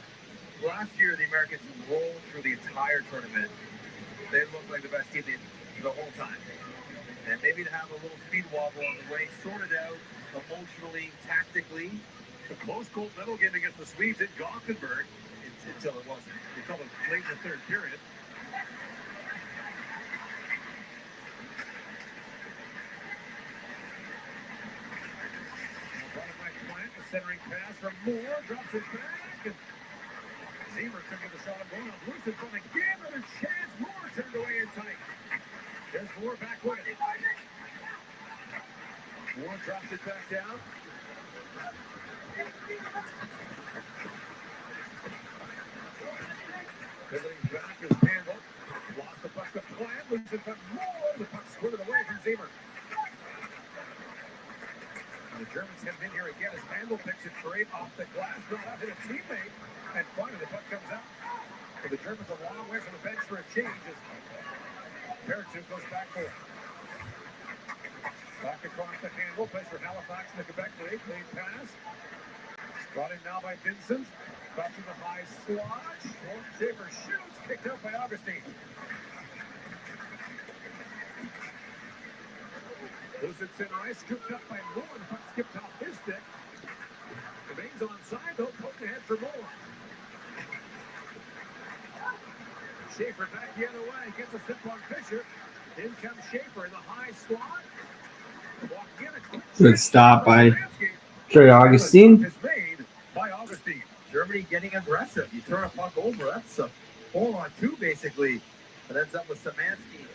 Last year, the Americans rolled through the entire tournament. They looked like the best team the whole time. And maybe to have a little speed wobble on the way, sorted out emotionally, tactically. The close gold medal game against the Swedes in Gothenburg until it wasn't. Until the late in the third period. The centering pass from Moore, drops it back. And Zimmer took the shot of going on loose in front again. Another chance. Moore turned away in tight. There's Moore back with it. Moore drops it back down. Pivoting back is Campbell. Lost the puck to Plant. Loses it to Moore. The puck squirted away from Zimmer. And the Germans have been here again as Campbell picks it straight off the glass. Brought up to a teammate. And finally the puck comes out. So the Germans a long way from the bench for a change as Pertu goes back for it. Back across the handle. Plays for Halifax in the Quebec League. Lead pass. Brought in now by Vincent. Back to the high slot. Schaefer shoots. Kicked out by Augustine. Lucas in ice. Scooped up by Moore. The puck skipped off his stick. The Baines onside though. Poking ahead for Moore. Schaefer back the other way. Gets a sip on Fisher. In comes Schaefer in the high slot. Good stop by Trey Augustine. By Augustine. Germany getting aggressive. You turn a puck over. That's a 4-on-2 basically. It ends up with Szymanski.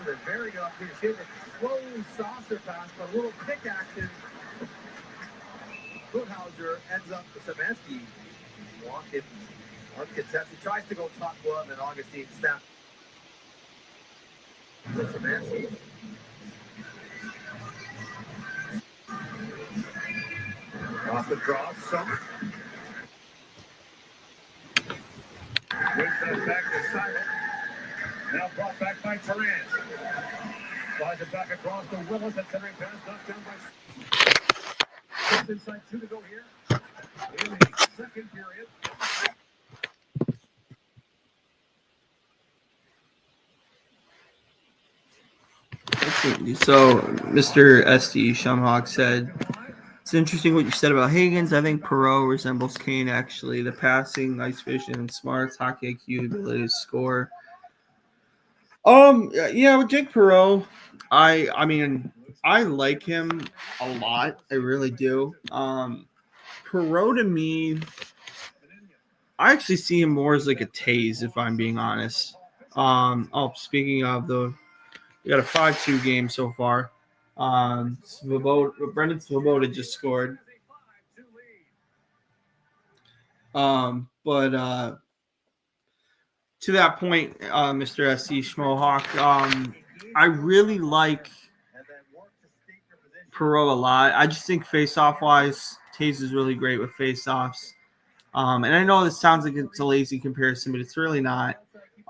They're very good opportunity. She has a slow saucer pass, but a little pick action. Guthauser ends up with Szymanski. Walking uncontested. He tries to go top glove, and Augustine snaps Off the draw, Summer. Wins that back to Simon. Now brought back by Durant. Slides it back across to Willis. That centering pass knocked down by just inside 2 to go here in the second period. So, Mr. SD Shumhawk said, it's interesting what you said about Higgins. I think Perot resembles Kane, actually. The passing, nice vision, smarts, hockey IQ, ability to score. Yeah, with Jake Perot, I mean, I like him a lot. I really do. Perot to me, I actually see him more as like a Taze, if I'm being honest. Speaking of we got a 5-2 game so far. Brendan Svoboda just scored. But to that point, Mr. SC Schmohawk, I really like Perot a lot. I just think face-off wise, Taze is really great with face-offs. And I know this sounds like it's a lazy comparison, but it's really not.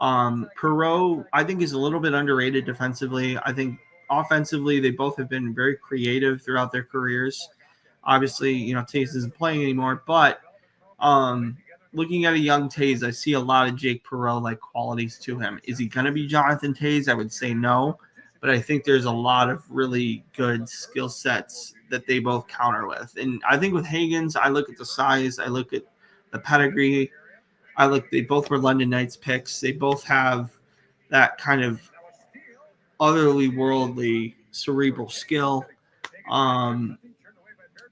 Perot, I think, is a little bit underrated defensively. I think offensively, they both have been very creative throughout their careers. Obviously, Taze isn't playing anymore, but looking at a young Taze, I see a lot of Jake Perot-like qualities to him. Is he going to be Jonathan Taze? I would say no, but I think there's a lot of really good skill sets that they both counter with. And I think with Higgins, I look at the size, I look at the pedigree. They both were London Knights picks. They both have that kind of otherworldly cerebral skill.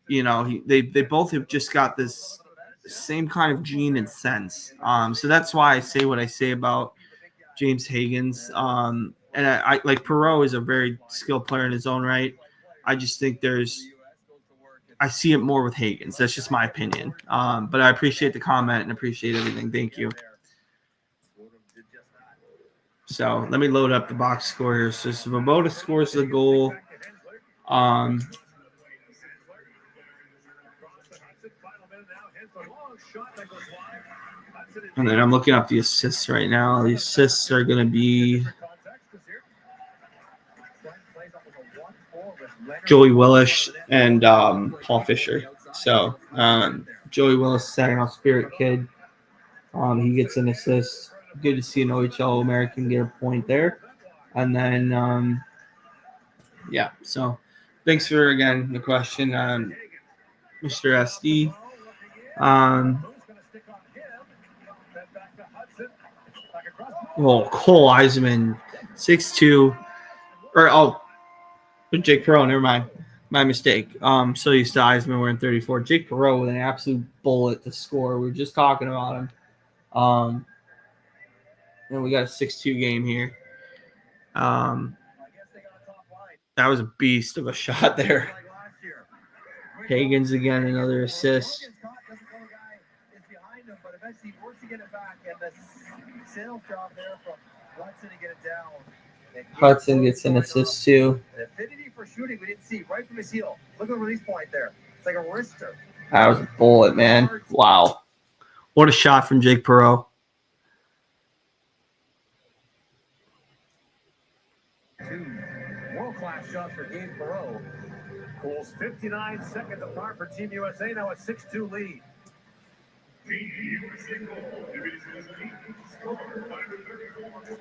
They both have just got this same kind of gene and sense. So that's why I say what I say about James Higgins. And I like Perot is a very skilled player in his own right. I just think I see it more with Higgins. That's just my opinion. But I appreciate the comment and appreciate everything. Thank you. So let me load up the box score here. So Svoboda scores the goal. And then I'm looking up the assists right now. The assists are going to be Joey Willis and Paul Fisher. So Joey Willis, setting off Spirit Kid. He gets an assist. Good to see an OHL American get a point there. And then, so thanks for, again, the question, Mr. SD. Cole Eisman, 6'2". Jake Perot, never mind. My mistake. So used to Eisman wearing 34. Jake Perot with an absolute bullet to score. We were just talking about him. And we got a 6-2 game here. That was a beast of a shot there. Higgins again, another assist. Hudson gets an assist too. Affinity for shooting, we didn't see right from his heel. Look at the release point there. It's like a wrister. That was a bullet, man. Wow. What a shot from Jake Perot. Two world-class shots for Gabe Perot. Goals 59 seconds apart for Team USA. Now a 6-2 lead. Team USA goal. Scored by the 34.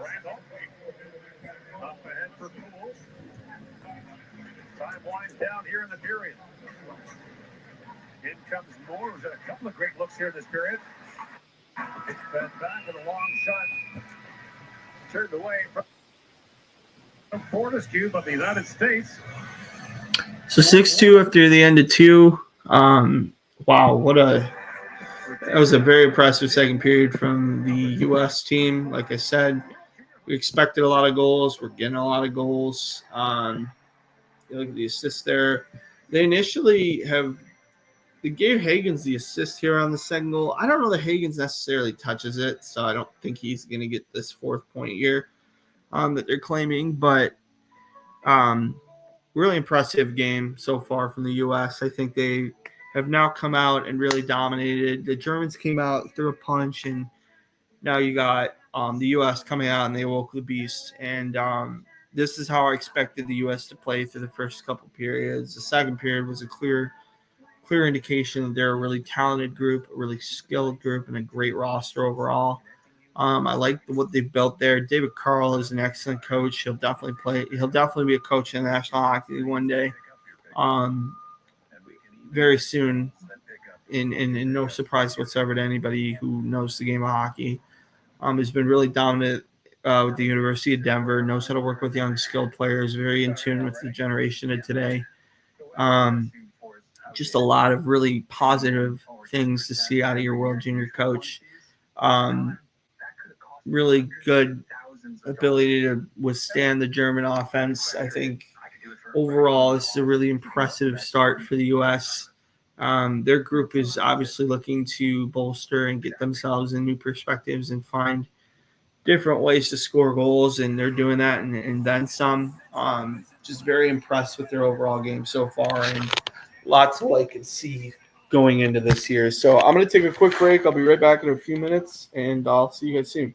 Randall. Up ahead for Pools. Time winds down here in the period. In comes Moore, who's had a couple of great looks here in this period. It's fed back with a long shot. Turned away from Fortescue, but the United States. So 6-2 after the end of 2. Wow, that was a very impressive second period from the U.S. team. Like I said, we expected a lot of goals. We're getting a lot of goals. You look at the assists there. They initially have they gave Higgins the assist here on the second goal. I don't know that Higgins necessarily touches it, so I don't think he's going to get this 4th point here that they're claiming. But really impressive game so far from the U.S. I think they have now come out and really dominated. The Germans came out, threw a punch, and now you got the U.S. coming out and they woke the beast. And this is how I expected the U.S. to play through the first couple periods. The second period was a clear indication that they're a really talented group, a really skilled group, and a great roster overall. I like what they've built there. David Carl is an excellent coach. He'll definitely play. He'll definitely be a coach in the National Hockey League one day. Very soon, in no surprise whatsoever to anybody who knows the game of hockey. Has been really dominant with the University of Denver. Knows how to work with young, skilled players. Very in tune with the generation of today. Just a lot of really positive things to see out of your World Junior coach. Really good ability to withstand the German offense. I think overall this is a really impressive start for the U.S. Their group is obviously looking to bolster and get themselves in new perspectives and find different ways to score goals, and they're doing that and then some. Just very impressed with their overall game so far, and lots to like and see going into this year. So I'm going to take a quick break. I'll be right back in a few minutes, and I'll see you guys soon.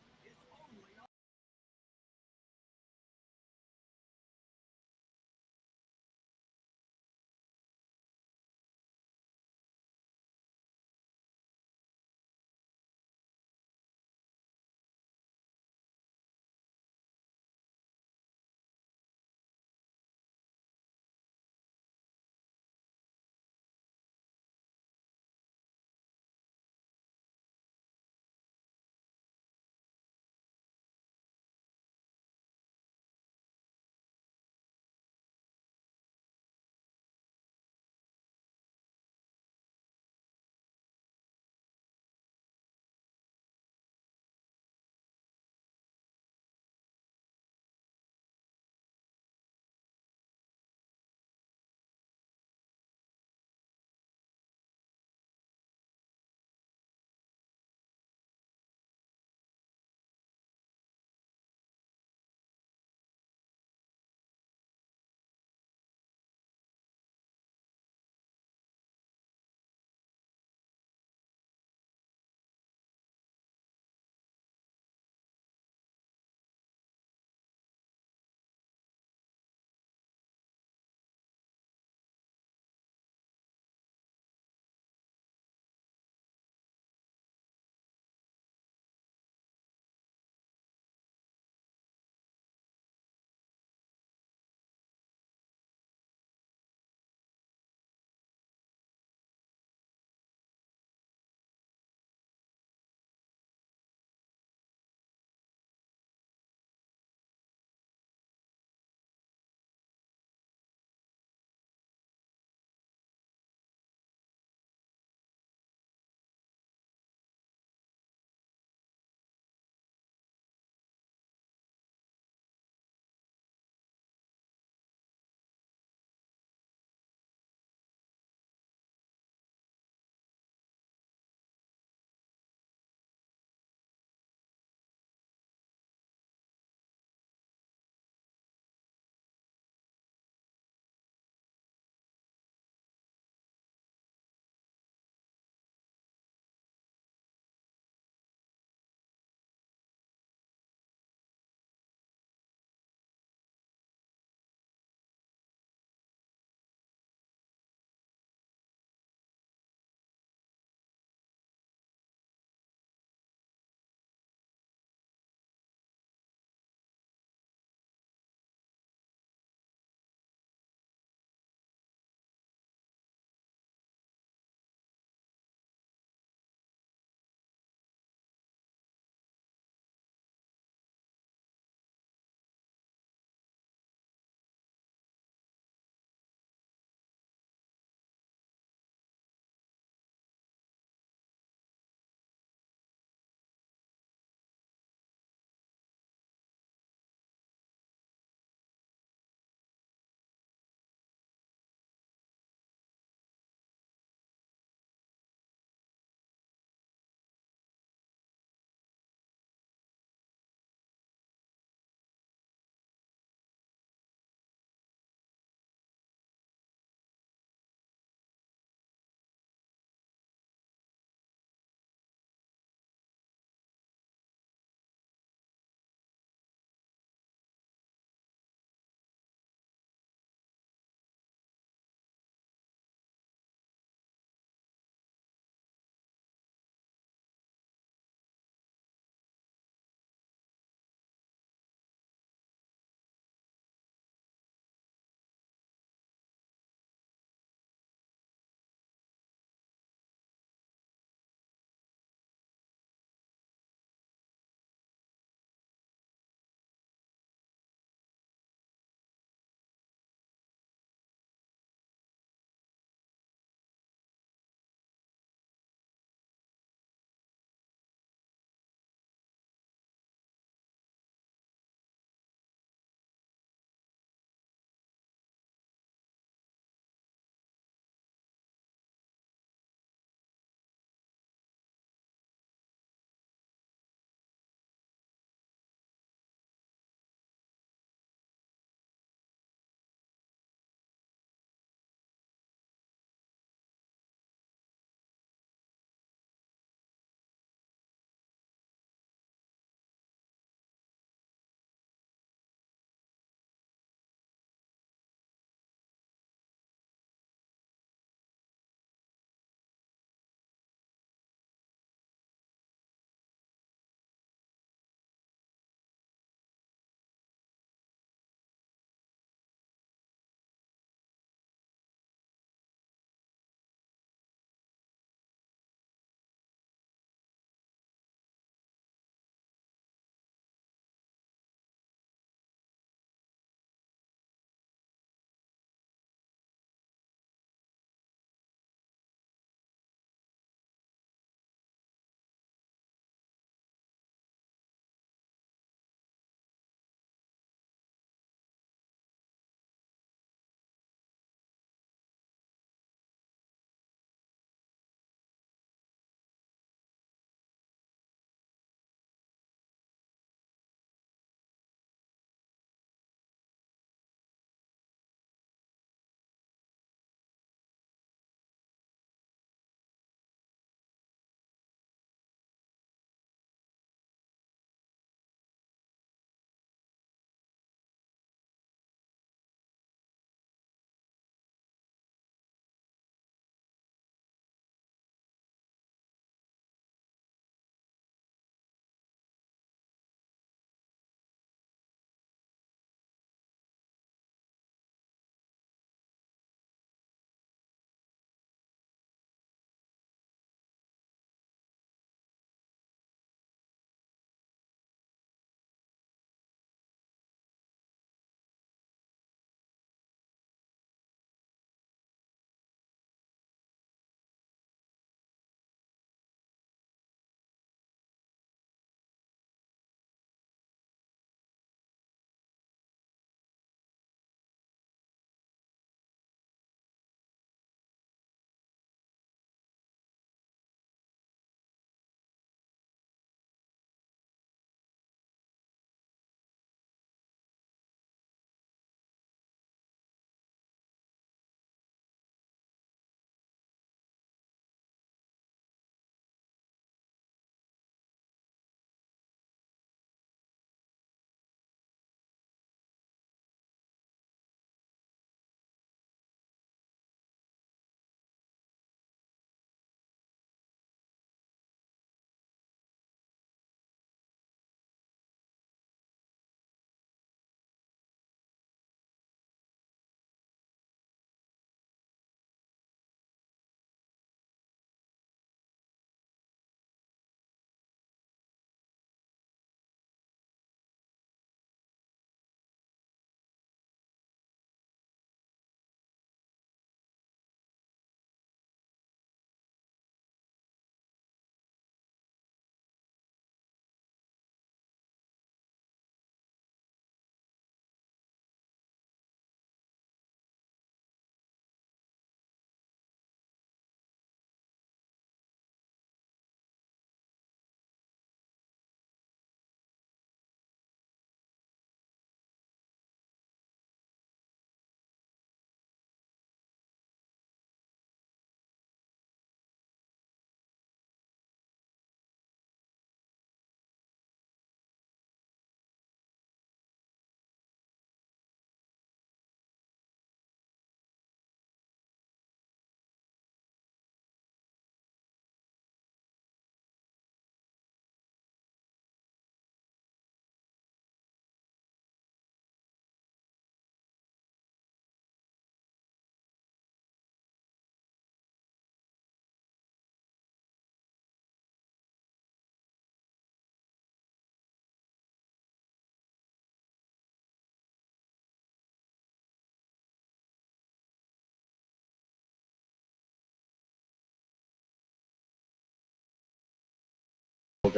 All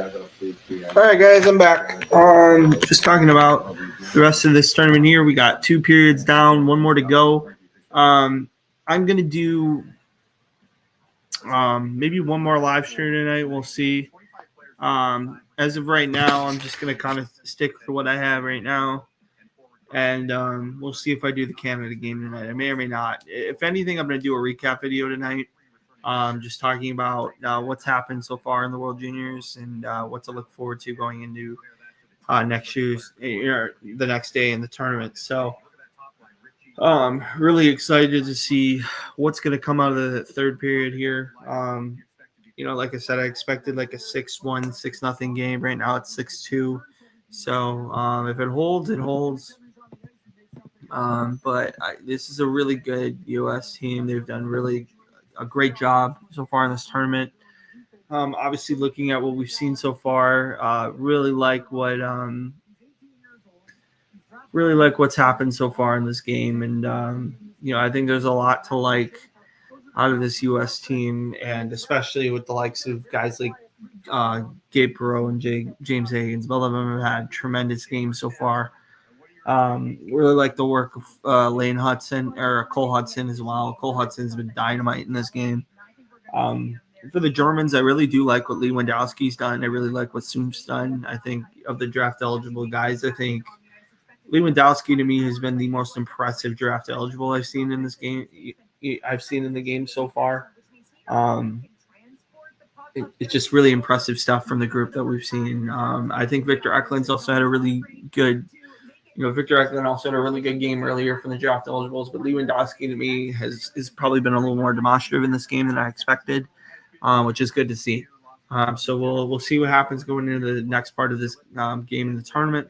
right, guys, I'm back. Just talking about the rest of this tournament here. We got 2 periods down, 1 more to go. I'm gonna do maybe 1 more live stream tonight. We'll see. As of right now, I'm just gonna kind of stick to what I have right now, and we'll see if I do the Canada game tonight. I may or may not. If anything, I'm gonna do a recap video tonight. Just talking about what's happened so far in the World Juniors and what to look forward to going into next year's the next day in the tournament. So really excited to see what's going to come out of the third period here. Like I said, I expected like a 6-1, 6-0 game. Right now it's 6-2. So if it holds, it holds. But this is a really good U.S. team. They've done really a great job so far in this tournament. Obviously, looking at what we've seen so far, really like what's happened so far in this game, and I think there's a lot to like out of this U.S. team, and especially with the likes of guys like Gabe Perreault and James Higgins. Both of them have had tremendous games so far. Really like the work of Lane Hudson or Cole Hudson as well. Cole Hudson's been dynamite in this game. For the Germans, I really do like what Lewandowski's done. I really like what Soom's done. I think of the draft eligible guys, I think Lewandowski to me has been the most impressive draft eligible I've seen in this game. I've seen in the game so far. It's just really impressive stuff from the group that we've seen. I think Victor Eklund's also had a really good. Victor Eklund also had a really good game earlier from the draft eligibles, but Lewandowski to me has probably been a little more demonstrative in this game than I expected, which is good to see. So we'll see what happens going into the next part of this game in the tournament,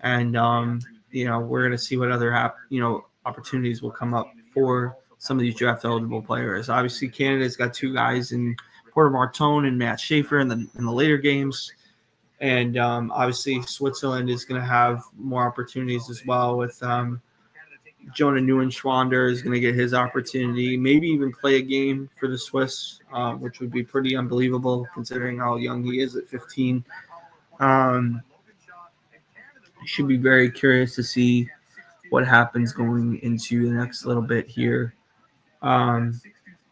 and we're going to see what other opportunities will come up for some of these draft eligible players. Obviously, Canada's got 2 guys in Porter Martone and Matt Schaefer in the later games. And obviously, Switzerland is going to have more opportunities as well with Jonah Neuenschwander is going to get his opportunity, maybe even play a game for the Swiss, which would be pretty unbelievable considering how young he is at 15. Should be very curious to see what happens going into the next little bit here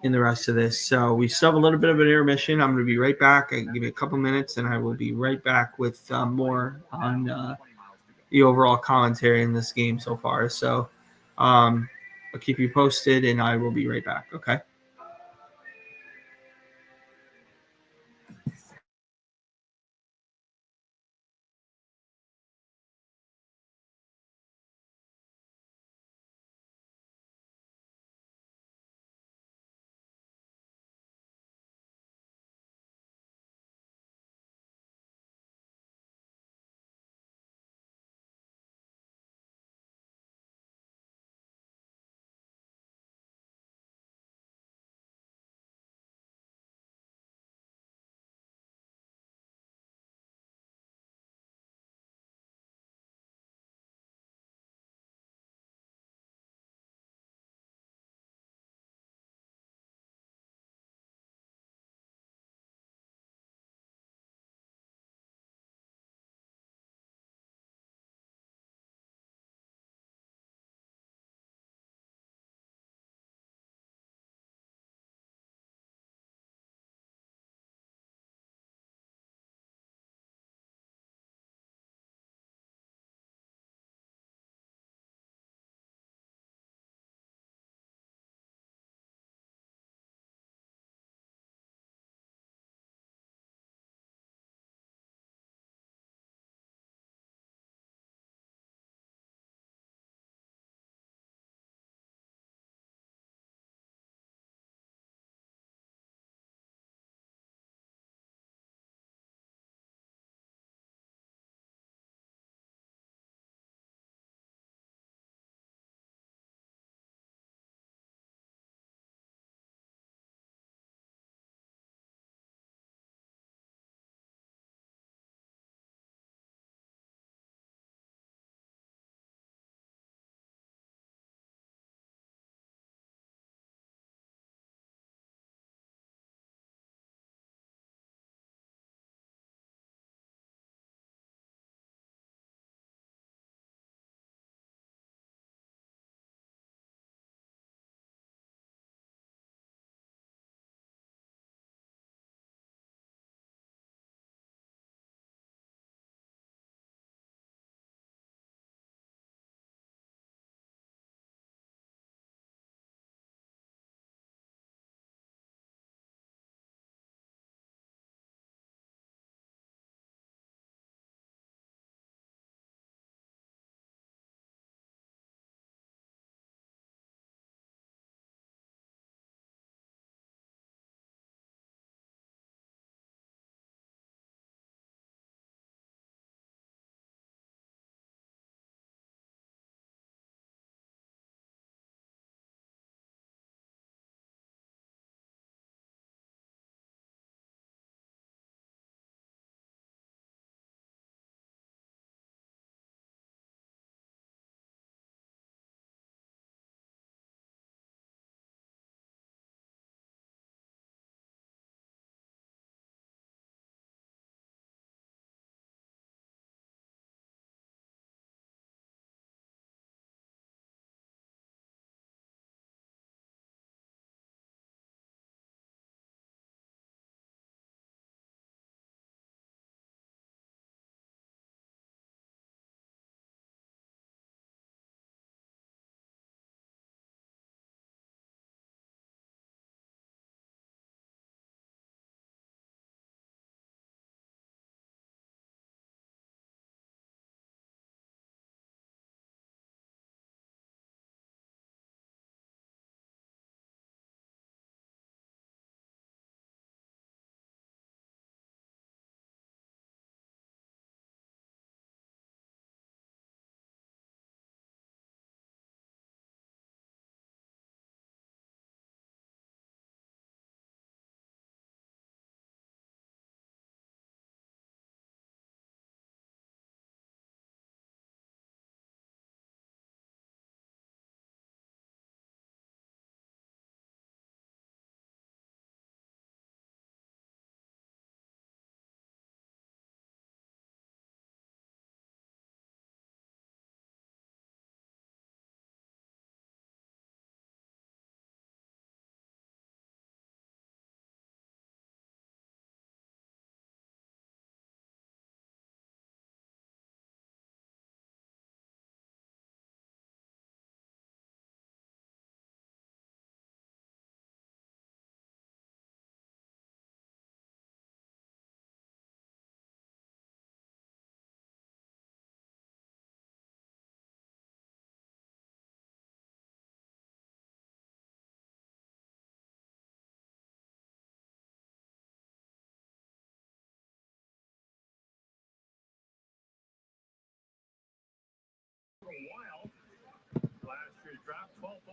in the rest of this. So we still have a little bit of an intermission. I'm going to be right back. Give me a couple minutes, and I will be right back with more on the overall commentary in this game so far. So I'll keep you posted, and I will be right back. Okay.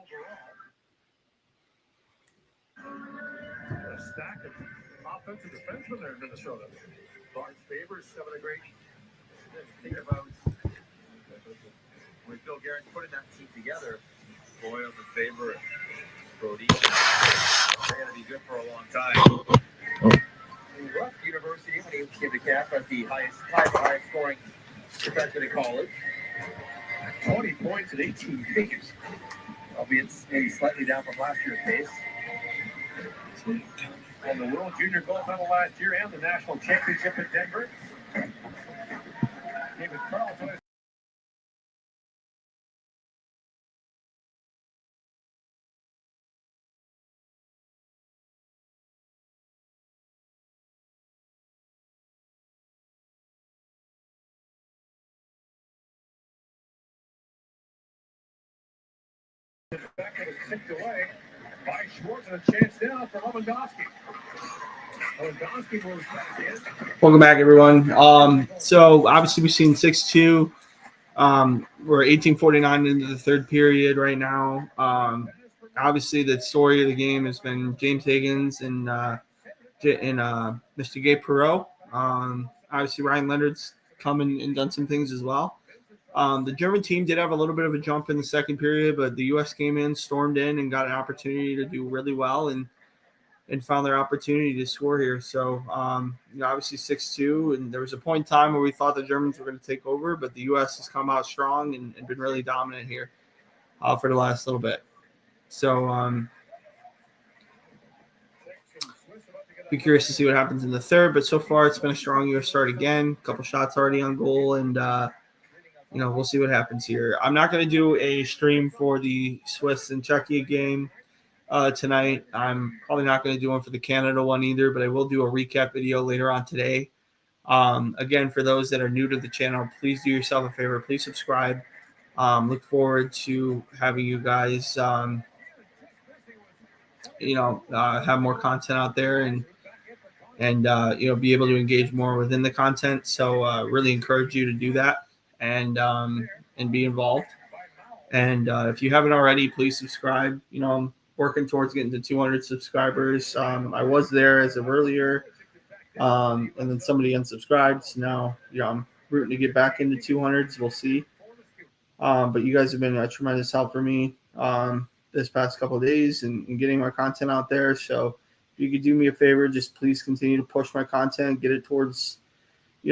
A stack of offensive defensemen there in Minnesota. Bart Faber's having a great Think about when Bill Guerin's putting that team together, Boyle and Faber and Brody, they're going to be good for a long time. He left university when he came to camp as the highest scoring defenseman in college. 20 points in 18 games. Albeit maybe slightly down from last year's pace. Won the World Junior Gold Medal last year and the National Championship in Denver. David Carlton. Back was tipped away by Schwartz, and a chance now for Lewandowski. Lewandowski moves back in. Welcome back, everyone. So obviously we've seen 6-2. We're 18:49 into the third period right now. Obviously the story of the game has been James Higgins and Mr. Gabe Perreault. Obviously Ryan Leonard's come and done some things as well. The German team did have a little bit of a jump in the second period, but the U.S. came in, stormed in, and got an opportunity to do really well and found their opportunity to score here. So, obviously 6-2, and there was a point in time where we thought the Germans were going to take over, but the U.S. has come out strong and been really dominant here for the last little bit. So, be curious to see what happens in the third, but so far it's been a strong U.S. start again. A couple shots already on goal, and we'll see what happens here. I'm not going to do a stream for the Swiss and Czechia game tonight. I'm probably not going to do one for the Canada one either, but I will do a recap video later on today. Again, for those that are new to the channel, please do yourself a favor. Please subscribe. Look forward to having you guys, have more content out there and be able to engage more within the content. So really encourage you to do that and be involved. And if you haven't already, please subscribe. I'm working towards getting to 200 subscribers. I was there as of earlier, and then somebody unsubscribed. So now, I'm rooting to get back into 200s. We'll see. But you guys have been a tremendous help for me this past couple of days and getting my content out there. So if you could do me a favor, just please continue to push my content, get it towards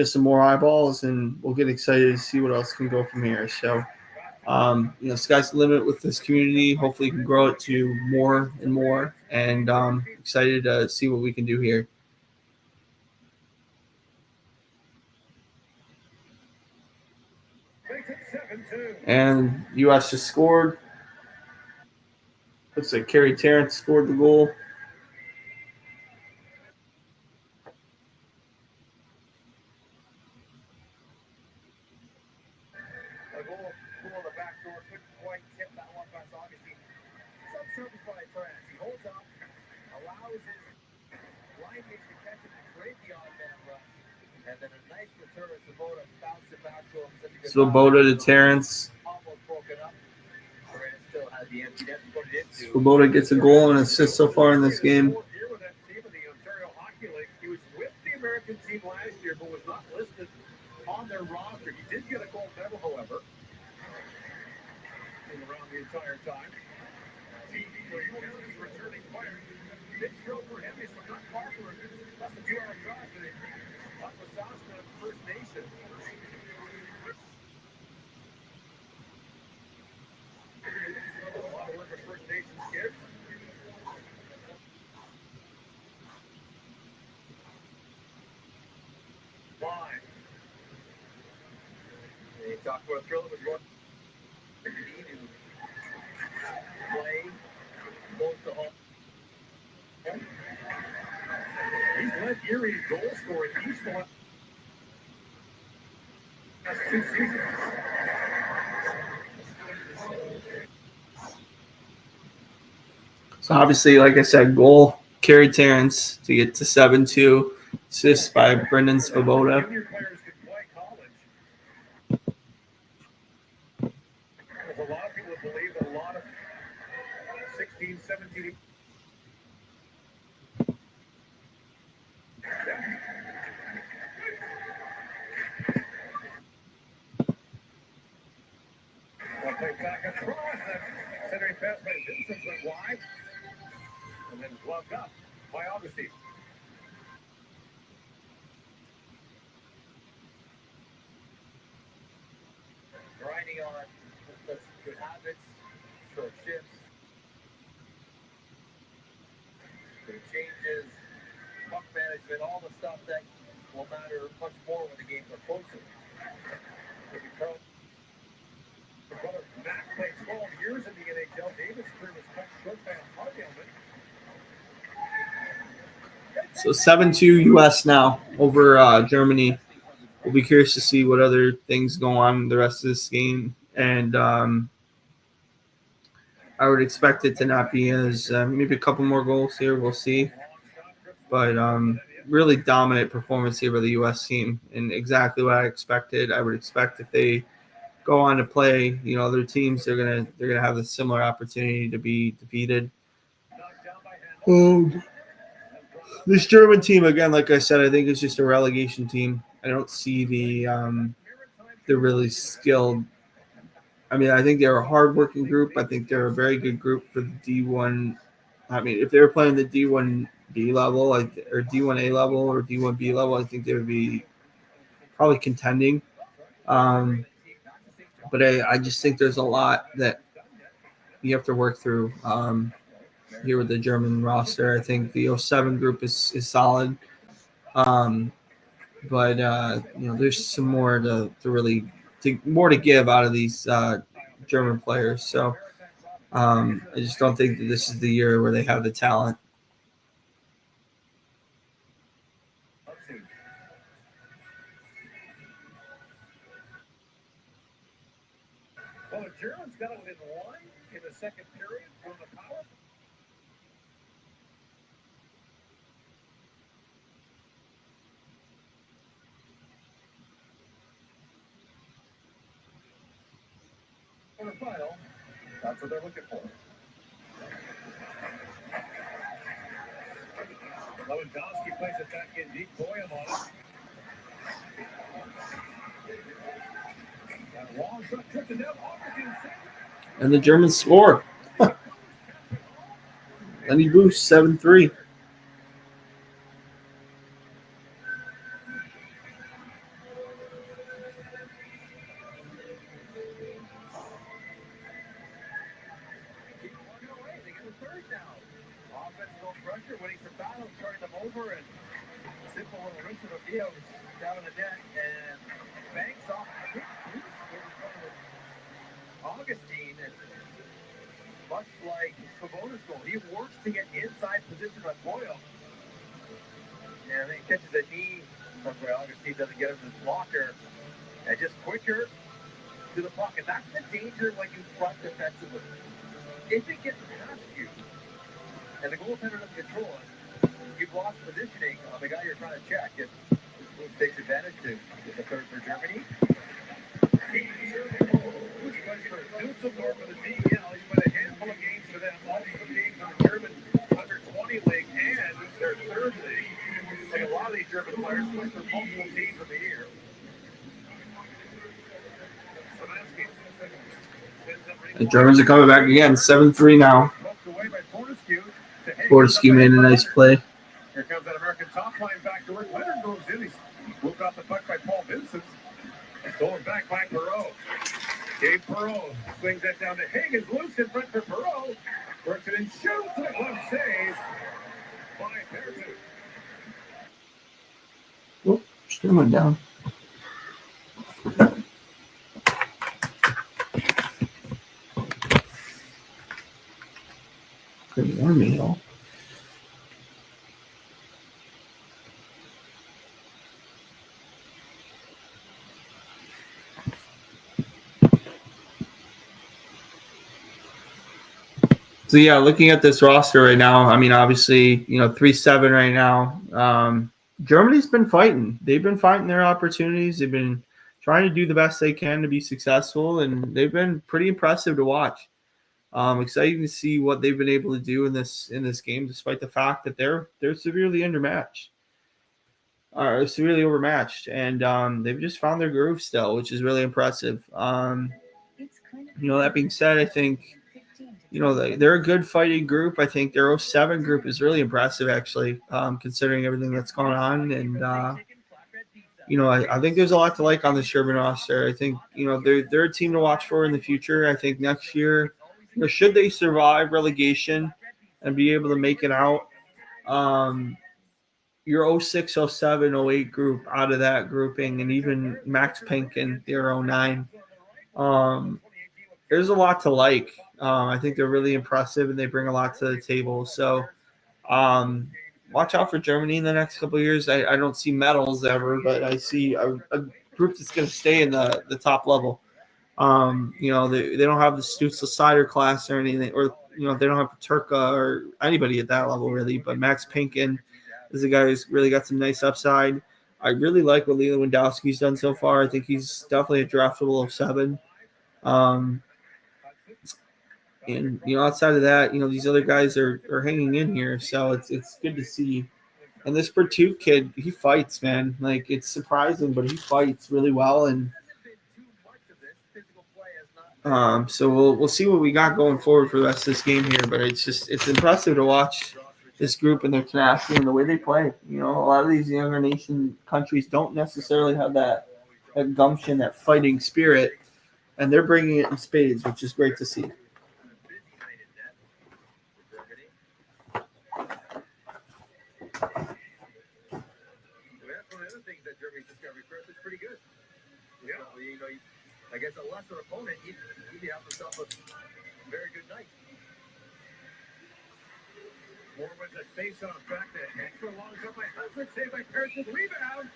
some more eyeballs, and we'll get excited to see what else can go from here. So, sky's the limit with this community. Hopefully, we can grow it to more and more, and excited to see what we can do here. And U.S. just scored. Looks like Kerry Terrence scored the goal. A goal on the back door, couldn't quite tip that one past Augustine. Some service by Trans. He holds up, allows his line mates to catch him and create the odd man run. And then a nice return of Svoboda, bounce it back to him. Svoboda to Terrence. Almost broken up. Trans still has the empty net to put it into. Svoboda gets a goal and assist so far in this game. He was with the American team last year, but was not listed on their roster. He did get a gold medal, however, around the entire time. Returning fire. Big throw for him. He's not far for him. That's a 2-hour drive today. Up with Sasha First Nation. A lot of work with First Nations kids. Line. They talked about a thrill that was going to play close to home. He's led Erie goal scoring each one. That's 2 seasons. So obviously, like I said, goal Kerry Terrence to get to 7-2. Assist by Brendan Svoboda. Junior players can play college. There's a lot of people that believe that a lot of 16-17. One play back across. That centering pass by Vincent went wide. And then gloved up by Augustine. Grinding on that's good habits, short shifts, good changes, puck management, all the stuff that will matter much more when the games are closer. Brother Matt played 12 years in the NHL. David's career was cut short by a heart ailment. So 7-2 U.S. now over Germany. We'll be curious to see what other things go on in the rest of this game. And I would expect it to not be as maybe a couple more goals here. We'll see. But really dominant performance here by the U.S. team, and exactly what I expected. I would expect if they go on to play, other teams, they're gonna have a similar opportunity to be defeated. This German team, again, like I said, I think it's just a relegation team. I don't see they're really skilled. I mean, I think they're a hardworking group. I think they're a very good group for the D1. I mean, if they were playing the D1B level, or D1A level, or D1B level, I think they would be probably contending. But I just think there's a lot that you have to work through here with the German roster. I think the 07 group is solid. But there's some more to give out of these German players. So I just don't think that this is the year where they have the talent. Well, the Germans got it within one in the second period from the power. Final. That's what they're looking for. Lewandowski plays it back in deep. Boyum on it. That long shot took the net. And the Germans score. Lenny Boost, 7-3. Pressure, winning some battles, turning them over, and simple little Richard O'Neill down in the net and banks off. Augustine, much like Svoboda's goal, he works to get inside position on Boyle. And then he catches a knee. That's where Augustine doesn't get him to his blocker. And just quicker to the puck. And that's the danger when you front defensively. If it gets past you, and the goaltender doesn't control it, you've lost positioning on the guy you're trying to check. And this takes advantage to get the third for Germany. Which plays for Dusseldorf for the DEL. He's played a handful of games for them. Also games in the German under-20 league and their third league. Like a lot of these German players play for multiple teams in the year. The Germans are coming back again, 7-3 now. Fortescue made a nice play. Here comes that American top line back to work. Leonard goes in. He's moved off the puck by Paul Vincent. Stolen back by Perreault. Gabe Perreault swings that down to Higgins. Loose in front for Perreault. Works it and shoots it. One save by Pearson. Oh, still went down. Couldn't warn me at all. So yeah, looking at this roster right now, I mean, obviously, 3-7 right now. Germany's been fighting. They've been fighting their opportunities. They've been trying to do the best they can to be successful, and they've been pretty impressive to watch. Exciting to see what they've been able to do in this game, despite the fact that they're severely undermatched, or severely overmatched, and they've just found their groove still, which is really impressive. That being said, I think they're a good fighting group. I think their 07 group is really impressive, actually, considering everything that's going on, and I think there's a lot to like on the Sherman roster. I think they're a team to watch for in the future. I think next year, should they survive relegation and be able to make it out, your 06, 07, 08 group out of that grouping, and even Max Pink and their 09, there's a lot to like. I think they're really impressive and they bring a lot to the table. So watch out for Germany in the next couple of years. I don't see medals ever, but I see a group that's going to stay in the top level. They don't have the Stützle Slider class or anything, or they don't have Paterka or anybody at that level really. But Max Pinkin is a guy who's really got some nice upside. I really like what Lewandowski's done so far. I think he's definitely a draftable 07. And outside of that, these other guys are hanging in here, so it's good to see. And this Bertut kid, he fights, man. Like, it's surprising, but he fights really well. And so we'll see what we got going forward for the rest of this game here. But it's impressive to watch this group and their tenacity and the way they play. A lot of these younger nation countries don't necessarily have that gumption, that fighting spirit, and they're bringing it in spades, which is great to see. Pretty good. Yeah, I guess a lesser opponent, he'd have himself a very good night. Moore wins a face-off back to extra long shot by Hudson, saved by Pearson, rebound.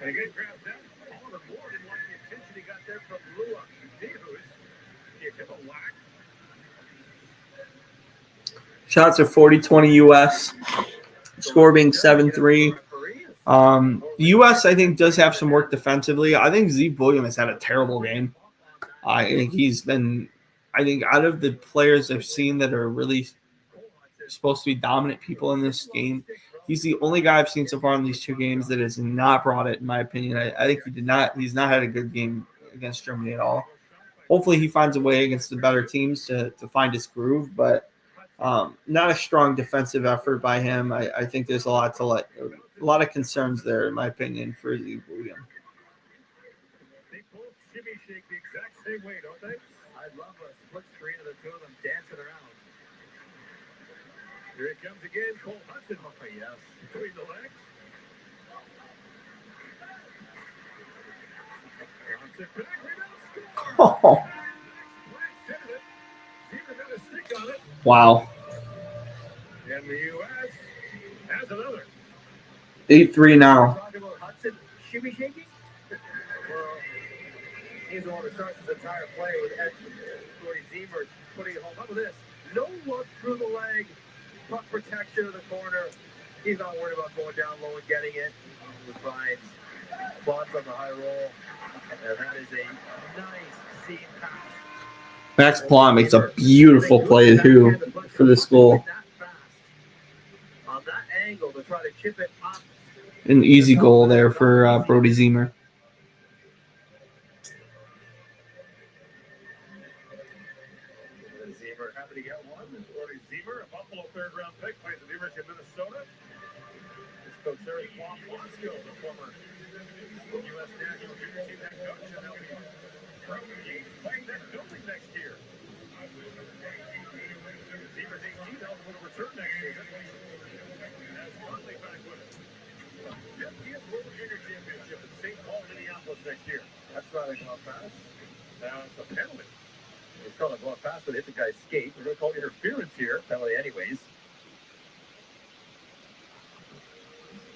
And again, grabs that. Oliver Moore didn't like the attention he got there from Lua News. Give him a whack. Shots are 40-20 U.S. Score being 7-3. The U.S., I think, does have some work defensively. I think Zeke Williams has had a terrible game. I think out of the players I've seen that are really supposed to be dominant people in this game, he's the only guy I've seen so far in these two games that has not brought it, in my opinion. I think he's not had a good game against Germany at all. Hopefully he finds a way against the better teams to find his groove, but not a strong defensive effort by him. I think there's a lot of concerns there, in my opinion, for Zeke Williams. They both shimmy shake the exact same way, don't they? I love a split screen of the two of them dancing around. Here it comes again. Cole Hudson. Oh, yes. Between the legs. Johnson back, rebound, score. Oh. Wow. And the U.S. has another. 8-3 now. Talking about Hudson shimmy shaking? Well, he's the one who starts his entire play with Corey Ziemer putting it home. How about this? No look through the leg. Puck protection of the corner. He's not worried about going down low and getting it. He finds Bonds on the high roll. And that is a nice seam pass. Max Plot makes a beautiful play, too, for this goal. On that angle to try to chip it up. An easy goal there for Brody Ziemer. Ziemer happy to get one. Brody Ziemer, a Buffalo third-round pick, plays the University of Minnesota. This coach there is Juan Blasco, the former U.S. national junior team head coach, and they'll be playing that building next year. Ziemer's 18, eligible to return next season. As Conley back with it. 50th World Junior Championship in St. Paul, Minneapolis next year. That's not a glove pass. Now it's a penalty. It's called a glove pass, but hit the guy's skate. We're going to call interference here. Penalty anyways.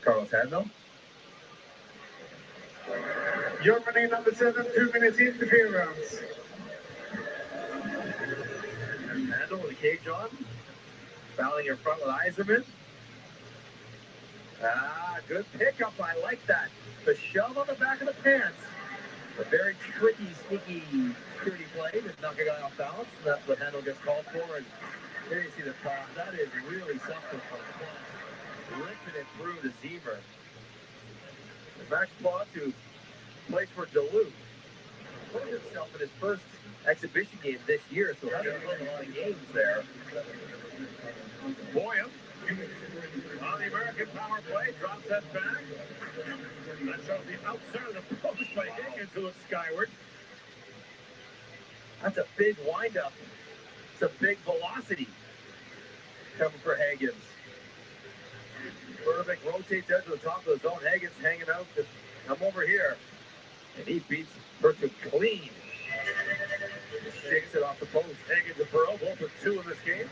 Carlos Handel. Germany number 7, 2 minutes interference. Handel with the cage on. Fouling in front with Eiserman. Good pickup. I like that. The shove on the back of the pants. A very tricky, sneaky security play to knock a guy off balance. And that's what Handel gets called for. And there you see the pass. That is really something for Plot. Ripping it through to Zemer. And Max Plot, who plays for Duluth, put himself in his first exhibition game this year, so hasn't played a lot of games there. Boyum on the American power play, drops that back. That's off the outside of the post by Higgins, who looks skyward. That's a big windup. It's a big velocity coming for Higgins. Burbick rotates out to the top of the zone. Higgins hanging out. I'm over here. And he beats Burton clean. Shakes it off the post. Higgins and Pearl, both with 2 in this game.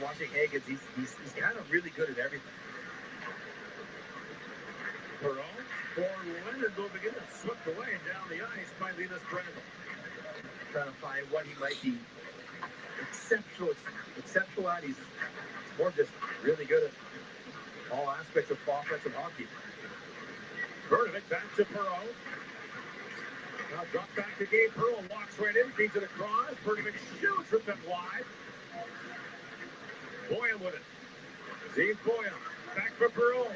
Watching Higgins, he's kind of really good at everything. Pearl for Leonard will begin to swept away down the ice by Linus Brandel. Trying to find what he might be exceptional at. He's more just really good at all aspects of offensive hockey. Bernadette back to Pearl. Now drop back to Gabe Pearl, walks right in, feeds it across. Bernadette shoots from that wide. Boyum with it. Steve Boyum back for Pearl.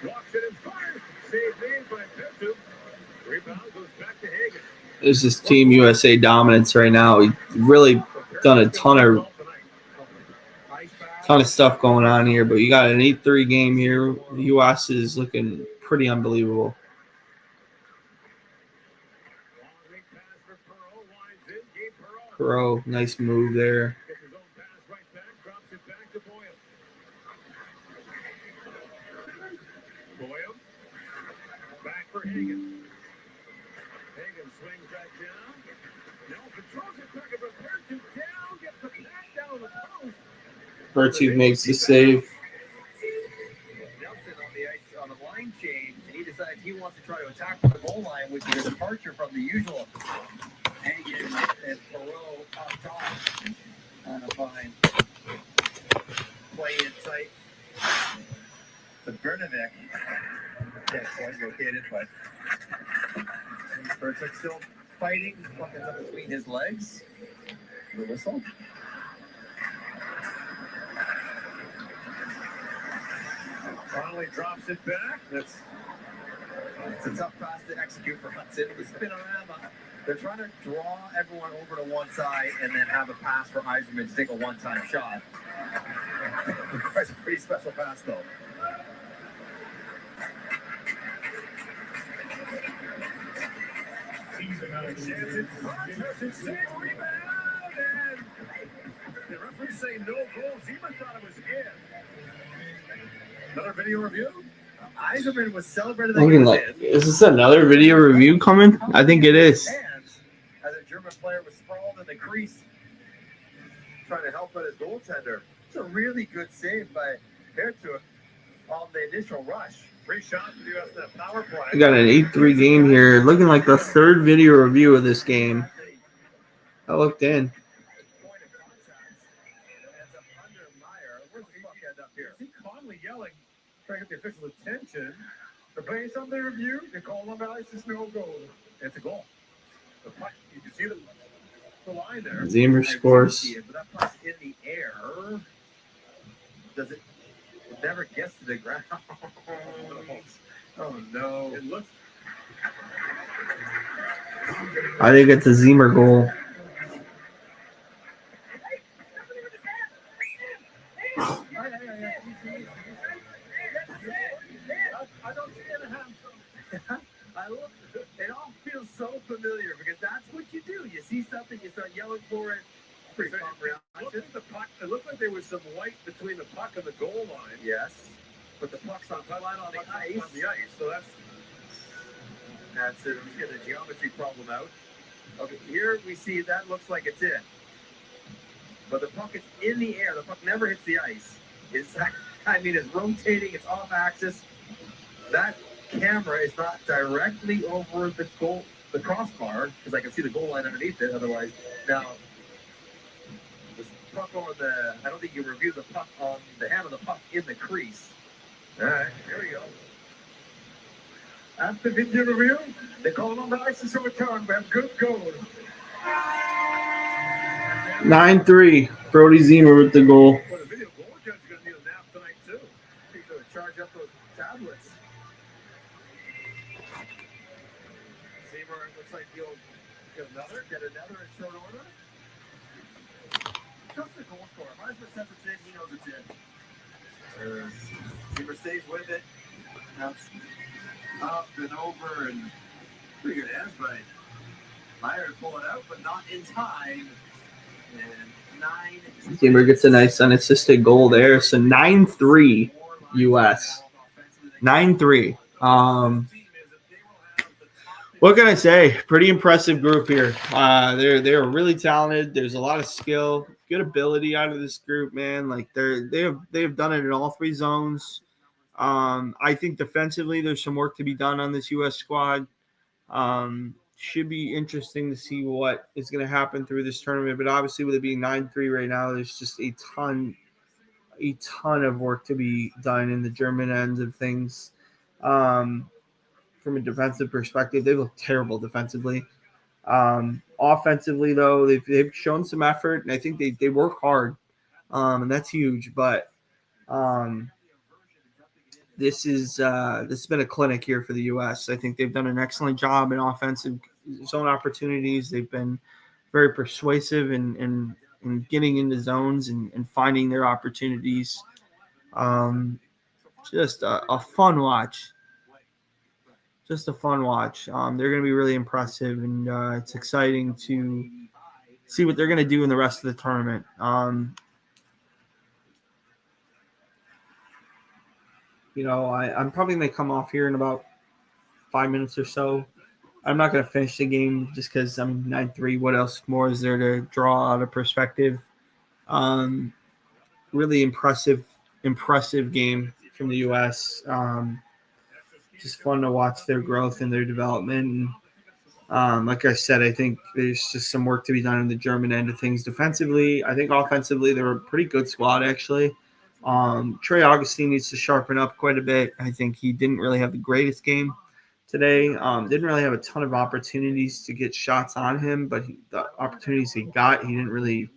Walks it and fires. Save made by Pinto. Rebound goes back to Higgins. This is Team USA dominance right now. We've really done a ton of stuff going on here, but you got an 8-3 game here. The U.S. is looking pretty unbelievable. Pearl, nice move there. Higgins. Higgins swings back down. Nelson throws it back over Bertut down, gets the pass down the post. Bertut makes the save. Nelson on the ice on the line change, and he decides he wants to try to attack from the goal line, which is a departure from the usual. Higgins and Perot up top. On a fine play in sight. The Bernadette. Yeah, quite located, but Bertut still fighting. Puck up between his legs. The whistle. Finally drops it back. It's a tough pass to execute for Hudson. The spinorama. They're trying to draw everyone over to one side and then have a pass for Eiserman to take a one-time shot. That's a pretty special pass, though. The referee saying no goals. Zeman thought it was in. Another video review. Eiserman was celebrated. Looking like, is this another video review coming? I think it is. As a German player was sprawled in the crease, trying to help out his goaltender. It's a really good save by Bertut on the initial rush. 3 shots for the U.S. in a power play. We got an 8-3 game here. Looking like the third video review of this game. I looked in. See Conley yelling, trying to get the official's attention. They're playing something review. They call them out. It's just no goal. It's a goal. The puck, you can see the line there. Zemer scores. But that puck's in the air. Does it? It never gets to the ground. Oh no! It looks. I think it's a Zemer goal. I don't see it happen. It all feels so familiar because that's what you do. You see something, you start yelling for it. Pretty calm reaction. The puck. It looked like there was some white between the puck and the goal line. Yes, but the puck's on the ice. On the ice, so that's it. I'm just getting a geometry problem out. Okay, here we see that looks like it's in, but the puck is in the air. The puck never hits the ice. It's rotating. It's off axis. That camera is not directly over the crossbar because I can see the goal line underneath it. Otherwise, now puck on the. I don't think you review the puck on the hand of the puck in the crease. All right, here we go. After video review, they call on the ices of return. We have good goal. 9-3. Brody Zimmer with the goal. Well, the video goal judge is going to need a nap tonight, too. He's going to charge up those tablets. Zimmer looks like he'll get another in short order. Just the goal scorer. Meisner says it's in. He knows it's in. Zimmer stays with it. That's up and over and pretty good ass by Meyer to pull it out, but not in time. And 9. Zimmer gets a nice unassisted goal there. So 9-3 U.S. 9-3. What can I say? Pretty impressive group here. They're really talented. There's a lot of skill, good ability out of this group, man. Like they have done it in all three zones. I think defensively, there's some work to be done on this U.S. squad. Should be interesting to see what is going to happen through this tournament. But obviously, with it being 9-3 right now, there's just a ton of work to be done in the German end of things. From a defensive perspective, they look terrible defensively. Offensively, though, they've shown some effort, and I think they work hard, and that's huge. But this has been a clinic here for the U.S. I think they've done an excellent job in offensive zone opportunities. They've been very persuasive in getting into zones and finding their opportunities. Just a fun watch. Just a fun watch. They're going to be really impressive, and it's exciting to see what they're going to do in the rest of the tournament. I'm probably going to come off here in about 5 minutes or so. I'm not going to finish the game just because I'm 9-3. What else more is there to draw out of perspective? Really impressive game from the U.S. Just fun to watch their growth and their development. And, like I said, I think there's just some work to be done in the German end of things defensively. I think offensively they're a pretty good squad, actually. Trey Augustine needs to sharpen up quite a bit. I think he didn't really have the greatest game today. Didn't really have a ton of opportunities to get shots on him, but the opportunities he got, he didn't really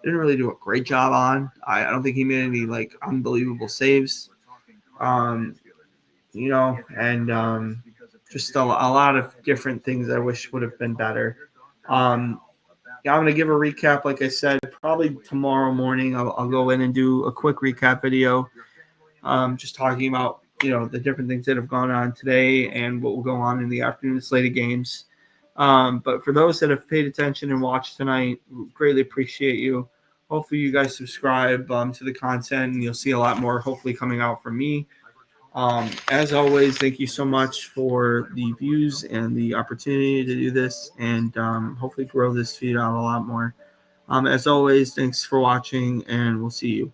do a great job on. I don't think he made any like unbelievable saves. Just a lot of different things I wish would have been better. I'm going to give a recap. Like I said, probably tomorrow morning I'll go in and do a quick recap video, just talking about the different things that have gone on today and what will go on in the afternoon slate of games. But for those that have paid attention and watched tonight, greatly appreciate you. Hopefully you guys subscribe to the content, and you'll see a lot more hopefully coming out from me. As always, thank you so much for the views and the opportunity to do this, and hopefully grow this feed out a lot more. As always, thanks for watching, and we'll see you.